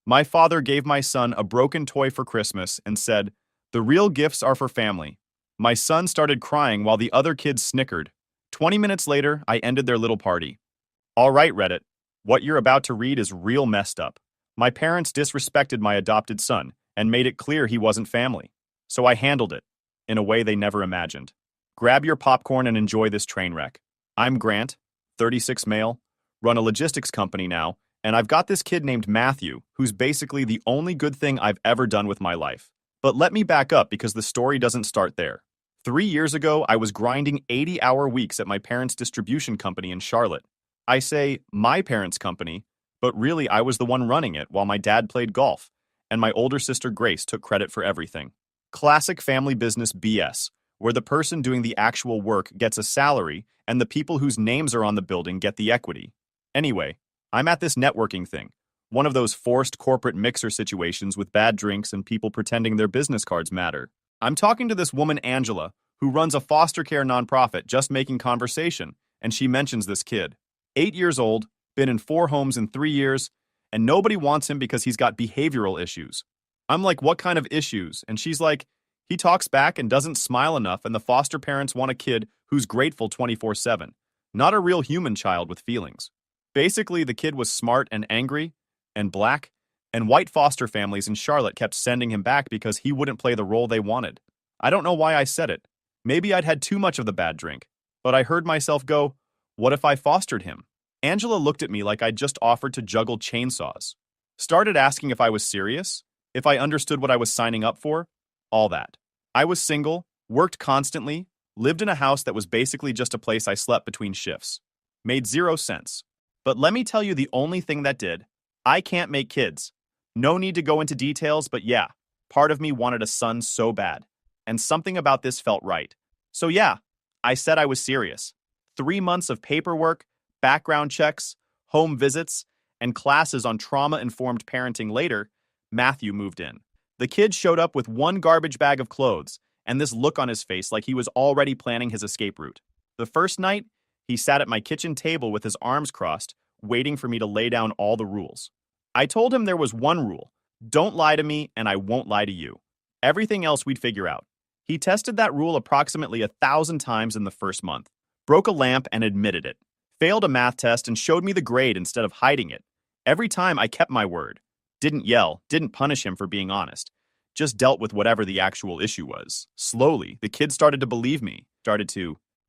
My father gave my son a broken toy for Christmas and said, "The real gifts are for family." My son started crying while the other kids snickered. 20 minutes later, I ended their little party. All right, Reddit. What you're about to read is real messed up. My parents disrespected my adopted son and made it clear he wasn't family. So I handled it in a way they never imagined. Grab your popcorn and enjoy this train wreck. I'm Grant, 36 male, run a logistics company now, and I've got this kid named Matthew, who's basically the only good thing I've ever done with my life. But let me back up because the story doesn't start there. 3 years ago, I was grinding 80-hour weeks at my parents' distribution company in Charlotte. I say my parents' company, but really I was the one running it while my dad played golf, and my older sister Grace took credit for everything. Classic family business BS, where the person doing the actual work gets a salary and the people whose names are on the building get the equity. Anyway, I'm at this networking thing, one of those forced corporate mixer situations with bad drinks and people pretending their business cards matter. I'm talking to this woman, Angela, who runs a foster care nonprofit, just making conversation, and she mentions this kid. 8 years old, been in 4 homes in 3 years, and nobody wants him because he's got behavioral issues. I'm like, what kind of issues? And she's like, he talks back and doesn't smile enough, and the foster parents want a kid who's grateful 24/7, not a real human child with feelings. Basically, the kid was smart and angry and black, and white foster families in Charlotte kept sending him back because he wouldn't play the role they wanted. I don't know why I said it. Maybe I'd had too much of the bad drink, but I heard myself go, what if I fostered him? Angela looked at me like I'd just offered to juggle chainsaws. Started asking if I was serious, if I understood what I was signing up for, all that. I was single, worked constantly, lived in a house that was basically just a place I slept between shifts. Made 0 sense. But let me tell you the only thing that did. I can't make kids. No need to go into details, but yeah, part of me wanted a son so bad. And something about this felt right. So yeah, I said I was serious. 3 months of paperwork, background checks, home visits, and classes on trauma-informed parenting later, Matthew moved in. The kid showed up with 1 garbage bag of clothes and this look on his face like he was already planning his escape route. The first night, he sat at my kitchen table with his arms crossed, waiting for me to lay down all the rules. I told him there was one rule: don't lie to me and I won't lie to you. Everything else we'd figure out. He tested that rule approximately 1,000 times in the first month, broke a lamp and admitted it, failed a math test and showed me the grade instead of hiding it. Every time I kept my word. Didn't yell, didn't punish him for being honest. Just dealt with whatever the actual issue was. Slowly, the kid started to believe me,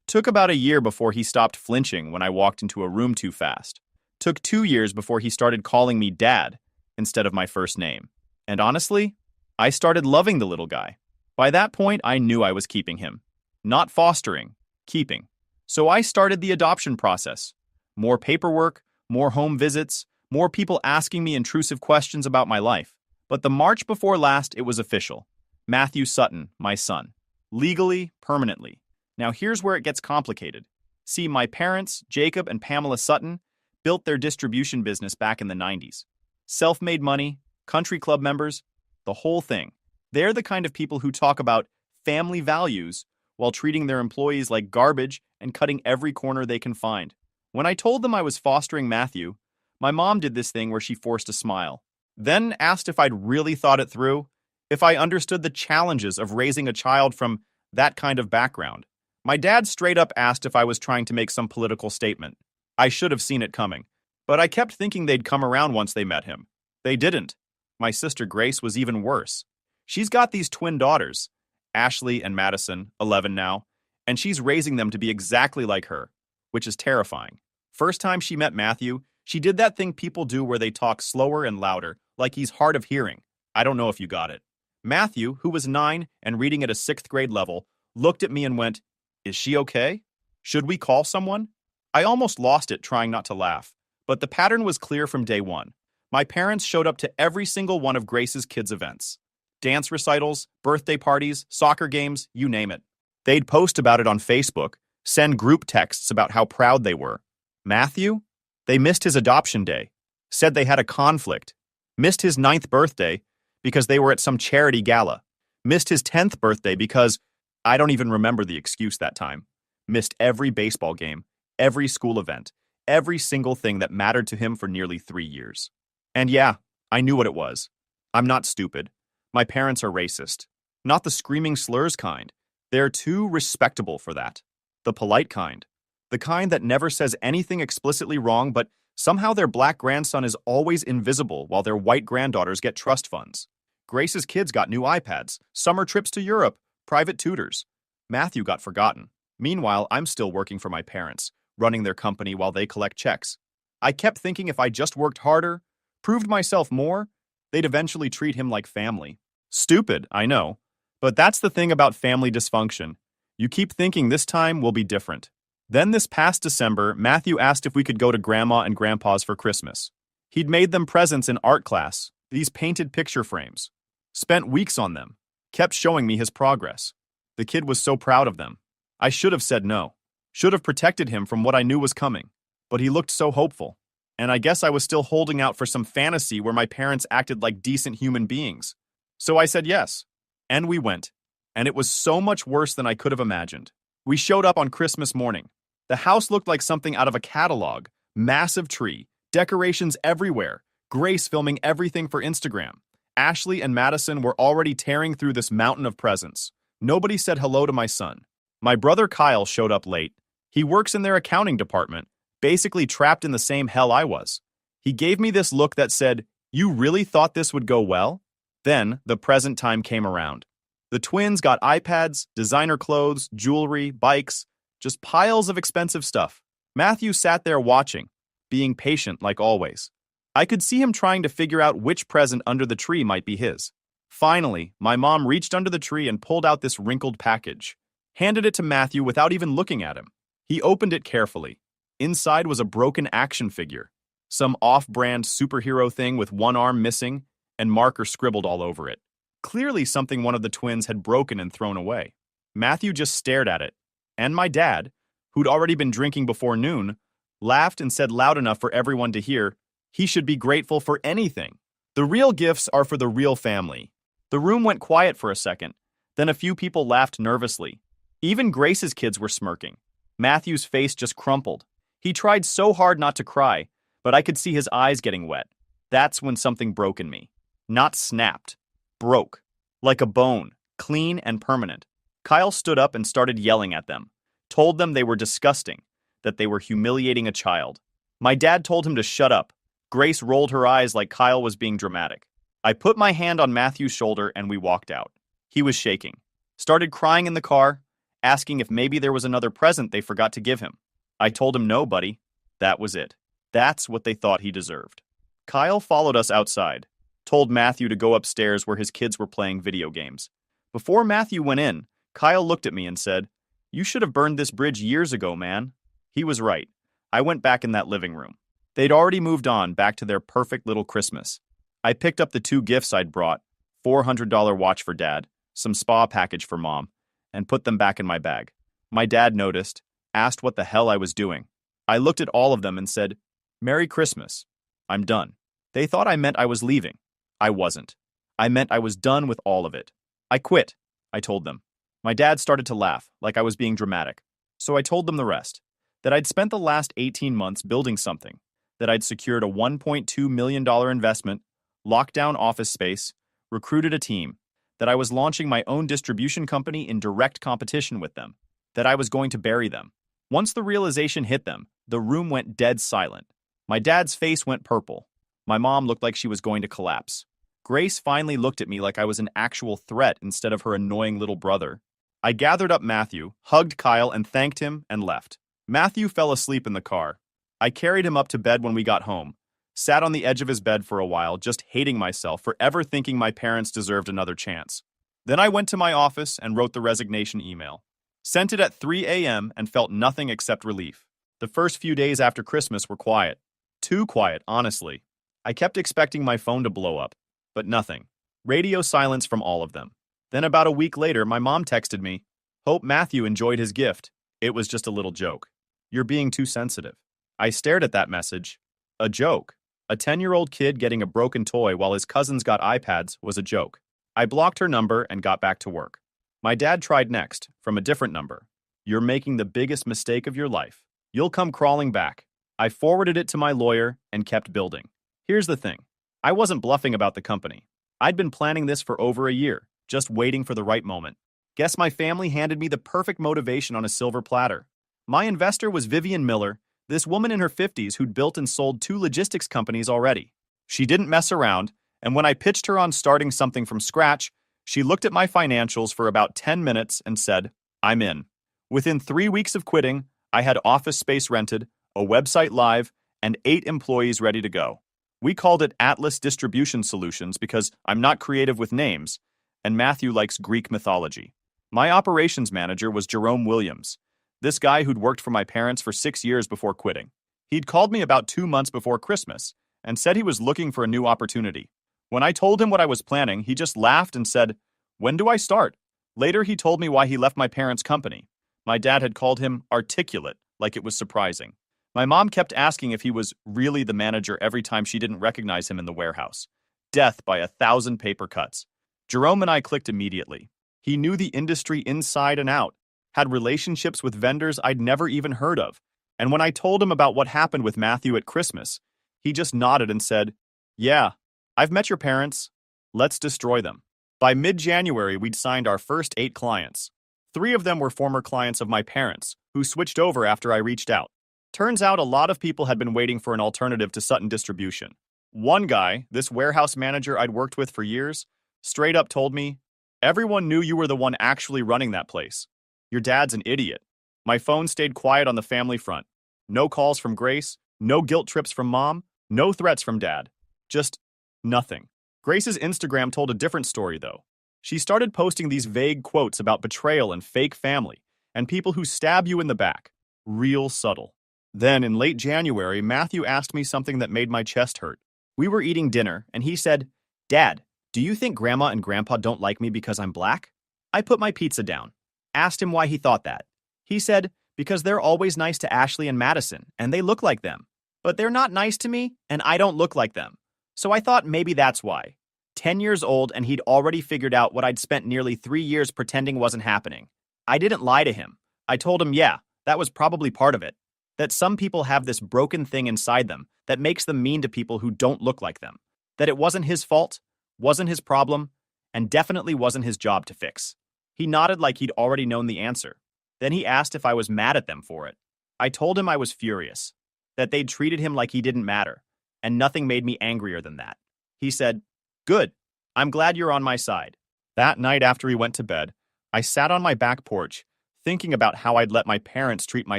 Took about a year before he stopped flinching when I walked into a room too fast. Took 2 years before he started calling me Dad instead of my first name. And honestly, I started loving the little guy. By that point, I knew I was keeping him. Not fostering, keeping. So I started the adoption process. More paperwork, more home visits, more people asking me intrusive questions about my life. But the March before last, it was official. Matthew Sutton, my son. Legally, permanently. Now here's where it gets complicated. See, my parents, Jacob and Pamela Sutton, built their distribution business back in the 90s. Self-made money, country club members, the whole thing. They're the kind of people who talk about family values while treating their employees like garbage and cutting every corner they can find. When I told them I was fostering Matthew, my mom did this thing where she forced a smile. Then asked if I'd really thought it through, if I understood the challenges of raising a child from that kind of background. My dad straight up asked if I was trying to make some political statement. I should have seen it coming, but I kept thinking they'd come around once they met him. They didn't. My sister Grace was even worse. She's got these twin daughters, Ashley and Madison, 11 now, and she's raising them to be exactly like her, which is terrifying. First time she met Matthew, she did that thing people do where they talk slower and louder, like he's hard of hearing. I don't know if you got it. Matthew, who was 9 and reading at a 6th grade level, looked at me and went, "Is she okay? Should we call someone?" I almost lost it trying not to laugh, but the pattern was clear from day one. My parents showed up to every single one of Grace's kids' events. Dance recitals, birthday parties, soccer games, you name it. They'd post about it on Facebook, send group texts about how proud they were. Matthew? They missed his adoption day, said they had a conflict, missed his 9th birthday because they were at some charity gala, missed his 10th birthday because I don't even remember the excuse that time, missed every baseball game, every school event, every single thing that mattered to him for nearly 3 years. And yeah, I knew what it was. I'm not stupid. My parents are racist. Not the screaming slurs kind. They're too respectable for that. The polite kind. The kind that never says anything explicitly wrong, but somehow their black grandson is always invisible while their white granddaughters get trust funds. Grace's kids got new iPads, summer trips to Europe, private tutors. Matthew got forgotten. Meanwhile, I'm still working for my parents, running their company while they collect checks. I kept thinking if I just worked harder, proved myself more, they'd eventually treat him like family. Stupid, I know. But that's the thing about family dysfunction. You keep thinking this time will be different. Then this past December, Matthew asked if we could go to Grandma and Grandpa's for Christmas. He'd made them presents in art class, these painted picture frames. Spent weeks on them. Kept showing me his progress. The kid was so proud of them. I should have said no. Should have protected him from what I knew was coming. But he looked so hopeful. And I guess I was still holding out for some fantasy where my parents acted like decent human beings. So I said yes. And we went. And it was so much worse than I could have imagined. We showed up on Christmas morning. The house looked like something out of a catalog. Massive tree, decorations everywhere, Grace filming everything for Instagram. Ashley and Madison were already tearing through this mountain of presents. Nobody said hello to my son. My brother Kyle showed up late. He works in their accounting department, basically trapped in the same hell I was. He gave me this look that said, "You really thought this would go well?" Then, the present time came around. The twins got iPads, designer clothes, jewelry, bikes, just piles of expensive stuff. Matthew sat there watching, being patient like always. I could see him trying to figure out which present under the tree might be his. Finally, my mom reached under the tree and pulled out this wrinkled package. Handed it to Matthew without even looking at him. He opened it carefully. Inside was a broken action figure. Some off-brand superhero thing with one arm missing and marker scribbled all over it. Clearly something one of the twins had broken and thrown away. Matthew just stared at it. And my dad, who'd already been drinking before noon, laughed and said loud enough for everyone to hear, he should be grateful for anything. The real gifts are for the real family. The room went quiet for a second. Then a few people laughed nervously. Even Grace's kids were smirking. Matthew's face just crumpled. He tried so hard not to cry, but I could see his eyes getting wet. That's when something broke in me. Not snapped. Broke. Like a bone. Clean and permanent. Kyle stood up and started yelling at them. Told them they were disgusting. That they were humiliating a child. My dad told him to shut up. Grace rolled her eyes like Kyle was being dramatic. I put my hand on Matthew's shoulder and we walked out. He was shaking. Started crying in the car, asking if maybe there was another present they forgot to give him. I told him no, buddy. That was it. That's what they thought he deserved. Kyle followed us outside. Told Matthew to go upstairs where his kids were playing video games. Before Matthew went in, Kyle looked at me and said, "You should have burned this bridge years ago, man." He was right. I went back in that living room. They'd already moved on back to their perfect little Christmas. I picked up the 2 gifts I'd brought, $400 watch for Dad, some spa package for Mom, and put them back in my bag. My dad noticed, asked what the hell I was doing. I looked at all of them and said, "Merry Christmas. I'm done." They thought I meant I was leaving. I wasn't. I meant I was done with all of it. I quit, I told them. My dad started to laugh, like I was being dramatic. So I told them the rest. That I'd spent the last 18 months building something. That I'd secured a $1.2 million investment, locked down office space, recruited a team. That I was launching my own distribution company in direct competition with them. That I was going to bury them. Once the realization hit them, the room went dead silent. My dad's face went purple. My mom looked like she was going to collapse. Grace finally looked at me like I was an actual threat instead of her annoying little brother. I gathered up Matthew, hugged Kyle, and thanked him, and left. Matthew fell asleep in the car. I carried him up to bed when we got home, sat on the edge of his bed for a while, just hating myself for ever thinking my parents deserved another chance. Then I went to my office and wrote the resignation email. Sent it at 3 a.m. and felt nothing except relief. The first few days after Christmas were quiet. Too quiet, honestly. I kept expecting my phone to blow up, but nothing. Radio silence from all of them. Then about a week later, my mom texted me, "Hope Matthew enjoyed his gift. It was just a little joke. You're being too sensitive." I stared at that message. A joke. A 10-year-old kid getting a broken toy while his cousins got iPads was a joke. I blocked her number and got back to work. My dad tried next, from a different number. "You're making the biggest mistake of your life. You'll come crawling back." I forwarded it to my lawyer and kept building. Here's the thing. I wasn't bluffing about the company. I'd been planning this for over a year, just waiting for the right moment. Guess my family handed me the perfect motivation on a silver platter. My investor was Vivian Miller, this woman in her 50s who'd built and sold 2 logistics companies already. She didn't mess around, and when I pitched her on starting something from scratch, she looked at my financials for about 10 minutes and said, "I'm in." Within 3 weeks of quitting, I had office space rented, a website live, and 8 employees ready to go. We called it Atlas Distribution Solutions because I'm not creative with names, and Matthew likes Greek mythology. My operations manager was Jerome Williams, this guy who'd worked for my parents for 6 years before quitting. He'd called me about 2 months before Christmas and said he was looking for a new opportunity. When I told him what I was planning, he just laughed and said, "When do I start?" Later, he told me why he left my parents' company. My dad had called him articulate, like it was surprising. My mom kept asking if he was really the manager every time she didn't recognize him in the warehouse. Death by 1,000 paper cuts. Jerome and I clicked immediately. He knew the industry inside and out, had relationships with vendors I'd never even heard of. And when I told him about what happened with Matthew at Christmas, he just nodded and said, "Yeah, I've met your parents. Let's destroy them." By mid-January, we'd signed our first 8 clients. 3 of them were former clients of my parents, who switched over after I reached out. Turns out a lot of people had been waiting for an alternative to Sutton Distribution. One guy, this warehouse manager I'd worked with for years, straight up told me, "Everyone knew you were the one actually running that place. Your dad's an idiot." My phone stayed quiet on the family front. No calls from Grace, no guilt trips from Mom, no threats from Dad. Just nothing. Grace's Instagram told a different story, though. She started posting these vague quotes about betrayal and fake family, and people who stab you in the back. Real subtle. Then, in late January, Matthew asked me something that made my chest hurt. We were eating dinner, and he said, "Dad, do you think Grandma and Grandpa don't like me because I'm black?" I put my pizza down. Asked him why he thought that. He said, "Because they're always nice to Ashley and Madison, and they look like them. But they're not nice to me, and I don't look like them. So I thought maybe that's why." 10 years old, and he'd already figured out what I'd spent nearly 3 years pretending wasn't happening. I didn't lie to him. I told him, yeah, that was probably part of it. That some people have this broken thing inside them that makes them mean to people who don't look like them. That it wasn't his fault, wasn't his problem, and definitely wasn't his job to fix. He nodded like he'd already known the answer. Then he asked if I was mad at them for it. I told him I was furious. That they'd treated him like he didn't matter. And nothing made me angrier than that. He said, "Good. I'm glad you're on my side." That night after he went to bed, I sat on my back porch, thinking about how I'd let my parents treat my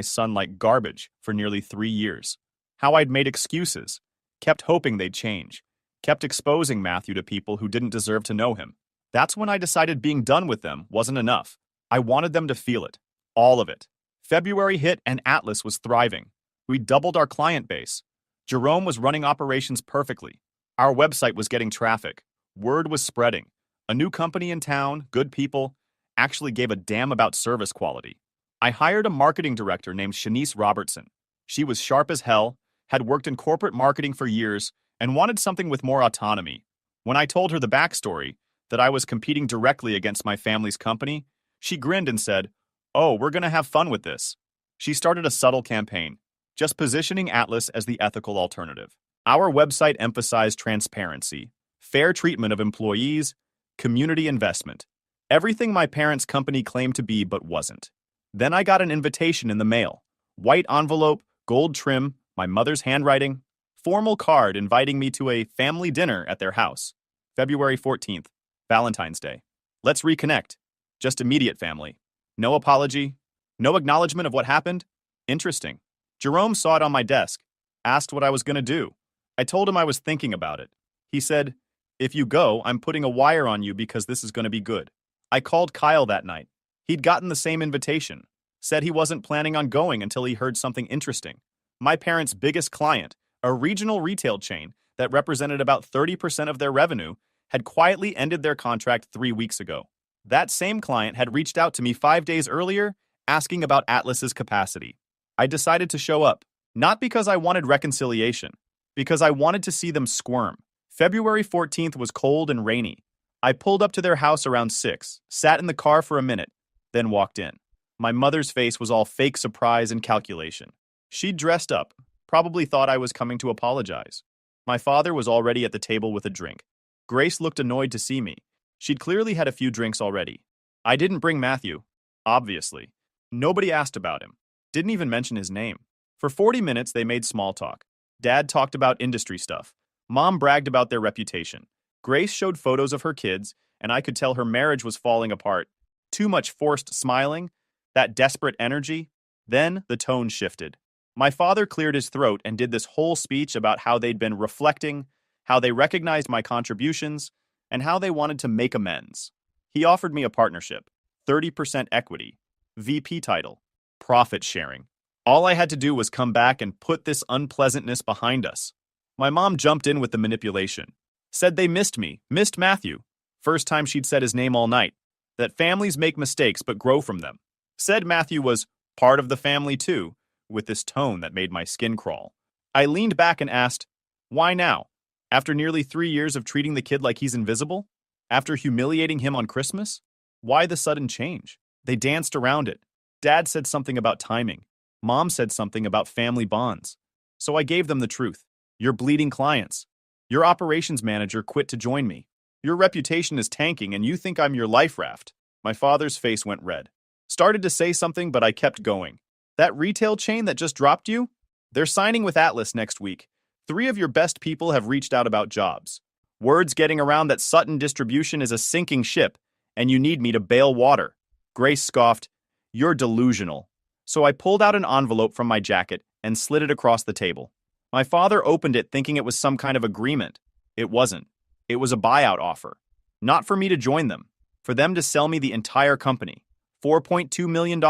son like garbage for nearly 3 years. How I'd made excuses, kept hoping they'd change, kept exposing Matthew to people who didn't deserve to know him. That's when I decided being done with them wasn't enough. I wanted them to feel it. All of it. February hit and Atlas was thriving. We doubled our client base. Jerome was running operations perfectly. Our website was getting traffic. Word was spreading. A new company in town, good people, actually gave a damn about service quality. I hired a marketing director named Shanice Robertson. She was sharp as hell, had worked in corporate marketing for years, and wanted something with more autonomy. When I told her the backstory, that I was competing directly against my family's company, she grinned and said, "Oh, we're going to have fun with this." She started a subtle campaign, just positioning Atlas as the ethical alternative. Our website emphasized transparency, fair treatment of employees, community investment. Everything my parents' company claimed to be but wasn't. Then I got an invitation in the mail. White envelope, gold trim, my mother's handwriting, formal card inviting me to a family dinner at their house. February 14th, Valentine's Day. Let's reconnect. Just immediate family. No apology. No acknowledgement of what happened. Interesting. Jerome saw it on my desk. Asked what I was going to do. I told him I was thinking about it. He said, "If you go, I'm putting a wire on you because this is going to be good." I called Kyle that night. He'd gotten the same invitation. Said he wasn't planning on going until he heard something interesting. My parents' biggest client, a regional retail chain that represented about 30% of their revenue, had quietly ended their contract 3 weeks ago. That same client had reached out to me 5 days earlier, asking about Atlas's capacity. I decided to show up, not because I wanted reconciliation, because I wanted to see them squirm. February 14th was cold and rainy. I pulled up to their house around 6, sat in the car for a minute, then walked in. My mother's face was all fake surprise and calculation. She'd dressed up, probably thought I was coming to apologize. My father was already at the table with a drink. Grace looked annoyed to see me. She'd clearly had a few drinks already. I didn't bring Matthew, obviously. Nobody asked about him. Didn't even mention his name. For 40 minutes, they made small talk. Dad talked about industry stuff. Mom bragged about their reputation. Grace showed photos of her kids, and I could tell her marriage was falling apart. Too much forced smiling, that desperate energy. Then the tone shifted. My father cleared his throat and did this whole speech about how they'd been reflecting, how they recognized my contributions, and how they wanted to make amends. He offered me a partnership, 30% equity, VP title, profit sharing. All I had to do was come back and put this unpleasantness behind us. My mom jumped in with the manipulation. Said they missed me, missed Matthew. First time she'd said his name all night. That families make mistakes but grow from them. Said Matthew was part of the family too, with this tone that made my skin crawl. I leaned back and asked, why now? After nearly 3 years of treating the kid like he's invisible? After humiliating him on Christmas? Why the sudden change? They danced around it. Dad said something about timing. Mom said something about family bonds. So I gave them the truth. You're bleeding clients. Your operations manager quit to join me. Your reputation is tanking and you think I'm your life raft. My father's face went red. Started to say something, but I kept going. That retail chain that just dropped you? They're signing with Atlas next week. 3 of your best people have reached out about jobs. Word's getting around that Sutton Distribution is a sinking ship, and you need me to bail water. Grace scoffed, you're delusional. So I pulled out an envelope from my jacket and slid it across the table. My father opened it thinking it was some kind of agreement. It wasn't. It was a buyout offer. Not for me to join them. For them to sell me the entire company. $4.2 million.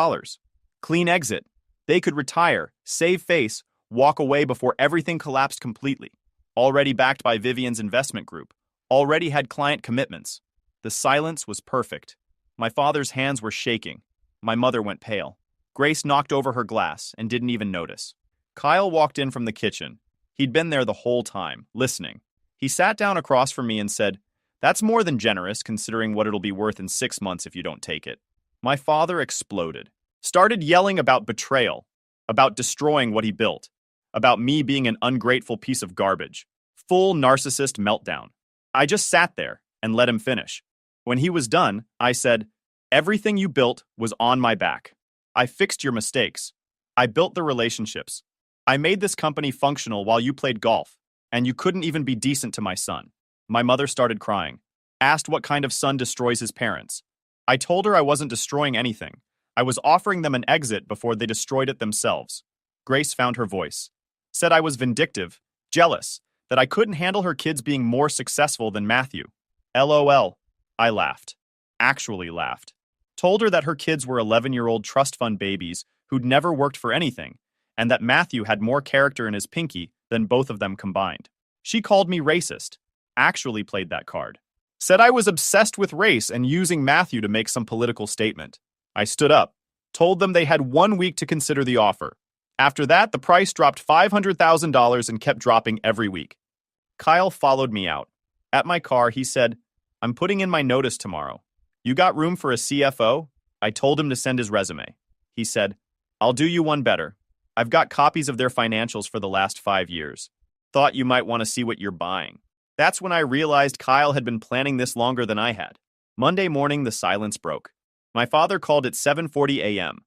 Clean exit. They could retire, save face, walk away before everything collapsed completely. Already backed by Vivian's investment group. Already had client commitments. The silence was perfect. My father's hands were shaking. My mother went pale. Grace knocked over her glass and didn't even notice. Kyle walked in from the kitchen. He'd been there the whole time, listening. He sat down across from me and said, that's more than generous considering what it'll be worth in 6 months if you don't take it. My father exploded. Started yelling about betrayal, about destroying what he built, about me being an ungrateful piece of garbage. Full narcissist meltdown. I just sat there and let him finish. When he was done, I said, everything you built was on my back. I fixed your mistakes. I built the relationships. I made this company functional while you played golf, and you couldn't even be decent to my son. My mother started crying. Asked what kind of son destroys his parents. I told her I wasn't destroying anything. I was offering them an exit before they destroyed it themselves. Grace found her voice. Said I was vindictive, jealous, that I couldn't handle her kids being more successful than Matthew. LOL. I laughed. Actually laughed. Told her that her kids were 11-year-old trust fund babies who'd never worked for anything, and that Matthew had more character in his pinky than both of them combined. She called me racist. Actually played that card. Said I was obsessed with race and using Matthew to make some political statement. I stood up, told them they had 1 week to consider the offer. After that, the price dropped $500,000 and kept dropping every week. Kyle followed me out. At my car, he said, I'm putting in my notice tomorrow. You got room for a CFO? I told him to send his resume. He said, I'll do you one better. I've got copies of their financials for the last 5 years. Thought you might want to see what you're buying. That's when I realized Kyle had been planning this longer than I had. Monday morning, the silence broke. My father called at 7:40 a.m.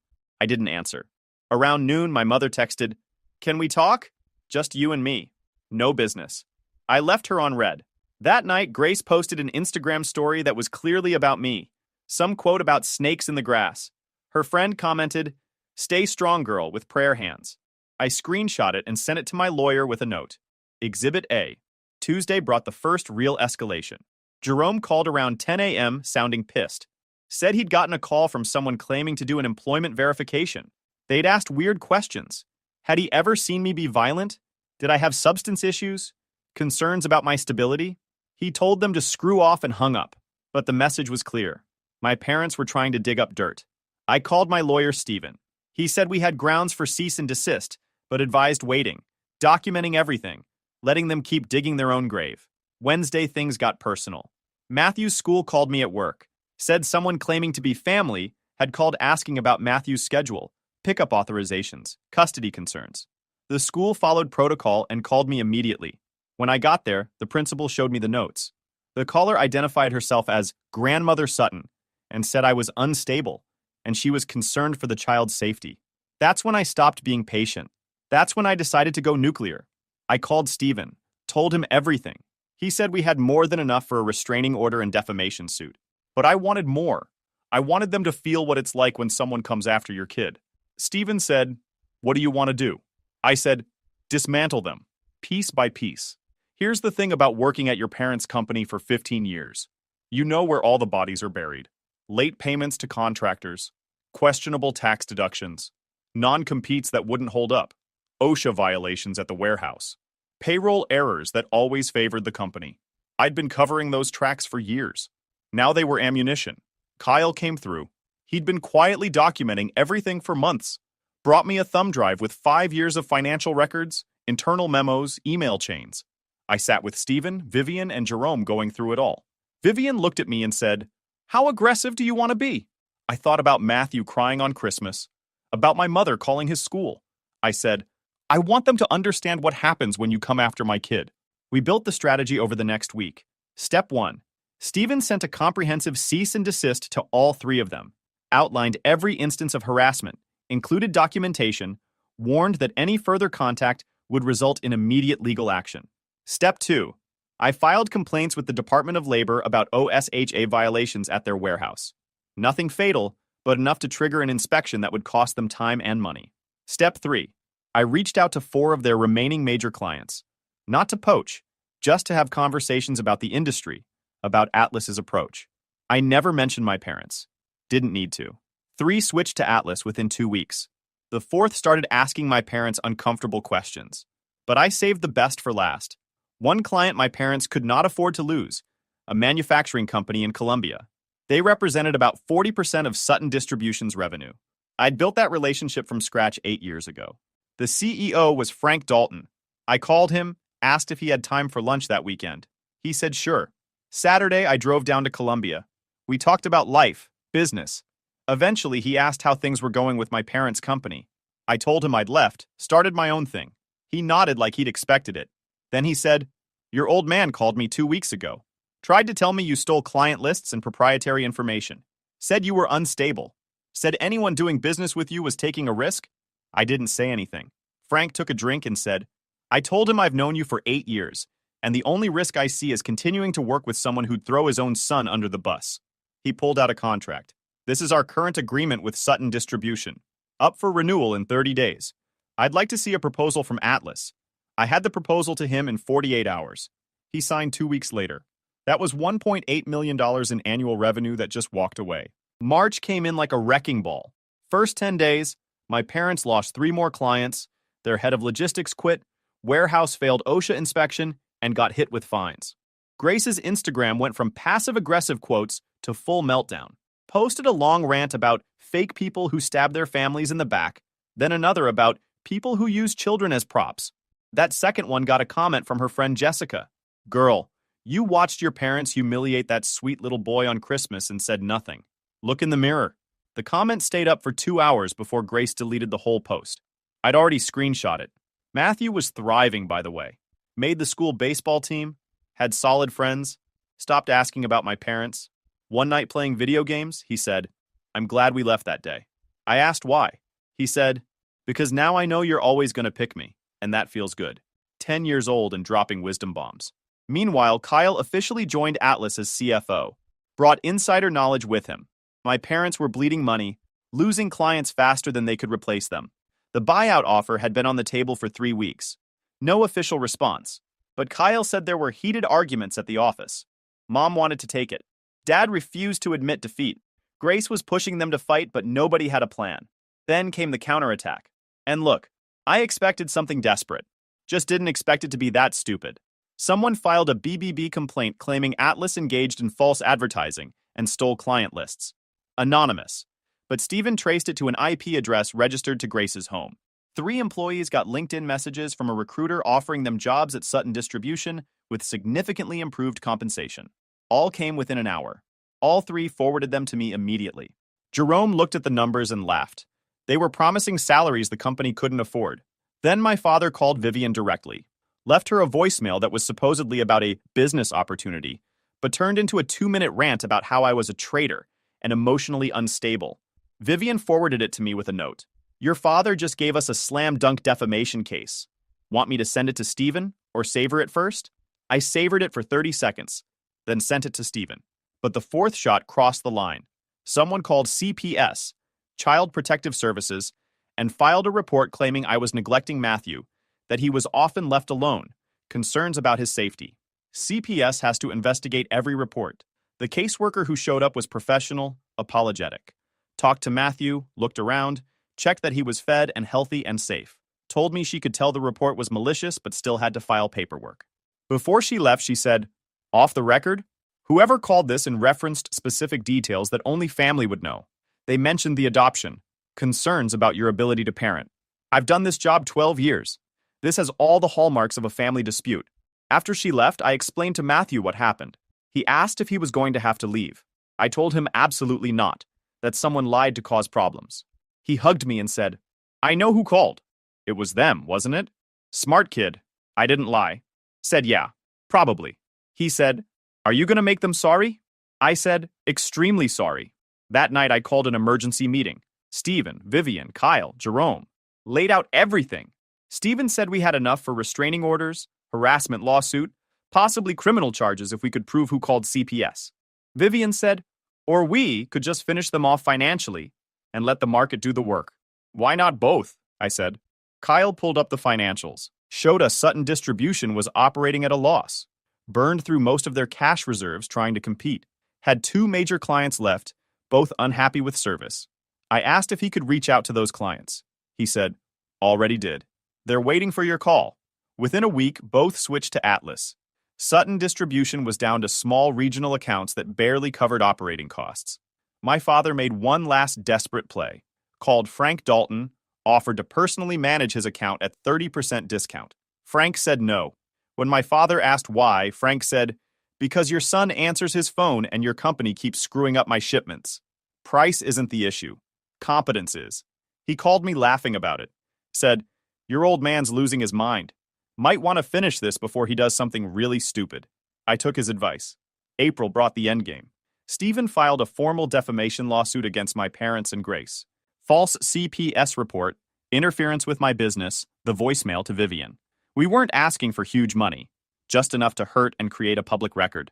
I didn't answer. Around noon, my mother texted, Can we talk? Just you and me. No business. I left her on read. That night, Grace posted an Instagram story that was clearly about me. Some quote about snakes in the grass. Her friend commented, Stay strong, girl, with prayer hands. I screenshot it and sent it to my lawyer with a note. Exhibit A. Tuesday brought the first real escalation. Jerome called around 10 a.m. sounding pissed. Said he'd gotten a call from someone claiming to do an employment verification. They'd asked weird questions. Had he ever seen me be violent? Did I have substance issues? Concerns about my stability? He told them to screw off and hung up. But the message was clear. My parents were trying to dig up dirt. I called my lawyer, Stephen. He said we had grounds for cease and desist, but advised waiting, documenting everything, letting them keep digging their own grave. Wednesday, things got personal. Matthew's school called me at work. Said someone claiming to be family had called asking about Matthew's schedule, pickup authorizations, custody concerns. The school followed protocol and called me immediately. When I got there, the principal showed me the notes. The caller identified herself as Grandmother Sutton and said I was unstable, and she was concerned for the child's safety. That's when I stopped being patient. That's when I decided to go nuclear. I called Stephen, told him everything. He said we had more than enough for a restraining order and defamation suit. But I wanted more. I wanted them to feel what it's like when someone comes after your kid. Stephen said, "What do you want to do?" I said, "Dismantle them, piece by piece." Here's the thing about working at your parents' company for 15 years. You know where all the bodies are buried. Late payments to contractors, questionable tax deductions, non-competes that wouldn't hold up, OSHA violations at the warehouse, payroll errors that always favored the company. I'd been covering those tracks for years. Now they were ammunition. Kyle came through. He'd been quietly documenting everything for months. Brought me a thumb drive with 5 years of financial records, internal memos, email chains. I sat with Stephen, Vivian, and Jerome going through it all. Vivian looked at me and said, "How aggressive do you want to be?" I thought about Matthew crying on Christmas, about my mother calling his school. I said, "I want them to understand what happens when you come after my kid." We built the strategy over the next week. Step 1. Stephen sent a comprehensive cease and desist to all 3 of them, outlined every instance of harassment, included documentation, warned that any further contact would result in immediate legal action. Step 2. I filed complaints with the Department of Labor about OSHA violations at their warehouse. Nothing fatal, but enough to trigger an inspection that would cost them time and money. Step 3. I reached out to 4 of their remaining major clients. Not to poach, just to have conversations about the industry, about Atlas's approach. I never mentioned my parents. Didn't need to. 3 switched to Atlas within 2 weeks. The 4th started asking my parents uncomfortable questions. But I saved the best for last. One client my parents could not afford to lose, a manufacturing company in Colombia. They represented about 40% of Sutton Distribution's revenue. I'd built that relationship from scratch 8 years ago. The CEO was Frank Dalton. I called him, asked if he had time for lunch that weekend. He said sure. Saturday, I drove down to Colombia. We talked about life, business. Eventually, he asked how things were going with my parents' company. I told him I'd left, started my own thing. He nodded like he'd expected it. Then he said, "Your old man called me 2 weeks ago. Tried to tell me you stole client lists and proprietary information. Said you were unstable. Said anyone doing business with you was taking a risk." I didn't say anything. Frank took a drink and said, "I told him I've known you for 8 years, and the only risk I see is continuing to work with someone who'd throw his own son under the bus." He pulled out a contract. "This is our current agreement with Sutton Distribution. Up for renewal in 30 days. I'd like to see a proposal from Atlas." I had the proposal to him in 48 hours. He signed 2 weeks later. That was $1.8 million in annual revenue that just walked away. March came in like a wrecking ball. First 10 days, my parents lost 3 more clients, their head of logistics quit, warehouse failed OSHA inspection, and got hit with fines. Grace's Instagram went from passive-aggressive quotes to full meltdown. Posted a long rant about fake people who stab their families in the back, then another about people who use children as props. That second one got a comment from her friend Jessica. "Girl, you watched your parents humiliate that sweet little boy on Christmas and said nothing. Look in the mirror." The comment stayed up for 2 hours before Grace deleted the whole post. I'd already screenshot it. Matthew was thriving, by the way. Made the school baseball team, had solid friends, stopped asking about my parents. One night playing video games, he said, "I'm glad we left that day." I asked why. He said, "Because now I know you're always going to pick me, and that feels good." 10 years old and dropping wisdom bombs. Meanwhile, Kyle officially joined Atlas as CFO. Brought insider knowledge with him. My parents were bleeding money, losing clients faster than they could replace them. The buyout offer had been on the table for 3 weeks. No official response. But Kyle said there were heated arguments at the office. Mom wanted to take it. Dad refused to admit defeat. Grace was pushing them to fight, but nobody had a plan. Then came the counterattack. And look, I expected something desperate. Just didn't expect it to be that stupid. Someone filed a BBB complaint claiming Atlas engaged in false advertising and stole client lists. Anonymous. But Stephen traced it to an IP address registered to Grace's home. 3 employees got LinkedIn messages from a recruiter offering them jobs at Sutton Distribution with significantly improved compensation. All came within an hour. All 3 forwarded them to me immediately. Jerome looked at the numbers and laughed. They were promising salaries the company couldn't afford. Then my father called Vivian directly. left her a voicemail that was supposedly about a business opportunity, but turned into a 2-minute rant about how I was a traitor and emotionally unstable. Vivian forwarded it to me with a note. Your father just gave us a slam dunk defamation case. Want me to send it to Steven or savor it first? I savored it for 30 seconds, then sent it to Steven. But the fourth shot crossed the line. Someone called CPS, Child Protective Services, and filed a report claiming I was neglecting Matthew, that he was often left alone, concerns about his safety. CPS has to investigate every report. The caseworker who showed up was professional, apologetic. Talked to Matthew, looked around, checked that he was fed and healthy and safe. Told me she could tell the report was malicious but still had to file paperwork. Before she left, she said, "Off the record, whoever called this and referenced specific details that only family would know. They mentioned the adoption, concerns about your ability to parent. I've done this job 12 years. This has all the hallmarks of a family dispute." After she left, I explained to Matthew what happened. He asked if he was going to have to leave. I told him absolutely not, that someone lied to cause problems. He hugged me and said, "I know who called. It was them, wasn't it?" Smart kid. I didn't lie. Said, "Yeah, probably." He said, "Are you going to make them sorry?" I said, "Extremely sorry." That night I called an emergency meeting. Steven, Vivian, Kyle, Jerome. Laid out everything. Steven said we had enough for restraining orders, harassment lawsuit, possibly criminal charges if we could prove who called CPS. Vivian said, or we could just finish them off financially and let the market do the work. Why not both? I said. Kyle pulled up the financials, showed us Sutton Distribution was operating at a loss, burned through most of their cash reserves trying to compete, had 2 major clients left, both unhappy with service. I asked if he could reach out to those clients. He said, "Already did. They're waiting for your call." Within a week, both switched to Atlas. Sutton Distribution was down to small regional accounts that barely covered operating costs. My father made one last desperate play, called Frank Dalton, offered to personally manage his account at 30% discount. Frank said no. When my father asked why, Frank said, "Because your son answers his phone and your company keeps screwing up my shipments. Price isn't the issue. Competence is." He called me laughing about it. Said, "Your old man's losing his mind. Might want to finish this before he does something really stupid." I took his advice. April brought the endgame. Stephen filed a formal defamation lawsuit against my parents and Grace. False CPS report, interference with my business, the voicemail to Vivian. We weren't asking for huge money, just enough to hurt and create a public record.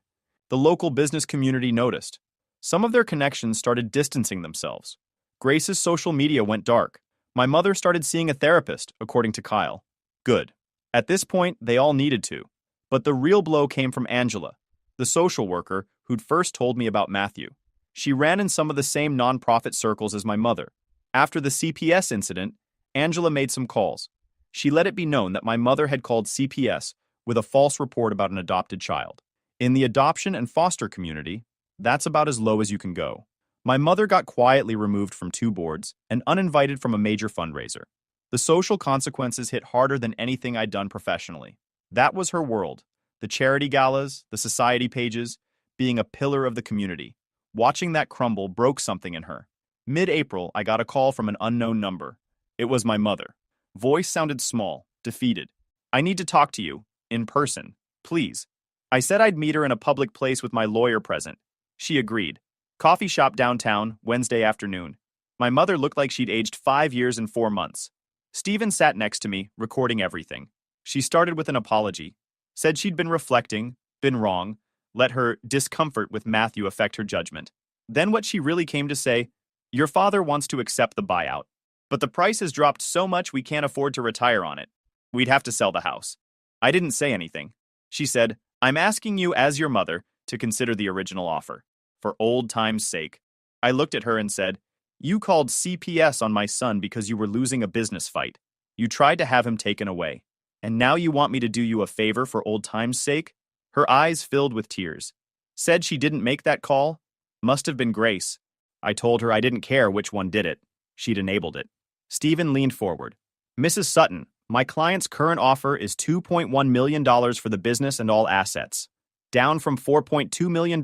The local business community noticed. Some of their connections started distancing themselves. Grace's social media went dark. My mother started seeing a therapist, according to Kyle. Good. At this point, they all needed to. But the real blow came from Angela, the social worker who'd first told me about Matthew. She ran in some of the same nonprofit circles as my mother. After the CPS incident, Angela made some calls. She let it be known that my mother had called CPS with a false report about an adopted child. In the adoption and foster community, that's about as low as you can go. My mother got quietly removed from 2 boards and uninvited from a major fundraiser. The social consequences hit harder than anything I'd done professionally. That was her world. The charity galas, the society pages, being a pillar of the community. Watching that crumble broke something in her. Mid-April, I got a call from an unknown number. It was my mother. Voice sounded small, defeated. "I need to talk to you, in person, please." I said I'd meet her in a public place with my lawyer present. She agreed. Coffee shop downtown, Wednesday afternoon. My mother looked like she'd aged 5 years and 4 months. Stephen sat next to me, recording everything. She started with an apology. Said she'd been reflecting, been wrong, let her discomfort with Matthew affect her judgment. Then what she really came to say, "Your father wants to accept the buyout, but the price has dropped so much we can't afford to retire on it. We'd have to sell the house." I didn't say anything. She said, "I'm asking you as your mother to consider the original offer, for old time's sake." I looked at her and said, "You called CPS on my son because you were losing a business fight. You tried to have him taken away. And now you want me to do you a favor for old time's sake?" Her eyes filled with tears. Said she didn't make that call. Must have been Grace. I told her I didn't care which one did it. She'd enabled it. Stephen leaned forward. "Mrs. Sutton, my client's current offer is $2.1 million for the business and all assets, down from $4.2 million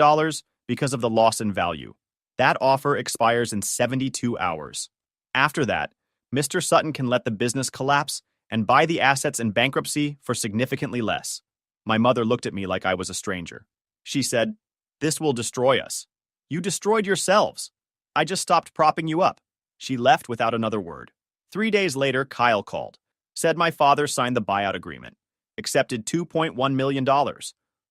because of the loss in value. That offer expires in 72 hours. After that, Mr. Sutton can let the business collapse and buy the assets in bankruptcy for significantly less. My mother looked at me like I was a stranger. She said, "This will destroy us. You destroyed yourselves. I just stopped propping you up." She left without another word. 3 days later, Kyle called. Said my father signed the buyout agreement. Accepted $2.1 million.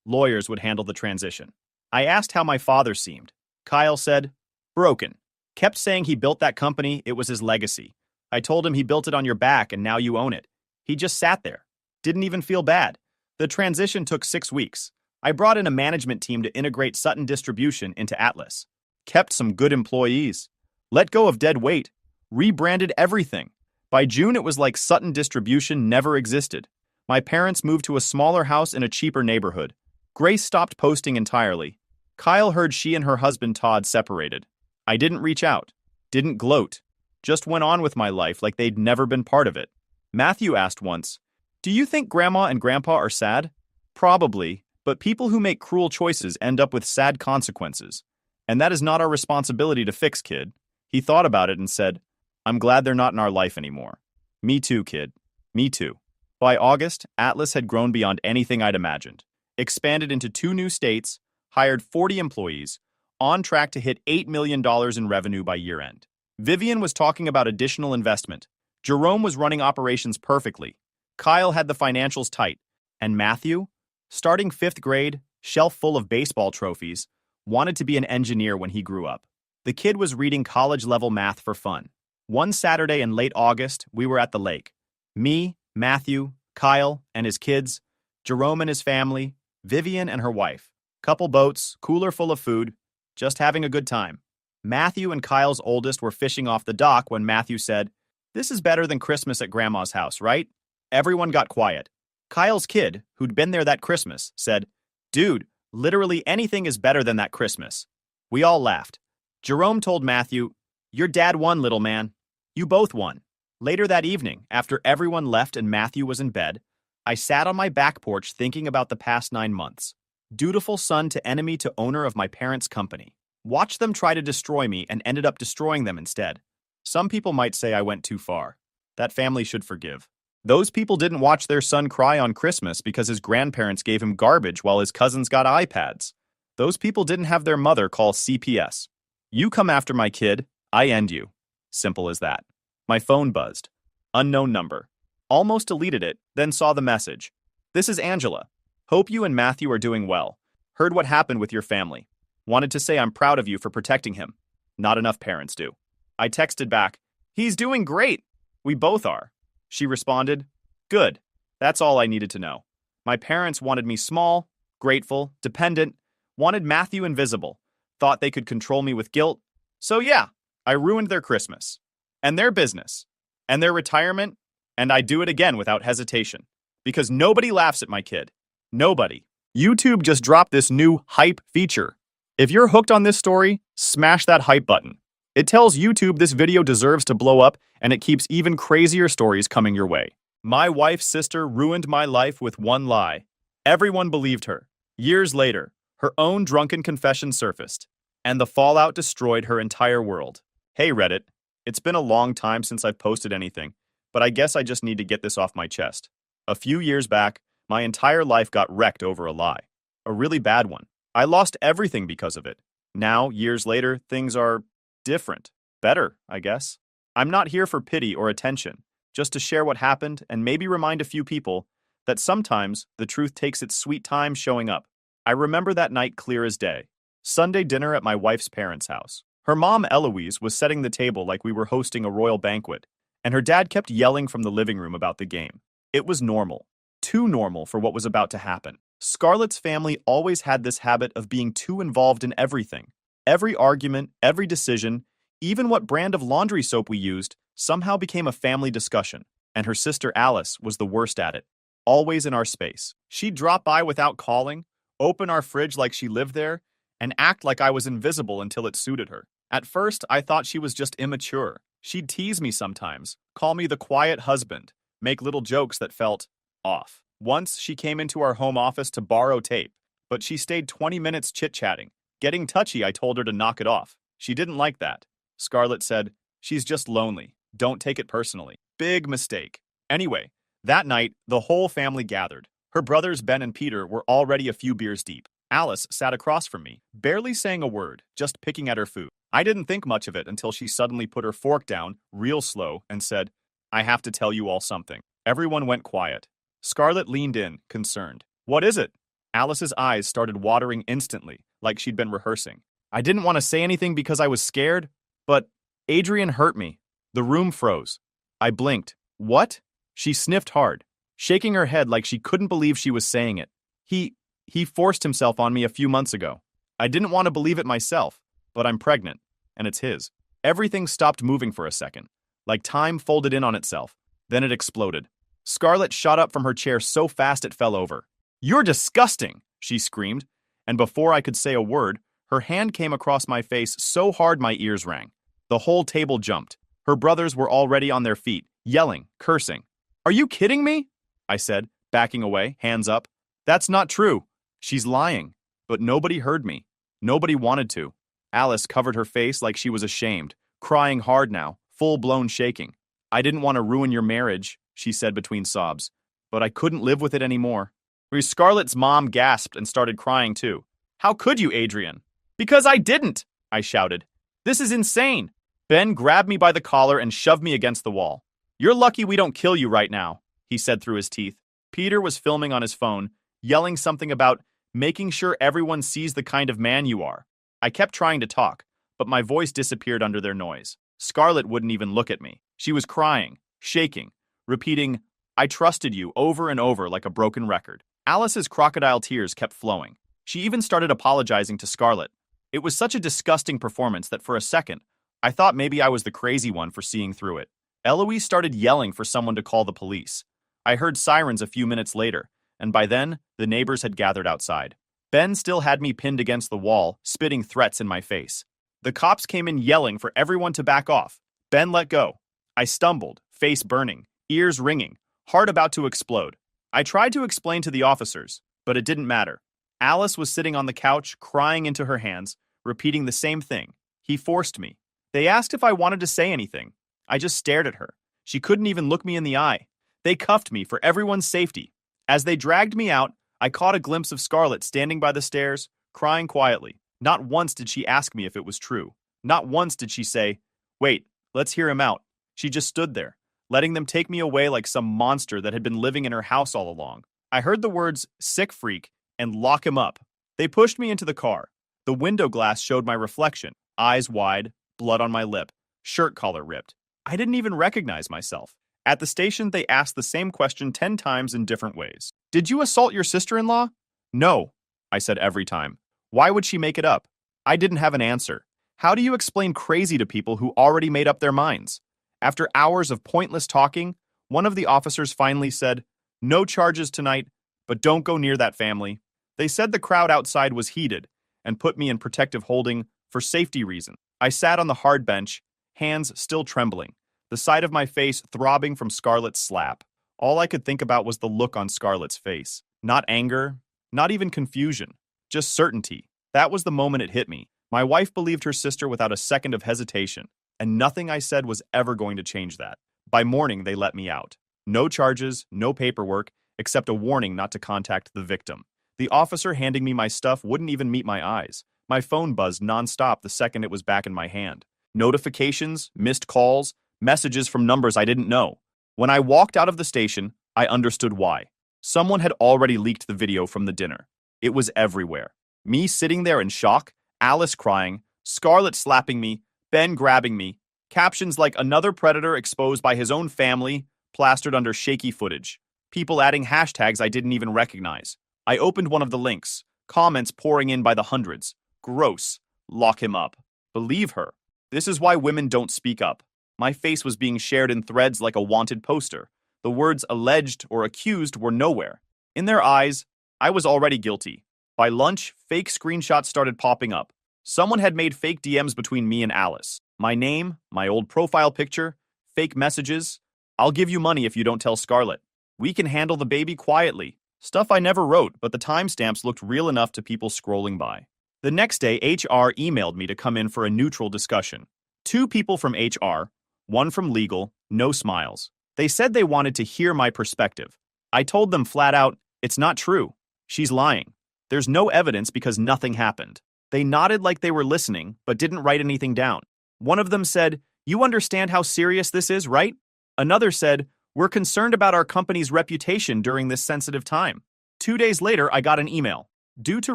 Lawyers would handle the transition. I asked how my father seemed. Kyle said, "Broken. Kept saying he built that company, it was his legacy. I told him he built it on your back and now you own it. He just sat there. Didn't even feel bad. The transition took 6 weeks. I brought in a management team to integrate Sutton Distribution into Atlas. Kept some good employees. Let go of dead weight. Rebranded everything. By June, it was like Sutton Distribution never existed. My parents moved to a smaller house in a cheaper neighborhood. Grace stopped posting entirely. Kyle heard she and her husband Todd separated. I didn't reach out. Didn't gloat. Just went on with my life like they'd never been part of it. Matthew asked once, "Do you think Grandma and Grandpa are sad?" Probably, but people who make cruel choices end up with sad consequences. And that is not our responsibility to fix, kid. He thought about it and said, "I'm glad they're not in our life anymore." Me too, kid. Me too. By August, Atlas had grown beyond anything I'd imagined. Expanded into 2 new states, hired 40 employees, on track to hit $8 million in revenue by year-end. Vivian was talking about additional investment. Jerome was running operations perfectly. Kyle had the financials tight. And Matthew, starting 5th grade, shelf full of baseball trophies, wanted to be an engineer when he grew up. The kid was reading college-level math for fun. One Saturday in late August, we were at the lake. Me, Matthew, Kyle, and his kids, Jerome and his family, Vivian and her wife. Couple boats, cooler full of food, just having a good time. Matthew and Kyle's oldest were fishing off the dock when Matthew said, "This is better than Christmas at Grandma's house, right?" Everyone got quiet. Kyle's kid, who'd been there that Christmas, said, "Dude, literally anything is better than that Christmas." We all laughed. Jerome told Matthew, "Your dad won, little man. You both won." Later that evening, after everyone left and Matthew was in bed, I sat on my back porch thinking about the past 9 months. Dutiful son to enemy to owner of my parents' company. Watched them try to destroy me and ended up destroying them instead. Some people might say I went too far. That family should forgive. Those people didn't watch their son cry on Christmas because his grandparents gave him garbage while his cousins got iPads. Those people didn't have their mother call CPS. You come after my kid, I end you. Simple as that. My phone buzzed. Unknown number. Almost deleted it, then saw the message. "This is Angela. Hope you and Matthew are doing well. Heard what happened with your family. Wanted to say I'm proud of you for protecting him. Not enough parents do." I texted back, "He's doing great. We both are." She responded, "Good. That's all I needed to know." My parents wanted me small, grateful, dependent, wanted Matthew invisible, thought they could control me with guilt. So yeah, I ruined their Christmas, and their business, and their retirement, and I do it again without hesitation. Because nobody laughs at my kid. Nobody. YouTube just dropped this new hype feature. If you're hooked on this story, smash that hype button. It tells YouTube this video deserves to blow up, and it keeps even crazier stories coming your way. My wife's sister ruined my life with one lie. Everyone believed her. Years later, her own drunken confession surfaced, and the fallout destroyed her entire world. Hey Reddit, it's been a long time since I've posted anything, but I guess I just need to get this off my chest. A few years back, my entire life got wrecked over a lie. A really bad one. I lost everything because of it. Now, years later, things are different. Better, I guess. I'm not here for pity or attention, just to share what happened and maybe remind a few people that sometimes the truth takes its sweet time showing up. I remember that night clear as day. Sunday dinner at my wife's parents' house. Her mom, Eloise, was setting the table like we were hosting a royal banquet, and her dad kept yelling from the living room about the game. It was normal. Too normal for what was about to happen. Scarlett's family always had this habit of being too involved in everything. Every argument, every decision, even what brand of laundry soap we used, somehow became a family discussion. And her sister Alice was the worst at it. Always in our space. She'd drop by without calling, open our fridge like she lived there, and act like I was invisible until it suited her. At first, I thought she was just immature. She'd tease me sometimes, call me the quiet husband, make little jokes that felt off. Once, she came into our home office to borrow tape, but she stayed 20 minutes chit-chatting. Getting touchy, I told her to knock it off. She didn't like that. Scarlett said, "She's just lonely. Don't take it personally." Big mistake. Anyway, That night, the whole family gathered. Her brothers Ben and Peter were already a few beers deep. Alice sat across from me, barely saying a word, just picking at her food. I didn't think much of it until she suddenly put her fork down, real slow, and said, "I have to tell you all something." Everyone went quiet. Scarlett leaned in, concerned. "What is it?" Alice's eyes started watering instantly, like she'd been rehearsing. I didn't want to say anything because I was scared, but Adrian hurt me. The room froze. I blinked. What? She sniffed hard, shaking her head like she couldn't believe she was saying it. He forced himself on me a few months ago. I didn't want to believe it myself, but I'm pregnant, and it's his. Everything stopped moving for a second, like time folded in on itself. Then it exploded. Scarlett shot up from her chair so fast it fell over. "You're disgusting!" she screamed, and before I could say a word, her hand came across my face so hard my ears rang. The whole table jumped. Her brothers were already on their feet, yelling, cursing. "Are you kidding me?" I said, backing away, hands up. "That's not true. She's lying." But nobody heard me. Nobody wanted to. Alice covered her face like she was ashamed, crying hard now, full-blown shaking. "I didn't want to ruin your marriage," she said between sobs, "but I couldn't live with it anymore." Scarlett's mom gasped and started crying too. "How could you, Adrian?" "Because I didn't!" I shouted. "This is insane." Ben grabbed me by the collar and shoved me against the wall. "You're lucky we don't kill you right now," he said through his teeth. Peter was filming on his phone, yelling something about making sure everyone sees the kind of man you are. I kept trying to talk, but my voice disappeared under their noise. Scarlett wouldn't even look at me. She was crying, shaking, repeating, "I trusted you," over and over like a broken record. Alice's crocodile tears kept flowing. She even started apologizing to Scarlett. It was such a disgusting performance that for a second, I thought maybe I was the crazy one for seeing through it. Eloise started yelling for someone to call the police. I heard sirens a few minutes later, and by then, the neighbors had gathered outside. Ben still had me pinned against the wall, spitting threats in my face. The cops came in yelling for everyone to back off. Ben let go. I stumbled, face burning, ears ringing, heart about to explode. I tried to explain to the officers, but it didn't matter. Alice was sitting on the couch, crying into her hands, repeating the same thing. He forced me. They asked if I wanted to say anything. I just stared at her. She couldn't even look me in the eye. They cuffed me for everyone's safety. As they dragged me out, I caught a glimpse of Scarlett standing by the stairs, crying quietly. Not once did she ask me if it was true. Not once did she say, "Wait, let's hear him out." She just stood there, letting them take me away like some monster that had been living in her house all along. I heard the words, "sick freak," and "lock him up." They pushed me into the car. The window glass showed my reflection, eyes wide, blood on my lip, shirt collar ripped. I didn't even recognize myself. At the station, they asked the same question 10 times in different ways. "Did you assault your sister-in-law?" "No," I said every time. Why would she make it up? I didn't have an answer. How do you explain crazy to people who already made up their minds? After hours of pointless talking, one of the officers finally said, "No charges tonight, but don't go near that family." They said the crowd outside was heated and put me in protective holding for safety reasons. I sat on the hard bench, hands still trembling, the side of my face throbbing from Scarlett's slap. All I could think about was the look on Scarlett's face. Not anger, not even confusion, just certainty. That was the moment it hit me. My wife believed her sister without a second of hesitation, and nothing I said was ever going to change that. By morning, they let me out. No charges, no paperwork, except a warning not to contact the victim. The officer handing me my stuff wouldn't even meet my eyes. My phone buzzed nonstop the second it was back in my hand. Notifications, missed calls, messages from numbers I didn't know. When I walked out of the station, I understood why. Someone had already leaked the video from the dinner. It was everywhere. Me sitting there in shock, Alice crying, Scarlett slapping me, Ben grabbing me, captions like "another predator exposed by his own family" plastered under shaky footage. People adding hashtags I didn't even recognize. I opened one of the links, comments pouring in by the hundreds. Gross. Lock him up. Believe her. This is why women don't speak up. My face was being shared in threads like a wanted poster. The words "alleged" or "accused" were nowhere. In their eyes, I was already guilty. By lunch, fake screenshots started popping up. Someone had made fake DMs between me and Alice. My name, my old profile picture, fake messages. "I'll give you money if you don't tell Scarlett. We can handle the baby quietly." Stuff I never wrote, but the timestamps looked real enough to people scrolling by. The next day, HR emailed me to come in for a neutral discussion. 2 people from HR, 1 from legal, no smiles. They said they wanted to hear my perspective. I told them flat out, it's not true. She's lying. There's no evidence because nothing happened. They nodded like they were listening, but didn't write anything down. One of them said, "You understand how serious this is, right?" Another said, "We're concerned about our company's reputation during this sensitive time." 2 days later, I got an email. Due to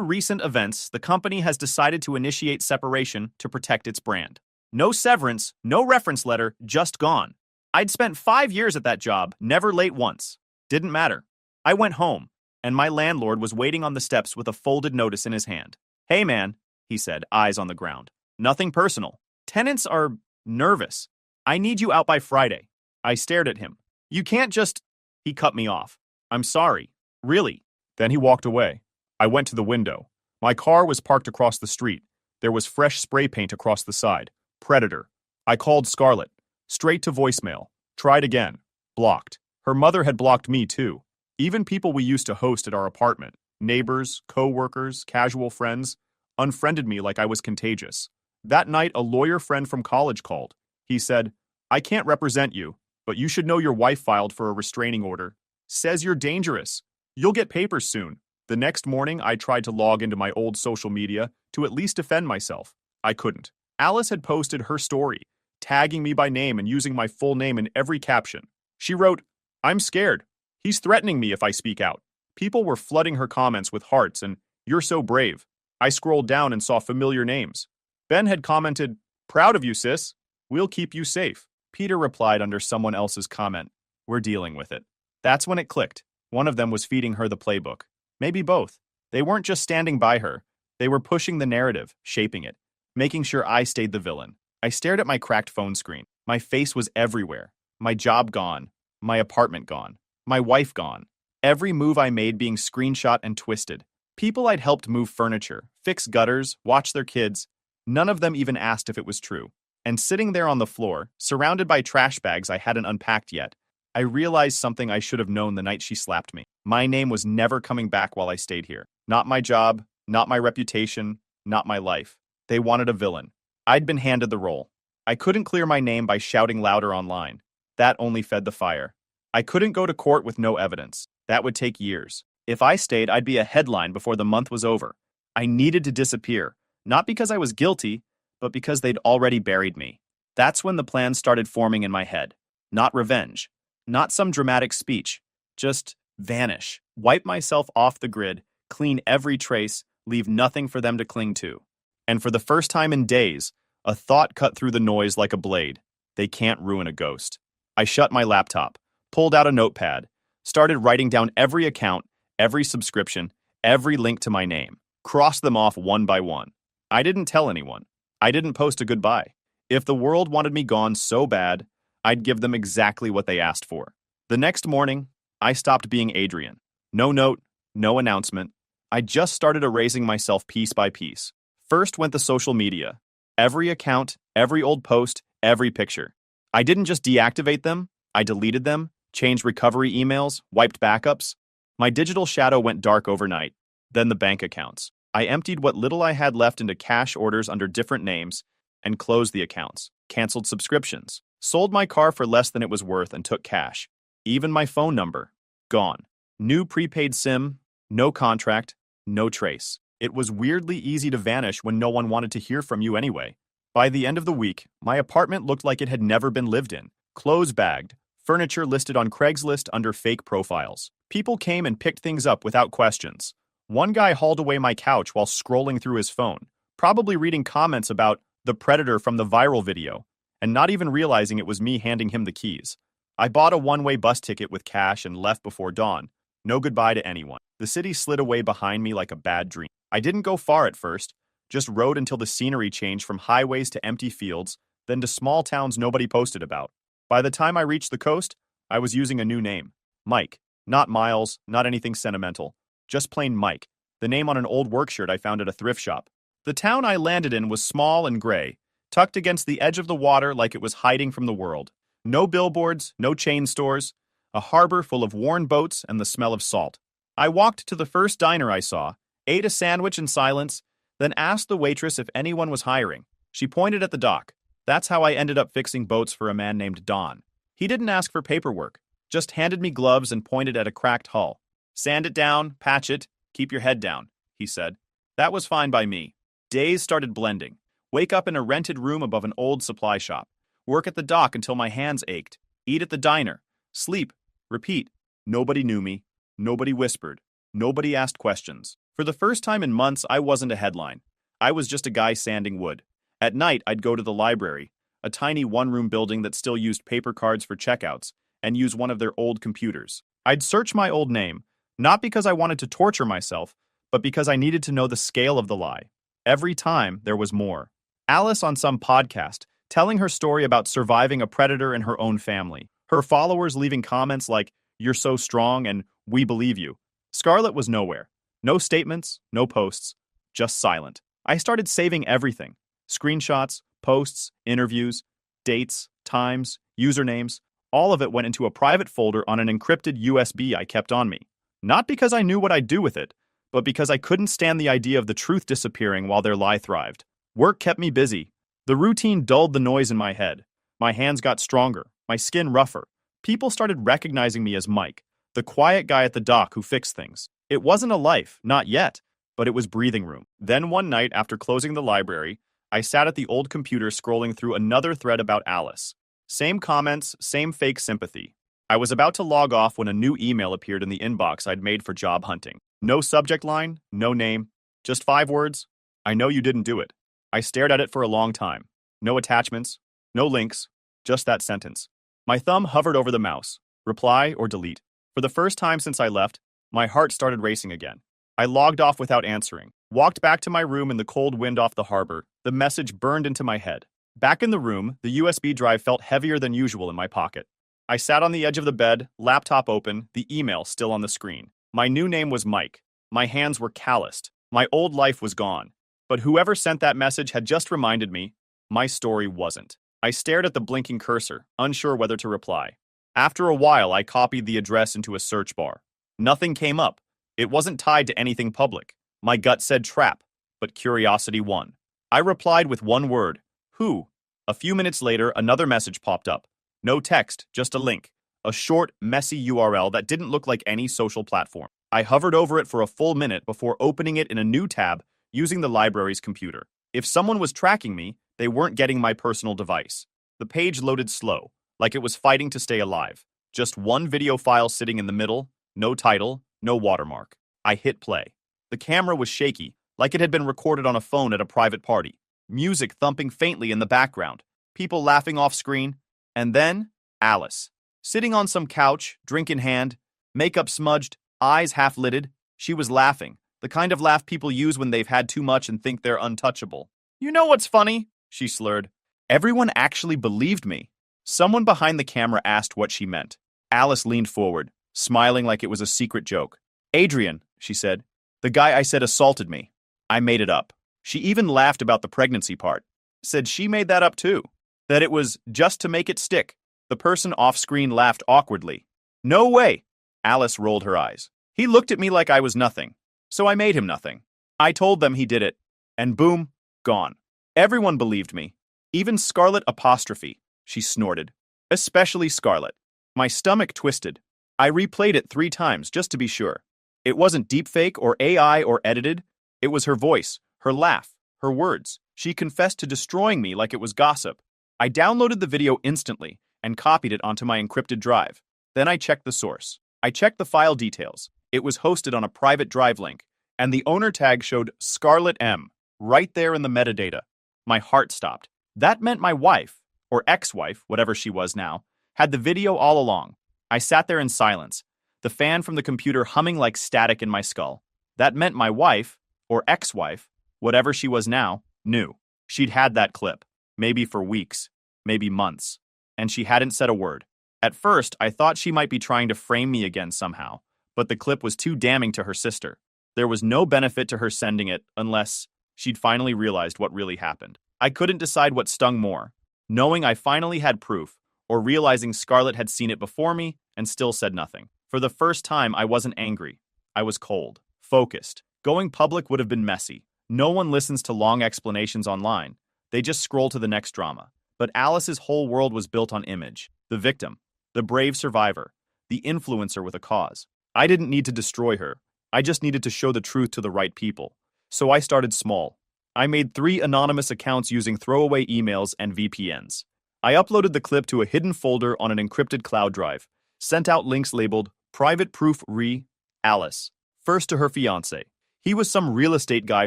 recent events, the company has decided to initiate separation to protect its brand. No severance, no reference letter, just gone. I'd spent 5 years at that job, never late once. Didn't matter. I went home, and my landlord was waiting on the steps with a folded notice in his hand. "Hey man," he said, eyes on the ground. "Nothing personal. Tenants are nervous. I need you out by Friday." I stared at him. "You can't just—" He cut me off. "I'm sorry. Really." Then he walked away. I went to the window. My car was parked across the street. There was fresh spray paint across the side. Predator. I called Scarlett. Straight to voicemail. Tried again. Blocked. Her mother had blocked me too. Even people we used to host at our apartment, neighbors, co-workers, casual friends, unfriended me like I was contagious. That night, a lawyer friend from college called. He said, "I can't represent you, but you should know your wife filed for a restraining order. Says you're dangerous. You'll get papers soon." The next morning, I tried to log into my old social media to at least defend myself. I couldn't. Alice had posted her story, tagging me by name and using my full name in every caption. She wrote, "I'm scared. He's threatening me if I speak out." People were flooding her comments with hearts and, "You're so brave." I scrolled down and saw familiar names. Ben had commented, "Proud of you, sis. We'll keep you safe." Peter replied under someone else's comment, "We're dealing with it." That's when it clicked. One of them was feeding her the playbook. Maybe both. They weren't just standing by her. They were pushing the narrative, shaping it, making sure I stayed the villain. I stared at my cracked phone screen. My face was everywhere. My job gone. My apartment gone. My wife gone. Every move I made being screenshot and twisted. People I'd helped move furniture, fix gutters, watch their kids. None of them even asked if it was true. And sitting there on the floor, surrounded by trash bags I hadn't unpacked yet, I realized something I should have known the night she slapped me. My name was never coming back while I stayed here. Not my job, not my reputation, not my life. They wanted a villain. I'd been handed the role. I couldn't clear my name by shouting louder online. That only fed the fire. I couldn't go to court with no evidence. That would take years. If I stayed, I'd be a headline before the month was over. I needed to disappear, not because I was guilty, but because they'd already buried me. That's when the plan started forming in my head. Not revenge. Not some dramatic speech. Just vanish. Wipe myself off the grid, clean every trace, leave nothing for them to cling to. And for the first time in days, a thought cut through the noise like a blade. They can't ruin a ghost. I shut my laptop, pulled out a notepad, started writing down every account, every subscription, every link to my name, crossed them off one by one. I didn't tell anyone. I didn't post a goodbye. If the world wanted me gone so bad, I'd give them exactly what they asked for. The next morning, I stopped being Adrian. No note, no announcement. I just started erasing myself piece by piece. First went the social media. Every account, every old post, every picture. I didn't just deactivate them, I deleted them, changed recovery emails, wiped backups. My digital shadow went dark overnight. Then the bank accounts. I emptied what little I had left into cash orders under different names and closed the accounts, canceled subscriptions, sold my car for less than it was worth and took cash. Even my phone number, gone. New prepaid SIM, no contract, no trace. It was weirdly easy to vanish when no one wanted to hear from you anyway. By the end of the week, my apartment looked like it had never been lived in. Clothes bagged, furniture listed on Craigslist under fake profiles. People came and picked things up without questions. One guy hauled away my couch while scrolling through his phone, probably reading comments about the predator from the viral video, and not even realizing it was me handing him the keys. I bought a one-way bus ticket with cash and left before dawn. No goodbye to anyone. The city slid away behind me like a bad dream. I didn't go far at first, just rode until the scenery changed from highways to empty fields, then to small towns nobody posted about. By the time I reached the coast, I was using a new name. Mike. Not Miles, not anything sentimental. Just plain Mike, the name on an old work shirt I found at a thrift shop. The town I landed in was small and gray, tucked against the edge of the water like it was hiding from the world. No billboards, no chain stores, a harbor full of worn boats and the smell of salt. I walked to the first diner I saw, ate a sandwich in silence, then asked the waitress if anyone was hiring. She pointed at the dock. That's how I ended up fixing boats for a man named Don. He didn't ask for paperwork, just handed me gloves and pointed at a cracked hull. Sand it down, patch it, keep your head down, he said. That was fine by me. Days started blending. Wake up in a rented room above an old supply shop. Work at the dock until my hands ached. Eat at the diner. Sleep. Repeat. Nobody knew me. Nobody whispered. Nobody asked questions. For the first time in months, I wasn't a headline. I was just a guy sanding wood. At night, I'd go to the library, a tiny one-room building that still used paper cards for checkouts, and use one of their old computers. I'd search my old name, not because I wanted to torture myself, but because I needed to know the scale of the lie. Every time, there was more. Alice on some podcast, telling her story about surviving a predator in her own family. Her followers leaving comments like, "You're so strong," and "We believe you." Scarlett was nowhere. No statements, no posts, just silent. I started saving everything. Screenshots, posts, interviews, dates, times, usernames. All of it went into a private folder on an encrypted USB I kept on me. Not because I knew what I'd do with it, but because I couldn't stand the idea of the truth disappearing while their lie thrived. Work kept me busy. The routine dulled the noise in my head. My hands got stronger, my skin rougher. People started recognizing me as Mike, the quiet guy at the dock who fixed things. It wasn't a life, not yet, but it was breathing room. Then one night, after closing the library, I sat at the old computer scrolling through another thread about Alice. Same comments, same fake sympathy. I was about to log off when a new email appeared in the inbox I'd made for job hunting. No subject line, no name, just 5 words. I know you didn't do it. I stared at it for a long time. No attachments, no links, just that sentence. My thumb hovered over the mouse. Reply or delete. For the first time since I left, my heart started racing again. I logged off without answering. Walked back to my room in the cold wind off the harbor. The message burned into my head. Back in the room, the USB drive felt heavier than usual in my pocket. I sat on the edge of the bed, laptop open, the email still on the screen. My new name was Mike. My hands were calloused. My old life was gone. But whoever sent that message had just reminded me, my story wasn't. I stared at the blinking cursor, unsure whether to reply. After a while, I copied the address into a search bar. Nothing came up. It wasn't tied to anything public. My gut said trap, but curiosity won. I replied with one word, who? A few minutes later, another message popped up. No text, just a link. A short, messy URL that didn't look like any social platform. I hovered over it for a full minute before opening it in a new tab using the library's computer. If someone was tracking me, they weren't getting my personal device. The page loaded slow, like it was fighting to stay alive. Just one video file sitting in the middle, no title, no watermark. I hit play. The camera was shaky, like it had been recorded on a phone at a private party. Music thumping faintly in the background, people laughing off screen, and then Alice. Sitting on some couch, drink in hand, makeup smudged, eyes half-lidded, she was laughing, the kind of laugh people use when they've had too much and think they're untouchable. "You know what's funny?" she slurred. Everyone actually believed me. Someone behind the camera asked what she meant. Alice leaned forward, smiling like it was a secret joke. "Adrian," she said, "the guy I said assaulted me. I made it up." She even laughed about the pregnancy part. Said she made that up too. That it was just to make it stick. The person off-screen laughed awkwardly. "No way!" Alice rolled her eyes. "He looked at me like I was nothing. So I made him nothing. I told them he did it. And boom, gone. Everyone believed me. Even Scarlett apostrophe," she snorted. "Especially Scarlett." My stomach twisted. I replayed it 3 times just to be sure. It wasn't deepfake or AI or edited. It was her voice, her laugh, her words. She confessed to destroying me like it was gossip. I downloaded the video instantly and copied it onto my encrypted drive. Then I checked the source. I checked the file details. It was hosted on a private drive link, and the owner tag showed Scarlett M. right there in the metadata. My heart stopped. That meant my wife, or ex-wife, whatever she was now, had the video all along. I sat there in silence, the fan from the computer humming like static in my skull. That meant my wife, or ex-wife, whatever she was now, knew. She'd had that clip, maybe for weeks, maybe months, and she hadn't said a word. At first, I thought she might be trying to frame me again somehow, but the clip was too damning to her sister. There was no benefit to her sending it unless she'd finally realized what really happened. I couldn't decide what stung more, knowing I finally had proof, or realizing Scarlett had seen it before me and still said nothing. For the first time, I wasn't angry. I was cold, focused. Going public would have been messy. No one listens to long explanations online. They just scroll to the next drama. But Alice's whole world was built on image. The victim, The brave survivor. The influencer with a cause. I didn't need to destroy her. I just needed to show the truth to the right people. So I started small. I made 3 anonymous accounts using throwaway emails and VPNs. I uploaded the clip to a hidden folder on an encrypted cloud drive, sent out links labeled Private Proof Re Alice, first to her fiancé. He was some real estate guy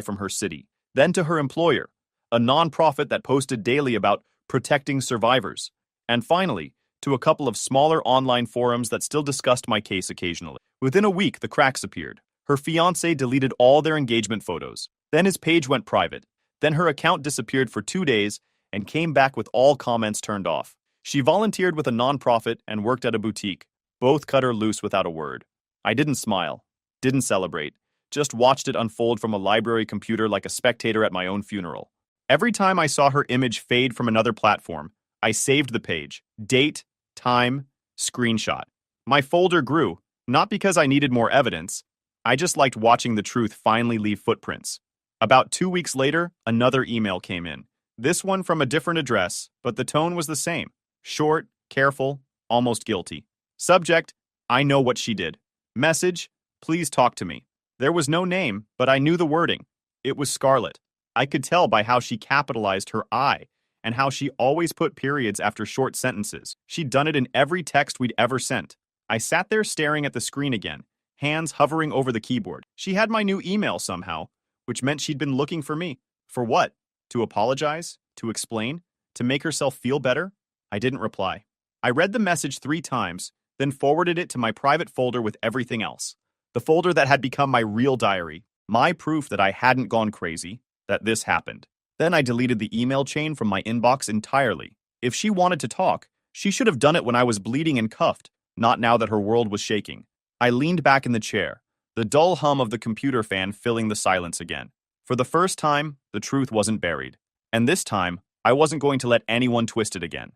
from her city, then to her employer, a nonprofit that posted daily about protecting survivors, and finally, to a couple of smaller online forums that still discussed my case occasionally. Within a week, the cracks appeared. Her fiancé deleted all their engagement photos. Then his page went private. Then her account disappeared for 2 days and came back with all comments turned off. She volunteered with a nonprofit and worked at a boutique. Both cut her loose without a word. I didn't smile, didn't celebrate, just watched it unfold from a library computer like a spectator at my own funeral. Every time I saw her image fade from another platform, I saved the page, date, time, screenshot. My folder grew, not because I needed more evidence. I just liked watching the truth finally leave footprints. About 2 weeks later, another email came in. This one from a different address, but the tone was the same. Short, careful, almost guilty. Subject, I know what she did. Message, please talk to me. There was no name, but I knew the wording. It was Scarlett. I could tell by how she capitalized her I, and how she always put periods after short sentences. She'd done it in every text we'd ever sent. I sat there staring at the screen again, hands hovering over the keyboard. She had my new email somehow, which meant she'd been looking for me. For what? To apologize? To explain? To make herself feel better? I didn't reply. I read the message 3 times, then forwarded it to my private folder with everything else. The folder that had become my real diary, my proof that I hadn't gone crazy, that this happened. Then I deleted the email chain from my inbox entirely. If she wanted to talk, she should have done it when I was bleeding and cuffed, not now that her world was shaking. I leaned back in the chair, the dull hum of the computer fan filling the silence again. For the first time, the truth wasn't buried. And this time, I wasn't going to let anyone twist it again.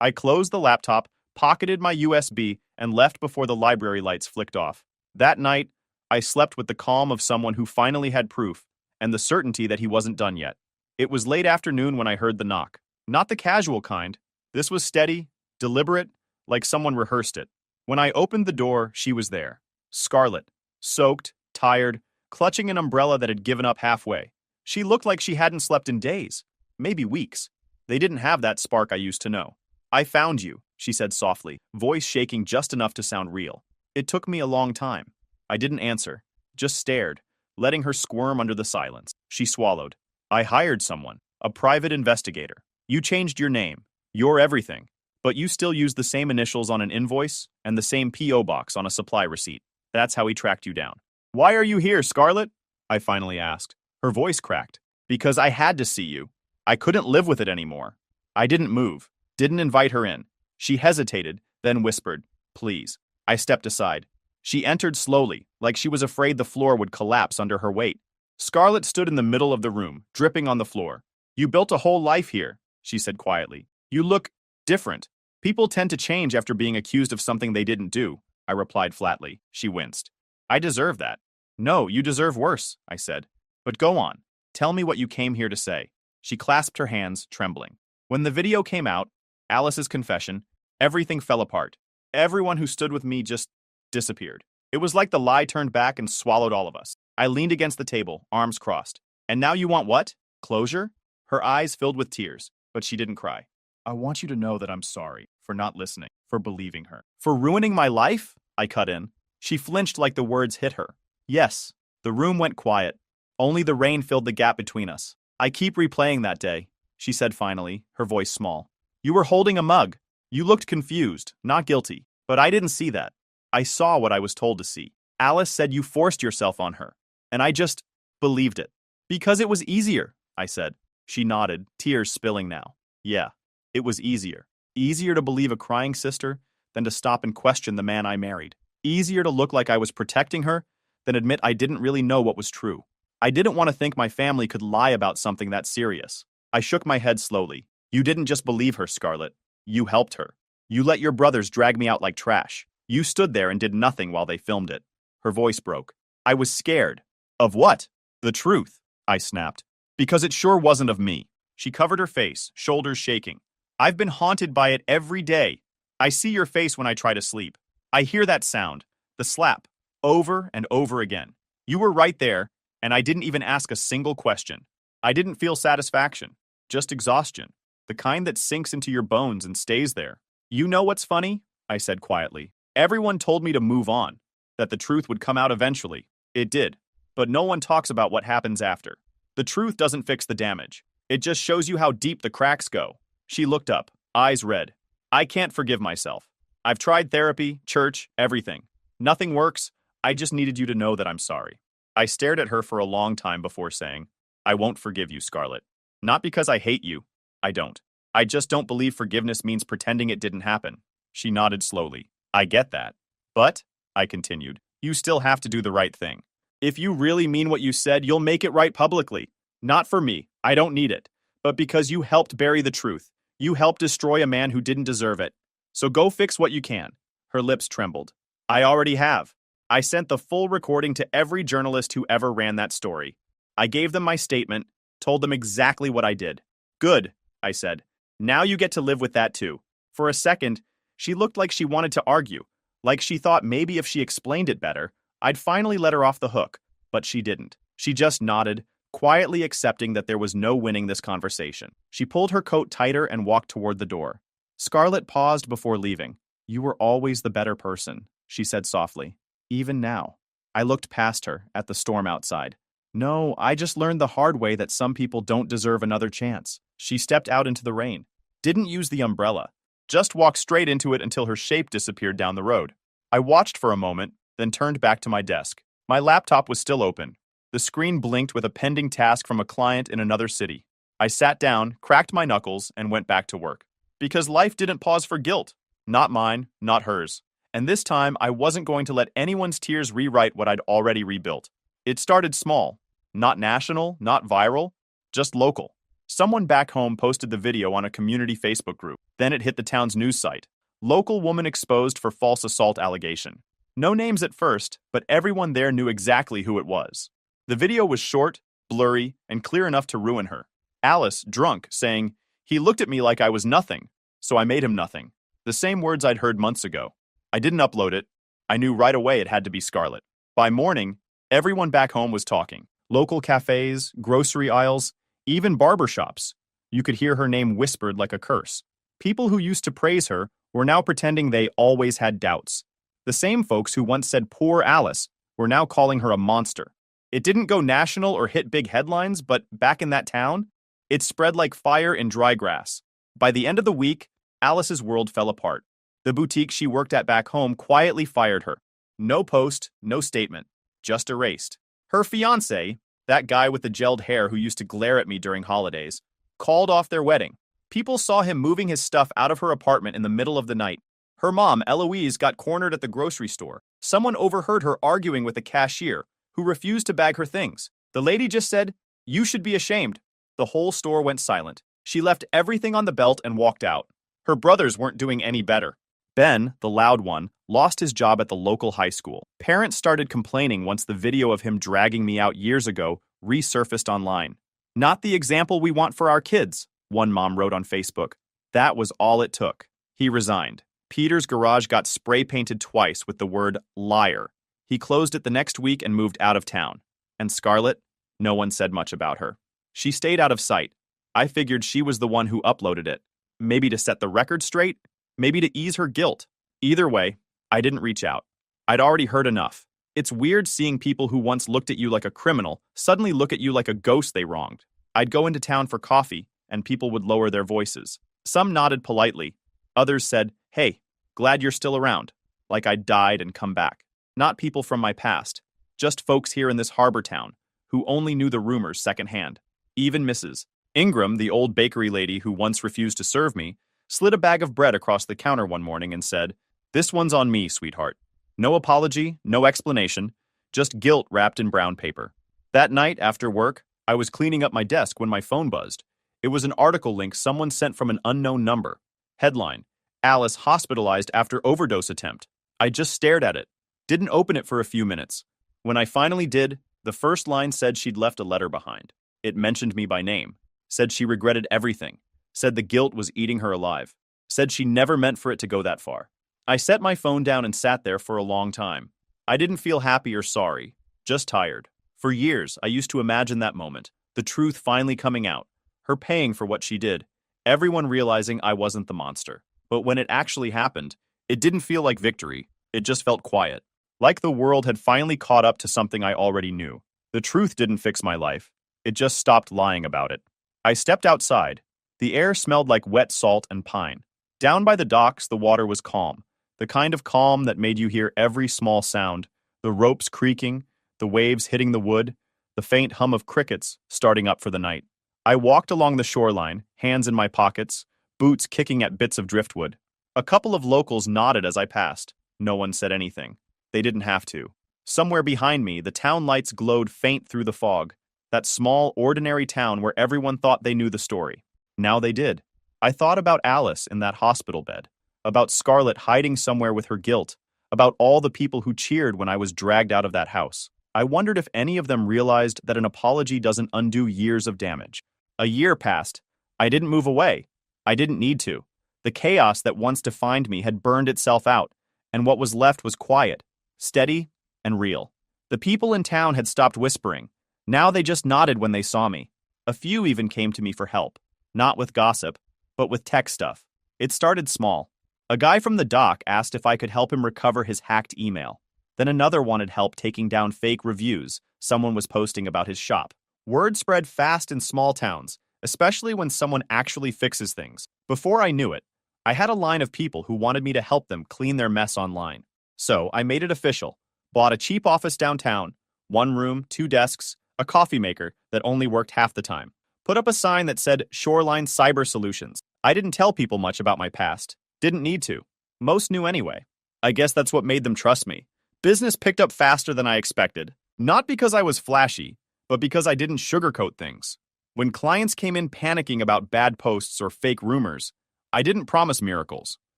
I closed the laptop, pocketed my USB, and left before the library lights flicked off. That night, I slept with the calm of someone who finally had proof, and the certainty that he wasn't done yet. It was late afternoon when I heard the knock. Not the casual kind. This was steady, deliberate, like someone rehearsed it. When I opened the door, she was there. Scarlett, soaked, tired, clutching an umbrella that had given up halfway. She looked like she hadn't slept in days, maybe weeks. They didn't have that spark I used to know. I found you, she said softly, voice shaking just enough to sound real. It took me a long time. I didn't answer, just stared, letting her squirm under the silence. She swallowed. I hired someone, a private investigator. You changed your name, your everything, but you still use the same initials on an invoice and the same P.O. box on a supply receipt. That's how he tracked you down. Why are you here, Scarlett? I finally asked. Her voice cracked. Because I had to see you. I couldn't live with it anymore. I didn't move, didn't invite her in. She hesitated, then whispered, please. I stepped aside. She entered slowly, like she was afraid the floor would collapse under her weight. Scarlett stood in the middle of the room, dripping on the floor. You built a whole life here, she said quietly. You look different. People tend to change after being accused of something they didn't do, I replied flatly. She winced. I deserve that. No, you deserve worse, I said. But go on. Tell me what you came here to say. She clasped her hands, trembling. When the video came out, Alice's confession, everything fell apart. Everyone who stood with me just disappeared. It was like the lie turned back and swallowed all of us. I leaned against the table, arms crossed. And now you want what? Closure? Her eyes filled with tears, but she didn't cry. I want you to know that I'm sorry for not listening, for believing her. For ruining my life? I cut in. She flinched like the words hit her. Yes. The room went quiet. Only the rain filled the gap between us. I keep replaying that day, she said finally, her voice small. You were holding a mug. You looked confused, not guilty. But I didn't see that. I saw what I was told to see. Alice said you forced yourself on her. And I just believed it. Because it was easier, I said. She nodded, tears spilling now. Yeah, it was easier. Easier to believe a crying sister than to stop and question the man I married. Easier to look like I was protecting her than admit I didn't really know what was true. I didn't want to think my family could lie about something that serious. I shook my head slowly. You didn't just believe her, Scarlett. You helped her. You let your brothers drag me out like trash. You stood there and did nothing while they filmed it. Her voice broke. I was scared. Of what? The truth, I snapped. Because it sure wasn't of me. She covered her face, shoulders shaking. I've been haunted by it every day. I see your face when I try to sleep. I hear that sound, the slap, over and over again. You were right there, and I didn't even ask a single question. I didn't feel satisfaction, just exhaustion, the kind that sinks into your bones and stays there. You know what's funny? I said quietly. Everyone told me to move on, that the truth would come out eventually. It did. But no one talks about what happens after. The truth doesn't fix the damage. It just shows you how deep the cracks go. She looked up, eyes red. I can't forgive myself. I've tried therapy, church, everything. Nothing works. I just needed you to know that I'm sorry. I stared at her for a long time before saying, I won't forgive you, Scarlett. Not because I hate you. I don't. I just don't believe forgiveness means pretending it didn't happen. She nodded slowly. I get that. But, I continued, you still have to do the right thing. If you really mean what you said, you'll make it right publicly. Not for me. I don't need it. But because you helped bury the truth. You helped destroy a man who didn't deserve it. So go fix what you can. Her lips trembled. I already have. I sent the full recording to every journalist who ever ran that story. I gave them my statement, told them exactly what I did. Good, I said. Now you get to live with that too. For a second, she looked like she wanted to argue, like she thought maybe if she explained it better, I'd finally let her off the hook. But she didn't. She just nodded, quietly accepting that there was no winning this conversation. She pulled her coat tighter and walked toward the door. Scarlett paused before leaving. You were always the better person, she said softly. Even now. I looked past her, at the storm outside. No, I just learned the hard way that some people don't deserve another chance. She stepped out into the rain. Didn't use the umbrella. Just walked straight into it until her shape disappeared down the road. I watched for a moment, then turned back to my desk. My laptop was still open. The screen blinked with a pending task from a client in another city. I sat down, cracked my knuckles, and went back to work. Because life didn't pause for guilt. Not mine, not hers. And this time, I wasn't going to let anyone's tears rewrite what I'd already rebuilt. It started small. Not national, not viral, just local. Someone back home posted the video on a community Facebook group. Then it hit the town's news site. Local woman exposed for false assault allegation. No names at first, but everyone there knew exactly who it was. The video was short, blurry, and clear enough to ruin her. Alice, drunk, saying, "He looked at me like I was nothing, so I made him nothing." The same words I'd heard months ago. I didn't upload it. I knew right away it had to be Scarlett. By morning, everyone back home was talking. Local cafes, grocery aisles, even barbershops. You could hear her name whispered like a curse. People who used to praise her were now pretending they always had doubts. The same folks who once said poor Alice were now calling her a monster. It didn't go national or hit big headlines, but back in that town, it spread like fire in dry grass. By the end of the week, Alice's world fell apart. The boutique she worked at back home quietly fired her. No post, no statement, just erased. Her fiancé, that guy with the gelled hair who used to glare at me during holidays, called off their wedding. People saw him moving his stuff out of her apartment in the middle of the night. Her mom, Eloise, got cornered at the grocery store. Someone overheard her arguing with the cashier, who refused to bag her things. The lady just said, "You should be ashamed." The whole store went silent. She left everything on the belt and walked out. Her brothers weren't doing any better. Ben, the loud one, lost his job at the local high school. Parents started complaining once the video of him dragging me out years ago resurfaced online. "Not the example we want for our kids," one mom wrote on Facebook. That was all it took. He resigned. Peter's garage got spray painted twice with the word liar. He closed it the next week and moved out of town. And Scarlett? No one said much about her. She stayed out of sight. I figured she was the one who uploaded it. Maybe to set the record straight, maybe to ease her guilt. Either way, I didn't reach out. I'd already heard enough. It's weird seeing people who once looked at you like a criminal suddenly look at you like a ghost they wronged. I'd go into town for coffee, and people would lower their voices. Some nodded politely. Others said, "Hey, glad you're still around," like I'd died and come back. Not people from my past, just folks here in this harbor town who only knew the rumors secondhand. Even Mrs. Ingram, the old bakery lady who once refused to serve me, slid a bag of bread across the counter one morning and said, "This one's on me, sweetheart." No apology, no explanation, just guilt wrapped in brown paper. That night, after work, I was cleaning up my desk when my phone buzzed. It was an article link someone sent from an unknown number. Headline, "Alice hospitalized after overdose attempt." I just stared at it. Didn't open it for a few minutes. When I finally did, the first line said she'd left a letter behind. It mentioned me by name. Said she regretted everything. Said the guilt was eating her alive. said she never meant for it to go that far. I set my phone down and sat there for a long time. I didn't feel happy or sorry, just tired. For years, I used to imagine that moment, the truth finally coming out, her paying for what she did, everyone realizing I wasn't the monster. But when it actually happened, it didn't feel like victory, it just felt quiet. Like the world had finally caught up to something I already knew. The truth didn't fix my life, it just stopped lying about it. I stepped outside. The air smelled like wet salt and pine. Down by the docks, the water was calm, the kind of calm that made you hear every small sound, the ropes creaking, the waves hitting the wood, the faint hum of crickets starting up for the night. I walked along the shoreline, hands in my pockets, boots kicking at bits of driftwood. A couple of locals nodded as I passed. No one said anything. They didn't have to. Somewhere behind me, the town lights glowed faint through the fog. That small, ordinary town where everyone thought they knew the story. Now they did. I thought about Alice in that hospital bed, about Scarlett hiding somewhere with her guilt, about all the people who cheered when I was dragged out of that house. I wondered if any of them realized that an apology doesn't undo years of damage. A year passed. I didn't move away. I didn't need to. The chaos that once defined me had burned itself out, and what was left was quiet, steady, and real. The people in town had stopped whispering. Now they just nodded when they saw me. A few even came to me for help, not with gossip, but with tech stuff. It started small. A guy from the dock asked if I could help him recover his hacked email. Then another wanted help taking down fake reviews someone was posting about his shop. Word spread fast in small towns, especially when someone actually fixes things. Before I knew it, I had a line of people who wanted me to help them clean their mess online. So I made it official, bought a cheap office downtown, 1 room, 2 desks, a coffee maker that only worked half the time. Put up a sign that said Shoreline Cyber Solutions. I didn't tell people much about my past. Didn't need to. Most knew anyway. I guess that's what made them trust me. Business picked up faster than I expected. Not because I was flashy, but because I didn't sugarcoat things. When clients came in panicking about bad posts or fake rumors, I didn't promise miracles.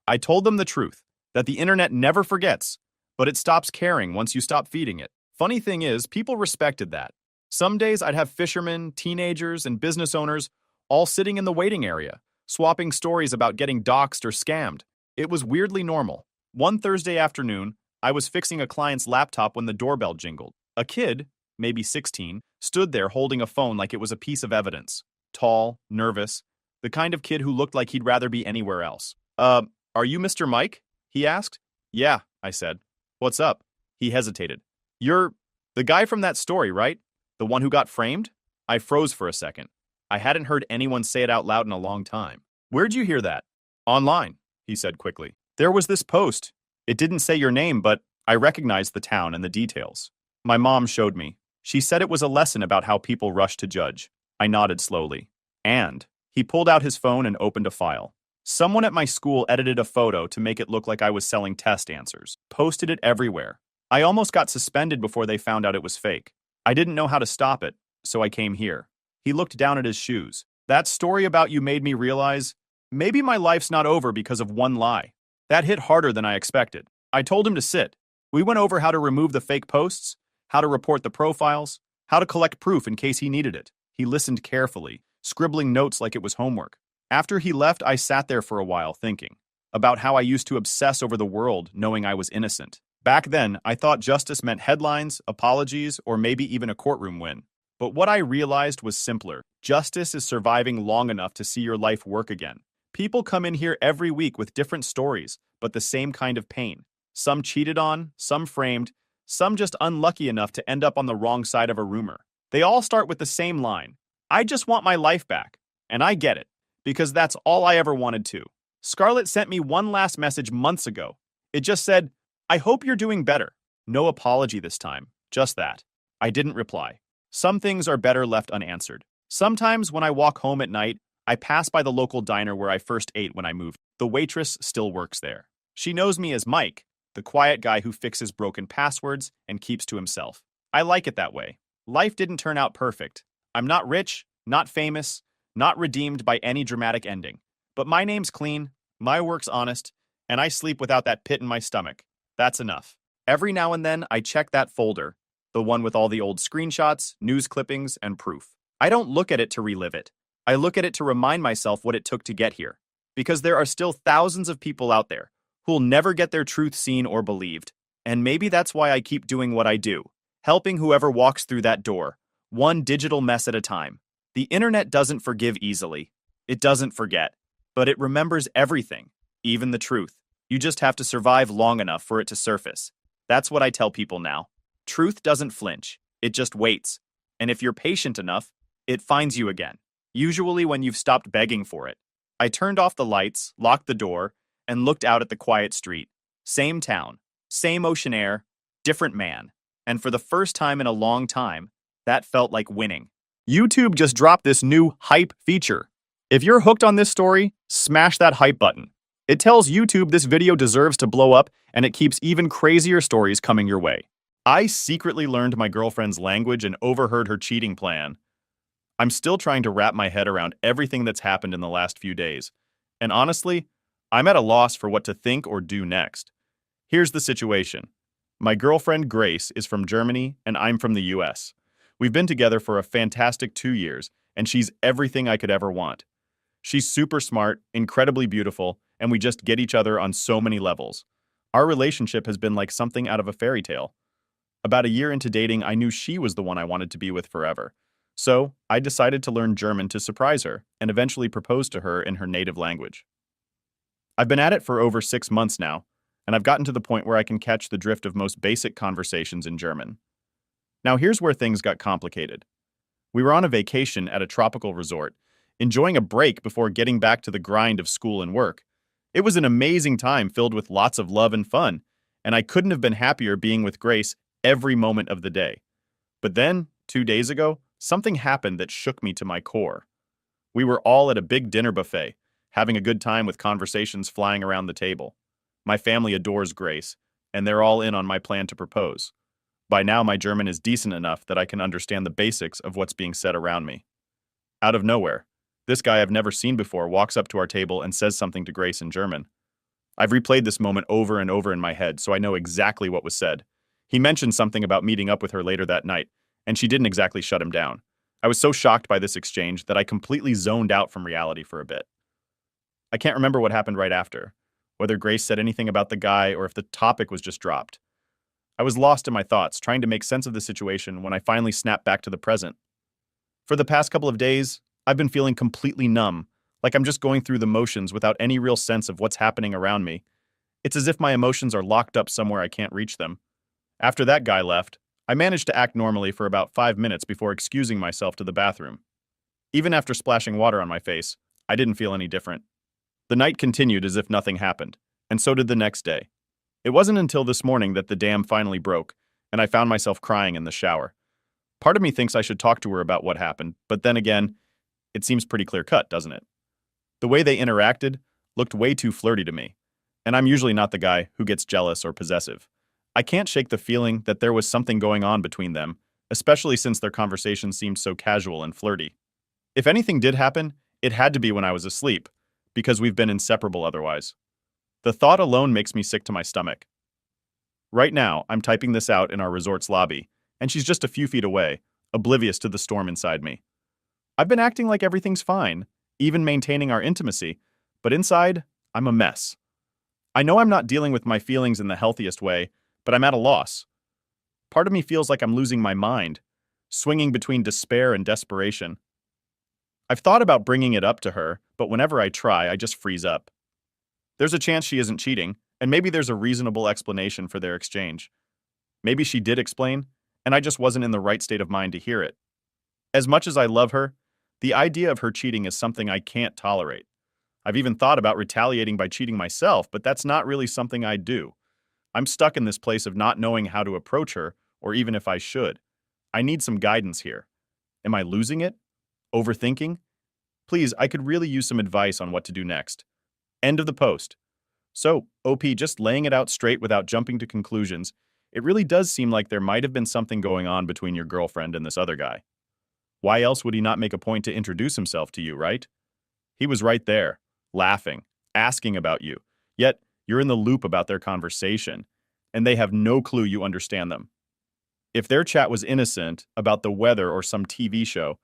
I told them the truth, that the internet never forgets, but it stops caring once you stop feeding it. Funny thing is, people respected that. Some days I'd have fishermen, teenagers, and business owners all sitting in the waiting area, swapping stories about getting doxxed or scammed. It was weirdly normal. One Thursday afternoon, I was fixing a client's laptop when the doorbell jingled. A kid, maybe 16, stood there holding a phone like it was a piece of evidence. Tall, nervous, the kind of kid who looked like he'd rather be anywhere else. Are you Mr. Mike? He asked. Yeah, I said. What's up? He hesitated. You're the guy from that story, right? The one who got framed? I froze for a second. I hadn't heard anyone say it out loud in a long time. Where'd you hear that? Online, he said quickly. There was this post. It didn't say your name, but I recognized the town and the details. My mom showed me. She said it was a lesson about how people rush to judge. I nodded slowly. And he pulled out his phone and opened a file. Someone at my school edited a photo to make it look like I was selling test answers. Posted it everywhere. I almost got suspended before they found out it was fake. I didn't know how to stop it, so I came here. He looked down at his shoes. That story about you made me realize maybe my life's not over because of one lie. That hit harder than I expected. I told him to sit. We went over how to remove the fake posts, how to report the profiles, how to collect proof in case he needed it. He listened carefully, scribbling notes like it was homework. After he left, I sat there for a while thinking about how I used to obsess over the world knowing I was innocent. Back then, I thought justice meant headlines, apologies, or maybe even a courtroom win. But what I realized was simpler. Justice is surviving long enough to see your life work again. People come in here every week with different stories, but the same kind of pain. Some cheated on, some framed, some just unlucky enough to end up on the wrong side of a rumor. They all start with the same line. I just want my life back. And I get it, because that's all I ever wanted to. Scarlett sent me one last message months ago. It just said, I hope you're doing better. No apology this time, just that. I didn't reply. Some things are better left unanswered. Sometimes when I walk home at night, I pass by the local diner where I first ate when I moved. The waitress still works there. She knows me as Mike, the quiet guy who fixes broken passwords and keeps to himself. I like it that way. Life didn't turn out perfect. I'm not rich, not famous, not redeemed by any dramatic ending. But my name's clean, my work's honest, and I sleep without that pit in my stomach. That's enough. Every now and then, I check that folder, the one with all the old screenshots, news clippings, and proof. I don't look at it to relive it. I look at it to remind myself what it took to get here. Because there are still thousands of people out there who'll never get their truth seen or believed. And maybe that's why I keep doing what I do, helping whoever walks through that door, one digital mess at a time. The internet doesn't forgive easily. It doesn't forget. But it remembers everything, even the truth. You just have to survive long enough for it to surface. That's what I tell people now. Truth doesn't flinch. It just waits. And if you're patient enough, it finds you again, usually when you've stopped begging for it. I turned off the lights, locked the door, and looked out at the quiet street. Same town, same ocean air, different man. And for the first time in a long time, that felt like winning. YouTube just dropped this new hype feature. If you're hooked on this story, smash that hype button. It tells YouTube this video deserves to blow up, and it keeps even crazier stories coming your way. I secretly learned my girlfriend's language and overheard her cheating plan. I'm still trying to wrap my head around everything that's happened in the last few days. And honestly, I'm at a loss for what to think or do next. Here's the situation. My girlfriend, Grace, is from Germany, and I'm from the US. We've been together for a fantastic 2 years, and she's everything I could ever want. She's super smart, incredibly beautiful, and we just get each other on so many levels. Our relationship has been like something out of a fairy tale. About a year into dating, I knew she was the one I wanted to be with forever. So, I decided to learn German to surprise her and eventually propose to her in her native language. I've been at it for over 6 months now, and I've gotten to the point where I can catch the drift of most basic conversations in German. Now here's where things got complicated. We were on a vacation at a tropical resort, enjoying a break before getting back to the grind of school and work. It was an amazing time filled with lots of love and fun, and I couldn't have been happier being with Grace every moment of the day. But then, 2 days ago, something happened that shook me to my core. We were all at a big dinner buffet, having a good time with conversations flying around the table. My family adores Grace, and they're all in on my plan to propose. By now, my German is decent enough that I can understand the basics of what's being said around me. Out of nowhere, this guy I've never seen before walks up to our table and says something to Grace in German. I've replayed this moment over and over in my head, so I know exactly what was said. He mentioned something about meeting up with her later that night, and she didn't exactly shut him down. I was so shocked by this exchange that I completely zoned out from reality for a bit. I can't remember what happened right after, whether Grace said anything about the guy or if the topic was just dropped. I was lost in my thoughts, trying to make sense of the situation when I finally snapped back to the present. For the past couple of days, I've been feeling completely numb, like I'm just going through the motions without any real sense of what's happening around me. It's as if my emotions are locked up somewhere I can't reach them. After that guy left, I managed to act normally for about 5 minutes before excusing myself to the bathroom. Even after splashing water on my face, I didn't feel any different. The night continued as if nothing happened, and so did the next day. It wasn't until this morning that the dam finally broke, and I found myself crying in the shower. Part of me thinks I should talk to her about what happened, but then again, it seems pretty clear-cut, doesn't it? The way they interacted looked way too flirty to me, and I'm usually not the guy who gets jealous or possessive. I can't shake the feeling that there was something going on between them, especially since their conversation seemed so casual and flirty. If anything did happen, it had to be when I was asleep, because we've been inseparable otherwise. The thought alone makes me sick to my stomach. Right now, I'm typing this out in our resort's lobby, and she's just a few feet away, oblivious to the storm inside me. I've been acting like everything's fine, even maintaining our intimacy, but inside, I'm a mess. I know I'm not dealing with my feelings in the healthiest way, but I'm at a loss. Part of me feels like I'm losing my mind, swinging between despair and desperation. I've thought about bringing it up to her, but whenever I try, I just freeze up. There's a chance she isn't cheating, and maybe there's a reasonable explanation for their exchange. Maybe she did explain, and I just wasn't in the right state of mind to hear it. As much as I love her, the idea of her cheating is something I can't tolerate. I've even thought about retaliating by cheating myself, but that's not really something I'd do. I'm stuck in this place of not knowing how to approach her, or even if I should. I need some guidance here. Am I losing it? Overthinking? Please, I could really use some advice on what to do next. End of the post. So, OP, just laying it out straight without jumping to conclusions, it really does seem like there might have been something going on between your girlfriend and this other guy. Why else would he not make a point to introduce himself to you, right? He was right there, laughing, asking about you, yet you're in the loop about their conversation, and they have no clue you understand them. If their chat was innocent, about the weather or some TV show,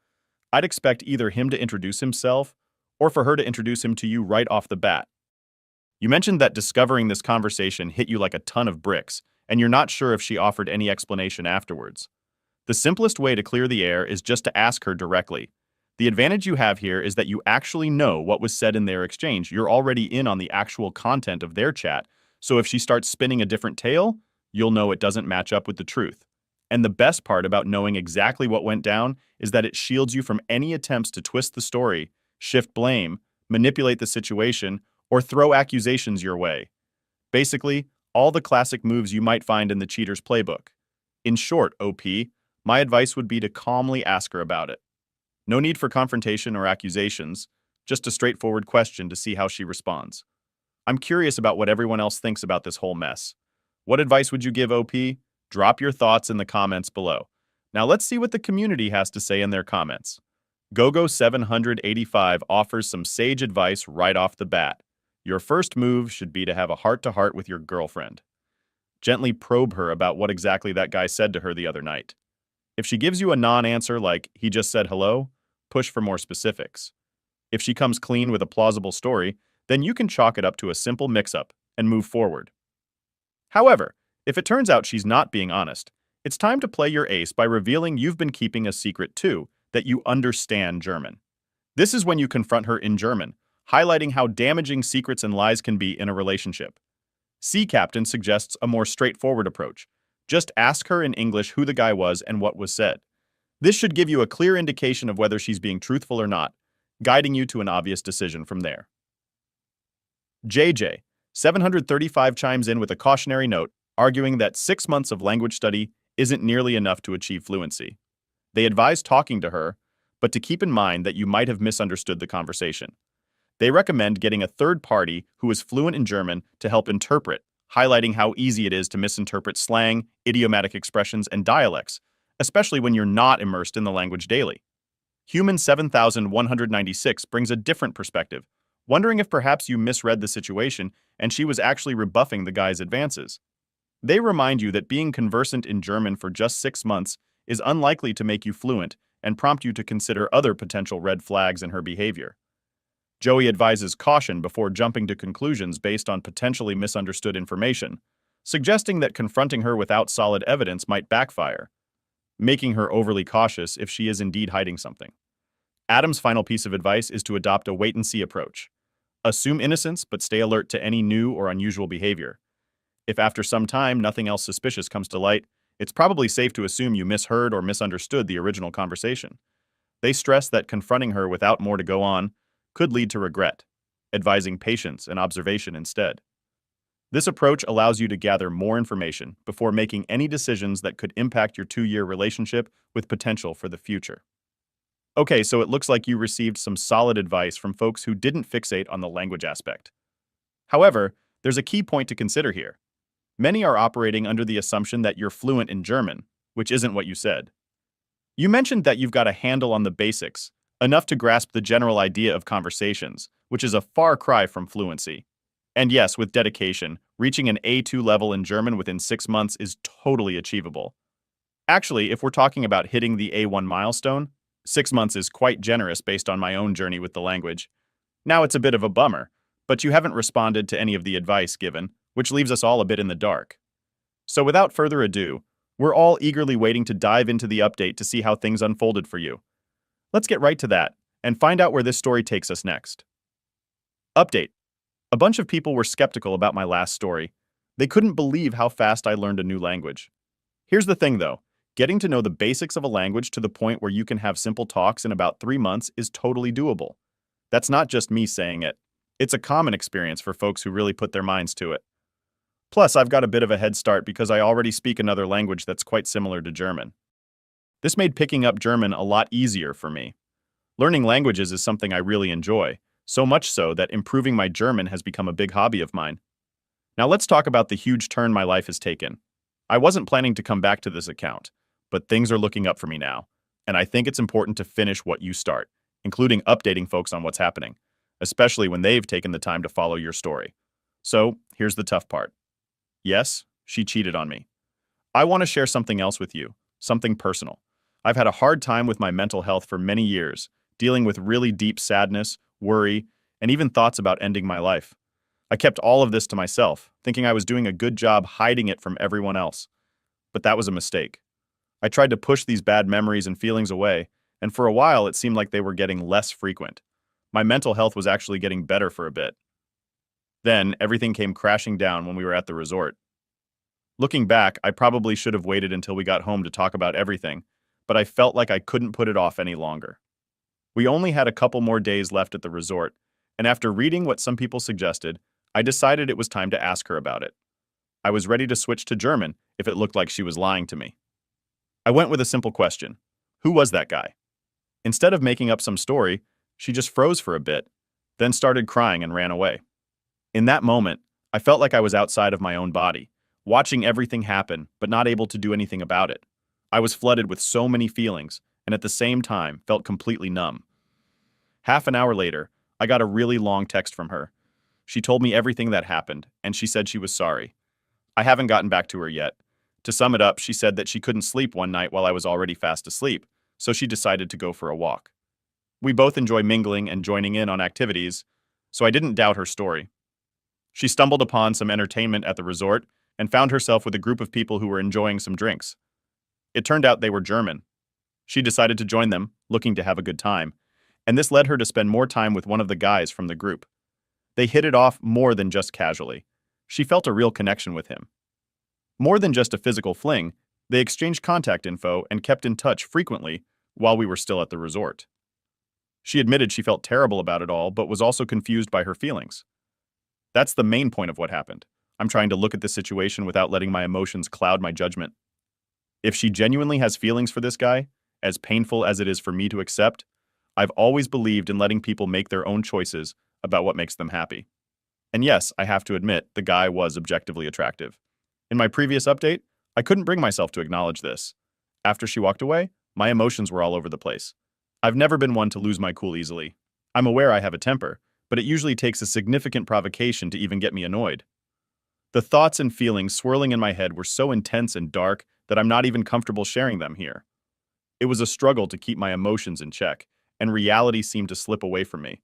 I'd expect either him to introduce himself or for her to introduce him to you right off the bat. You mentioned that discovering this conversation hit you like a ton of bricks, and you're not sure if she offered any explanation afterwards. The simplest way to clear the air is just to ask her directly. The advantage you have here is that you actually know what was said in their exchange. You're already in on the actual content of their chat, so if she starts spinning a different tale, you'll know it doesn't match up with the truth. And the best part about knowing exactly what went down is that it shields you from any attempts to twist the story, shift blame, manipulate the situation, or throw accusations your way. Basically, all the classic moves you might find in the cheater's playbook. In short, OP, my advice would be to calmly ask her about it. No need for confrontation or accusations, just a straightforward question to see how she responds. I'm curious about what everyone else thinks about this whole mess. What advice would you give, OP? Drop your thoughts in the comments below. Now let's see what the community has to say in their comments. GoGo785 offers some sage advice right off the bat. Your first move should be to have a heart-to-heart with your girlfriend. Gently probe her about what exactly that guy said to her the other night. If she gives you a non-answer like, he just said hello, push for more specifics. If she comes clean with a plausible story, then you can chalk it up to a simple mix-up and move forward. However, if it turns out she's not being honest, it's time to play your ace by revealing you've been keeping a secret too, that you understand German. This is when you confront her in German, highlighting how damaging secrets and lies can be in a relationship. Sea Captain suggests a more straightforward approach. Just ask her in English who the guy was and what was said. This should give you a clear indication of whether she's being truthful or not, guiding you to an obvious decision from there. JJ, 735 chimes in with a cautionary note, arguing that 6 months of language study isn't nearly enough to achieve fluency. They advise talking to her, but to keep in mind that you might have misunderstood the conversation. They recommend getting a third party who is fluent in German to help interpret, highlighting how easy it is to misinterpret slang, idiomatic expressions, and dialects, especially when you're not immersed in the language daily. Human 7196 brings a different perspective, wondering if perhaps you misread the situation and she was actually rebuffing the guy's advances. They remind you that being conversant in German for just 6 months is unlikely to make you fluent and prompt you to consider other potential red flags in her behavior. Joey advises caution before jumping to conclusions based on potentially misunderstood information, suggesting that confronting her without solid evidence might backfire, making her overly cautious if she is indeed hiding something. Adam's final piece of advice is to adopt a wait-and-see approach. Assume innocence, but stay alert to any new or unusual behavior. If after some time nothing else suspicious comes to light, it's probably safe to assume you misheard or misunderstood the original conversation. They stress that confronting her without more to go on could lead to regret, advising patience and observation instead. This approach allows you to gather more information before making any decisions that could impact your 2-year relationship with potential for the future. Okay, so it looks like you received some solid advice from folks who didn't fixate on the language aspect. However, there's a key point to consider here. Many are operating under the assumption that you're fluent in German, which isn't what you said. You mentioned that you've got a handle on the basics, enough to grasp the general idea of conversations, which is a far cry from fluency. And yes, with dedication, reaching an A2 level in German within 6 months is totally achievable. Actually, if we're talking about hitting the A1 milestone, 6 months is quite generous based on my own journey with the language. Now it's a bit of a bummer, but you haven't responded to any of the advice given, which leaves us all a bit in the dark. So without further ado, we're all eagerly waiting to dive into the update to see how things unfolded for you. Let's get right to that and find out where this story takes us next. Update. A bunch of people were skeptical about my last story. They couldn't believe how fast I learned a new language. Here's the thing though, getting to know the basics of a language to the point where you can have simple talks in about 3 months is totally doable. That's not just me saying it. It's a common experience for folks who really put their minds to it. Plus, I've got a bit of a head start because I already speak another language that's quite similar to German. This made picking up German a lot easier for me. Learning languages is something I really enjoy, so much so that improving my German has become a big hobby of mine. Now let's talk about the huge turn my life has taken. I wasn't planning to come back to this account, but things are looking up for me now, and I think it's important to finish what you start, including updating folks on what's happening, especially when they've taken the time to follow your story. So, here's the tough part. Yes, she cheated on me. I want to share something else with you, something personal. I've had a hard time with my mental health for many years, dealing with really deep sadness, worry, and even thoughts about ending my life. I kept all of this to myself, thinking I was doing a good job hiding it from everyone else. But that was a mistake. I tried to push these bad memories and feelings away, and for a while it seemed like they were getting less frequent. My mental health was actually getting better for a bit. Then, everything came crashing down when we were at the resort. Looking back, I probably should have waited until we got home to talk about everything, but I felt like I couldn't put it off any longer. We only had a couple more days left at the resort, and after reading what some people suggested, I decided it was time to ask her about it. I was ready to switch to German if it looked like she was lying to me. I went with a simple question. Who was that guy? Instead of making up some story, she just froze for a bit, then started crying and ran away. In that moment, I felt like I was outside of my own body, watching everything happen but not able to do anything about it. I was flooded with so many feelings, and at the same time felt completely numb. Half an hour later, I got a really long text from her. She told me everything that happened, and she said she was sorry. I haven't gotten back to her yet. To sum it up, she said that she couldn't sleep one night while I was already fast asleep, so she decided to go for a walk. We both enjoy mingling and joining in on activities, so I didn't doubt her story. She stumbled upon some entertainment at the resort and found herself with a group of people who were enjoying some drinks. It turned out they were German. She decided to join them, looking to have a good time, and this led her to spend more time with one of the guys from the group. They hit it off more than just casually. She felt a real connection with him. More than just a physical fling, they exchanged contact info and kept in touch frequently while we were still at the resort. She admitted she felt terrible about it all, but was also confused by her feelings. That's the main point of what happened. I'm trying to look at this situation without letting my emotions cloud my judgment. If she genuinely has feelings for this guy, as painful as it is for me to accept, I've always believed in letting people make their own choices about what makes them happy. And yes, I have to admit, the guy was objectively attractive. In my previous update, I couldn't bring myself to acknowledge this. After she walked away, my emotions were all over the place. I've never been one to lose my cool easily. I'm aware I have a temper, but it usually takes a significant provocation to even get me annoyed. The thoughts and feelings swirling in my head were so intense and dark that I'm not even comfortable sharing them here. It was a struggle to keep my emotions in check, and reality seemed to slip away from me.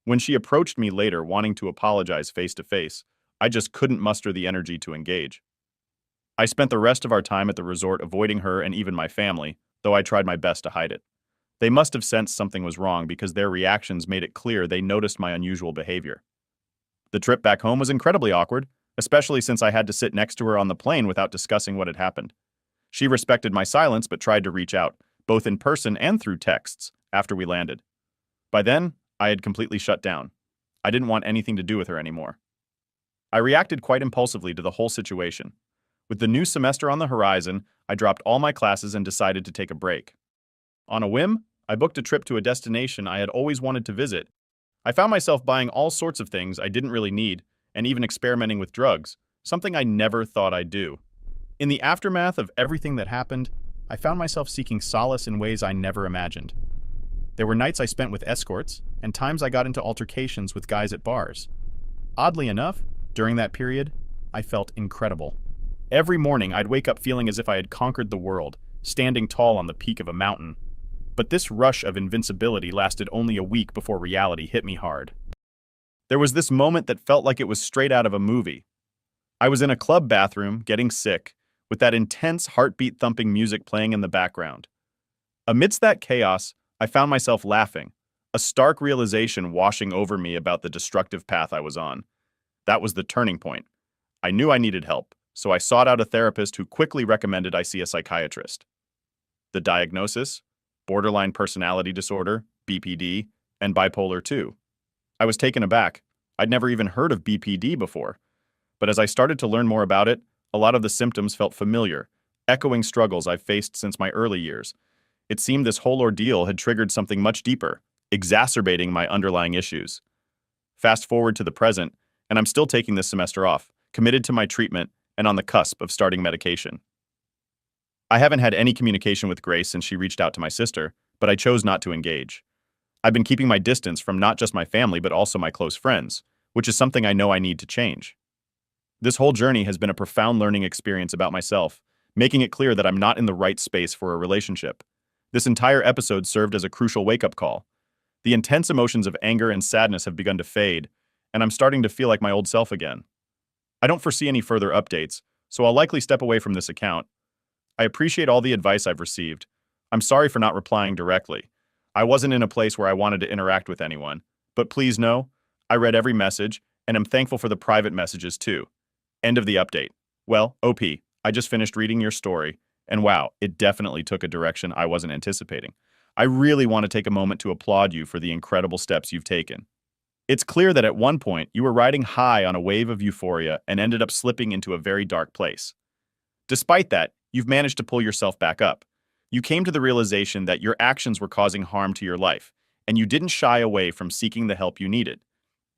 When she approached me later wanting to apologize face to face, I just couldn't muster the energy to engage. I spent the rest of our time at the resort avoiding her and even my family, though I tried my best to hide it. They must have sensed something was wrong because their reactions made it clear they noticed my unusual behavior. The trip back home was incredibly awkward, especially since I had to sit next to her on the plane without discussing what had happened. She respected my silence but tried to reach out, both in person and through texts, after we landed. By then, I had completely shut down. I didn't want anything to do with her anymore. I reacted quite impulsively to the whole situation. With the new semester on the horizon, I dropped all my classes and decided to take a break. On a whim, I booked a trip to a destination I had always wanted to visit. I found myself buying all sorts of things I didn't really need, and even experimenting with drugs, something I never thought I'd do. In the aftermath of everything that happened, I found myself seeking solace in ways I never imagined. There were nights I spent with escorts, and times I got into altercations with guys at bars. Oddly enough, during that period, I felt incredible. Every morning, I'd wake up feeling as if I had conquered the world, standing tall on the peak of a mountain. But this rush of invincibility lasted only a week before reality hit me hard. There was this moment that felt like it was straight out of a movie. I was in a club bathroom, getting sick, with that intense heartbeat-thumping music playing in the background. Amidst that chaos, I found myself laughing, a stark realization washing over me about the destructive path I was on. That was the turning point. I knew I needed help, so I sought out a therapist who quickly recommended I see a psychiatrist. The diagnosis? Borderline personality disorder, BPD, and bipolar 2. I was taken aback. I'd never even heard of BPD before. But as I started to learn more about it, a lot of the symptoms felt familiar, echoing struggles I've faced since my early years. It seemed this whole ordeal had triggered something much deeper, exacerbating my underlying issues. Fast forward to the present, and I'm still taking this semester off, committed to my treatment and on the cusp of starting medication. I haven't had any communication with Grace since she reached out to my sister, but I chose not to engage. I've been keeping my distance from not just my family but also my close friends, which is something I know I need to change. This whole journey has been a profound learning experience about myself, making it clear that I'm not in the right space for a relationship. This entire episode served as a crucial wake-up call. The intense emotions of anger and sadness have begun to fade, and I'm starting to feel like my old self again. I don't foresee any further updates, so I'll likely step away from this account. I appreciate all the advice I've received. I'm sorry for not replying directly. I wasn't in a place where I wanted to interact with anyone. But please know, I read every message, and am thankful for the private messages too. End of the update. Well, OP, I just finished reading your story, and wow, it definitely took a direction I wasn't anticipating. I really want to take a moment to applaud you for the incredible steps you've taken. It's clear that at one point you were riding high on a wave of euphoria and ended up slipping into a very dark place. Despite that, you've managed to pull yourself back up. You came to the realization that your actions were causing harm to your life, and you didn't shy away from seeking the help you needed.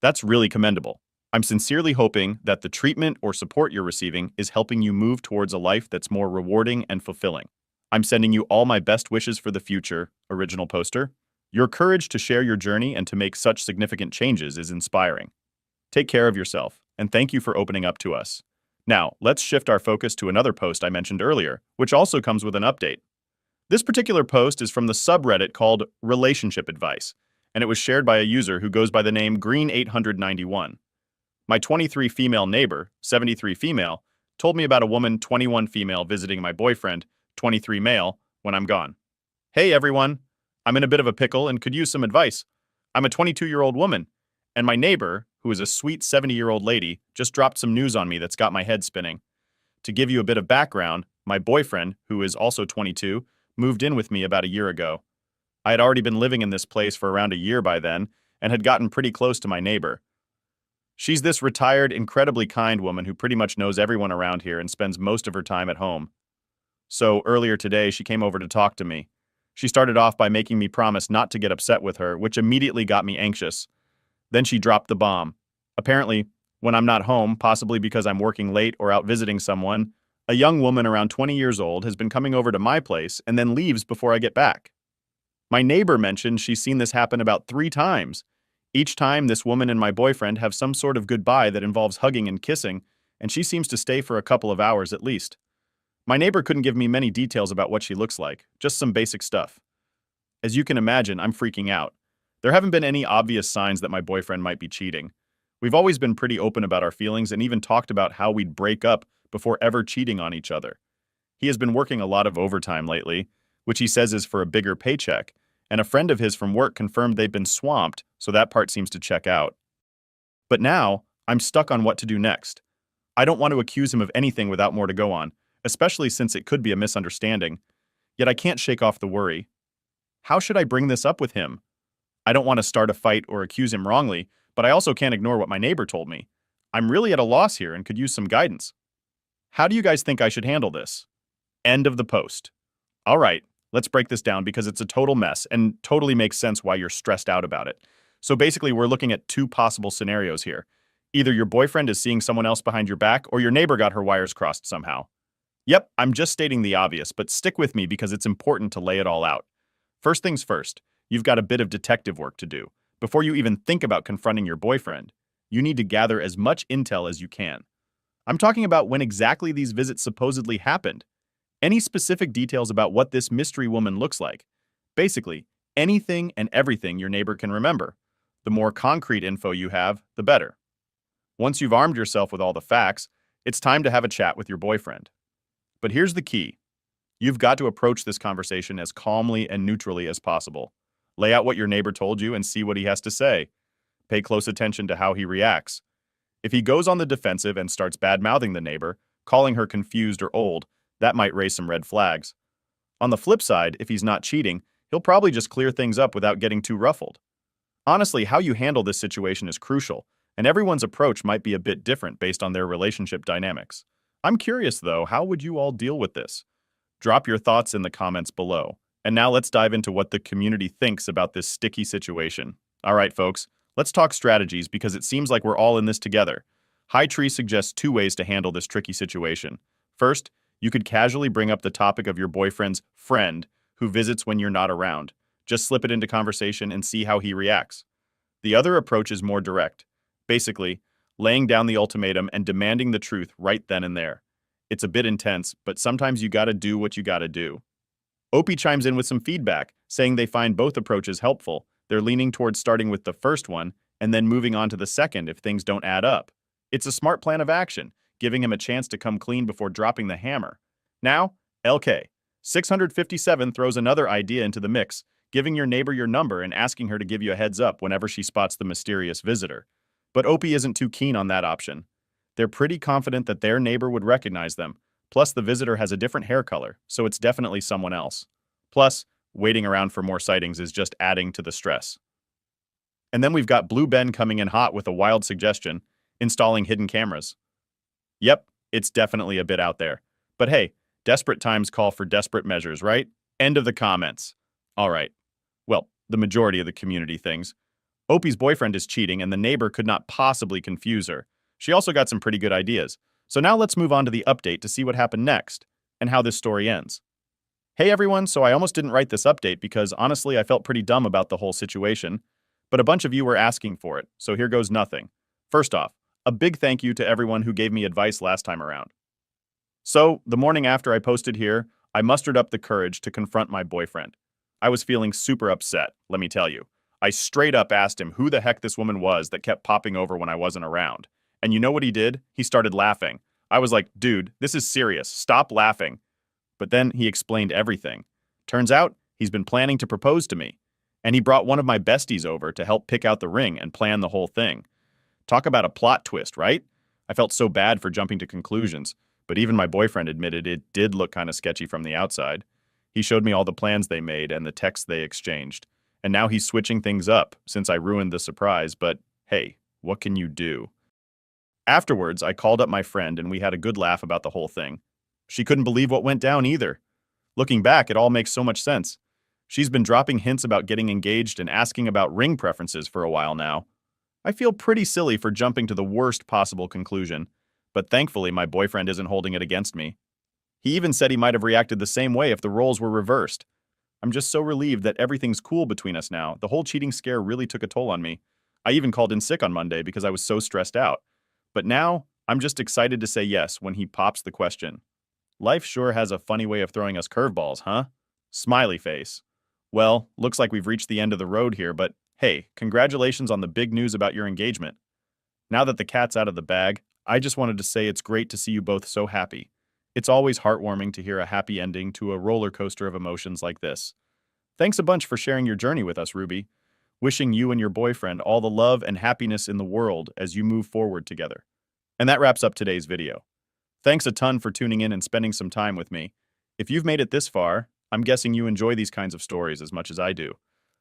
That's really commendable. I'm sincerely hoping that the treatment or support you're receiving is helping you move towards a life that's more rewarding and fulfilling. I'm sending you all my best wishes for the future, original poster. Your courage to share your journey and to make such significant changes is inspiring. Take care of yourself, and thank you for opening up to us. Now, let's shift our focus to another post I mentioned earlier, which also comes with an update. This particular post is from the subreddit called Relationship Advice, and it was shared by a user who goes by the name Green891. My 23 female neighbor, 73 female, told me about a woman, 21 female, visiting my boyfriend, 23 male, when I'm gone. Hey everyone, I'm in a bit of a pickle and could use some advice. I'm a 22-year-old woman, and my neighbor, who is a sweet 70-year-old lady, just dropped some news on me that's got my head spinning. To give you a bit of background, my boyfriend, who is also 22, moved in with me about a year ago. I had already been living in this place for around a year by then, and had gotten pretty close to my neighbor. She's this retired, incredibly kind woman who pretty much knows everyone around here and spends most of her time at home. So earlier today, she came over to talk to me. She started off by making me promise not to get upset with her, which immediately got me anxious. Then she dropped the bomb. Apparently, when I'm not home, possibly because I'm working late or out visiting someone, a young woman around 20 years old has been coming over to my place and then leaves before I get back. My neighbor mentioned she's seen this happen about 3 times. Each time, this woman and my boyfriend have some sort of goodbye that involves hugging and kissing, and she seems to stay for a couple of hours at least. My neighbor couldn't give me many details about what she looks like, just some basic stuff. As you can imagine, I'm freaking out. There haven't been any obvious signs that my boyfriend might be cheating. We've always been pretty open about our feelings and even talked about how we'd break up before ever cheating on each other. He has been working a lot of overtime lately, which he says is for a bigger paycheck, and a friend of his from work confirmed they've been swamped, so that part seems to check out. But now, I'm stuck on what to do next. I don't want to accuse him of anything without more to go on, especially since it could be a misunderstanding. Yet I can't shake off the worry. How should I bring this up with him? I don't want to start a fight or accuse him wrongly, but I also can't ignore what my neighbor told me. I'm really at a loss here and could use some guidance. How do you guys think I should handle this? End of the post. All right, let's break this down because it's a total mess and totally makes sense why you're stressed out about it. So basically, we're looking at 2 possible scenarios here. Either your boyfriend is seeing someone else behind your back, or your neighbor got her wires crossed somehow. Yep, I'm just stating the obvious, but stick with me because it's important to lay it all out. First things first, you've got a bit of detective work to do. Before you even think about confronting your boyfriend, you need to gather as much intel as you can. I'm talking about when exactly these visits supposedly happened. Any specific details about what this mystery woman looks like. Basically, anything and everything your neighbor can remember. The more concrete info you have, the better. Once you've armed yourself with all the facts, it's time to have a chat with your boyfriend. But here's the key. You've got to approach this conversation as calmly and neutrally as possible. Lay out what your neighbor told you and see what he has to say. Pay close attention to how he reacts. If he goes on the defensive and starts bad-mouthing the neighbor, calling her confused or old, that might raise some red flags. On the flip side, if he's not cheating, he'll probably just clear things up without getting too ruffled. Honestly, how you handle this situation is crucial, and everyone's approach might be a bit different based on their relationship dynamics. I'm curious, though, how would you all deal with this? Drop your thoughts in the comments below. And now let's dive into what the community thinks about this sticky situation. All right, folks, let's talk strategies because it seems like we're all in this together. High Tree suggests 2 ways to handle this tricky situation. First, you could casually bring up the topic of your boyfriend's friend who visits when you're not around. Just slip it into conversation and see how he reacts. The other approach is more direct. Basically, laying down the ultimatum and demanding the truth right then and there. It's a bit intense, but sometimes you gotta do what you gotta do. Opie chimes in with some feedback, saying they find both approaches helpful. They're leaning towards starting with the first one and then moving on to the second if things don't add up. It's a smart plan of action, giving him a chance to come clean before dropping the hammer. Now, LK. 657 throws another idea into the mix, giving your neighbor your number and asking her to give you a heads up whenever she spots the mysterious visitor. But Opie isn't too keen on that option. They're pretty confident that their neighbor would recognize them, plus the visitor has a different hair color, so it's definitely someone else. Plus, waiting around for more sightings is just adding to the stress. And then we've got Blue Ben coming in hot with a wild suggestion, installing hidden cameras. Yep, it's definitely a bit out there. But hey, desperate times call for desperate measures, right? End of the comments. All right. Well, the majority of the community things. Opie's boyfriend is cheating and the neighbor could not possibly confuse her. She also got some pretty good ideas. So now let's move on to the update to see what happened next and how this story ends. Hey everyone, so I almost didn't write this update because honestly I felt pretty dumb about the whole situation, but a bunch of you were asking for it, so here goes nothing. First off, a big thank you to everyone who gave me advice last time around. So, the morning after I posted here, I mustered up the courage to confront my boyfriend. I was feeling super upset, let me tell you. I straight up asked him who the heck this woman was that kept popping over when I wasn't around. And you know what he did? He started laughing. I was like, dude, this is serious. Stop laughing. But then he explained everything. Turns out, he's been planning to propose to me. And he brought one of my besties over to help pick out the ring and plan the whole thing. Talk about a plot twist, right? I felt so bad for jumping to conclusions, but even my boyfriend admitted it did look kind of sketchy from the outside. He showed me all the plans they made and the texts they exchanged. And now he's switching things up since I ruined the surprise, but hey, what can you do? Afterwards, I called up my friend and we had a good laugh about the whole thing. She couldn't believe what went down either. Looking back, it all makes so much sense. She's been dropping hints about getting engaged and asking about ring preferences for a while now. I feel pretty silly for jumping to the worst possible conclusion, but thankfully my boyfriend isn't holding it against me. He even said he might have reacted the same way if the roles were reversed. I'm just so relieved that everything's cool between us now. The whole cheating scare really took a toll on me. I even called in sick on Monday because I was so stressed out. But now, I'm just excited to say yes when he pops the question. Life sure has a funny way of throwing us curveballs, huh? Smiley face. Well, looks like we've reached the end of the road here, but hey, congratulations on the big news about your engagement. Now that the cat's out of the bag, I just wanted to say it's great to see you both so happy. It's always heartwarming to hear a happy ending to a roller coaster of emotions like this. Thanks a bunch for sharing your journey with us, Ruby. Wishing you and your boyfriend all the love and happiness in the world as you move forward together. And that wraps up today's video. Thanks a ton for tuning in and spending some time with me. If you've made it this far, I'm guessing you enjoy these kinds of stories as much as I do.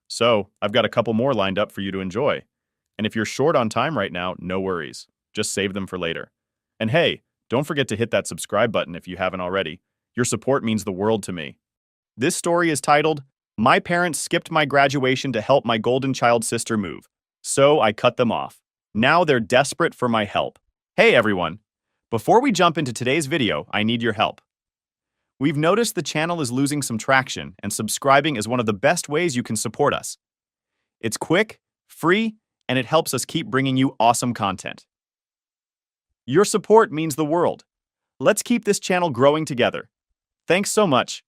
So, I've got a couple more lined up for you to enjoy. And if you're short on time right now, no worries. Just save them for later. And hey, don't forget to hit that subscribe button if you haven't already. Your support means the world to me. This story is titled, My Parents Skipped My Graduation to Help My Golden Child Sister Move. So I cut them off. Now they're desperate for my help. Hey everyone! Before we jump into today's video, I need your help. We've noticed the channel is losing some traction, and subscribing is one of the best ways you can support us. It's quick, free, and it helps us keep bringing you awesome content. Your support means the world. Let's keep this channel growing together. Thanks so much.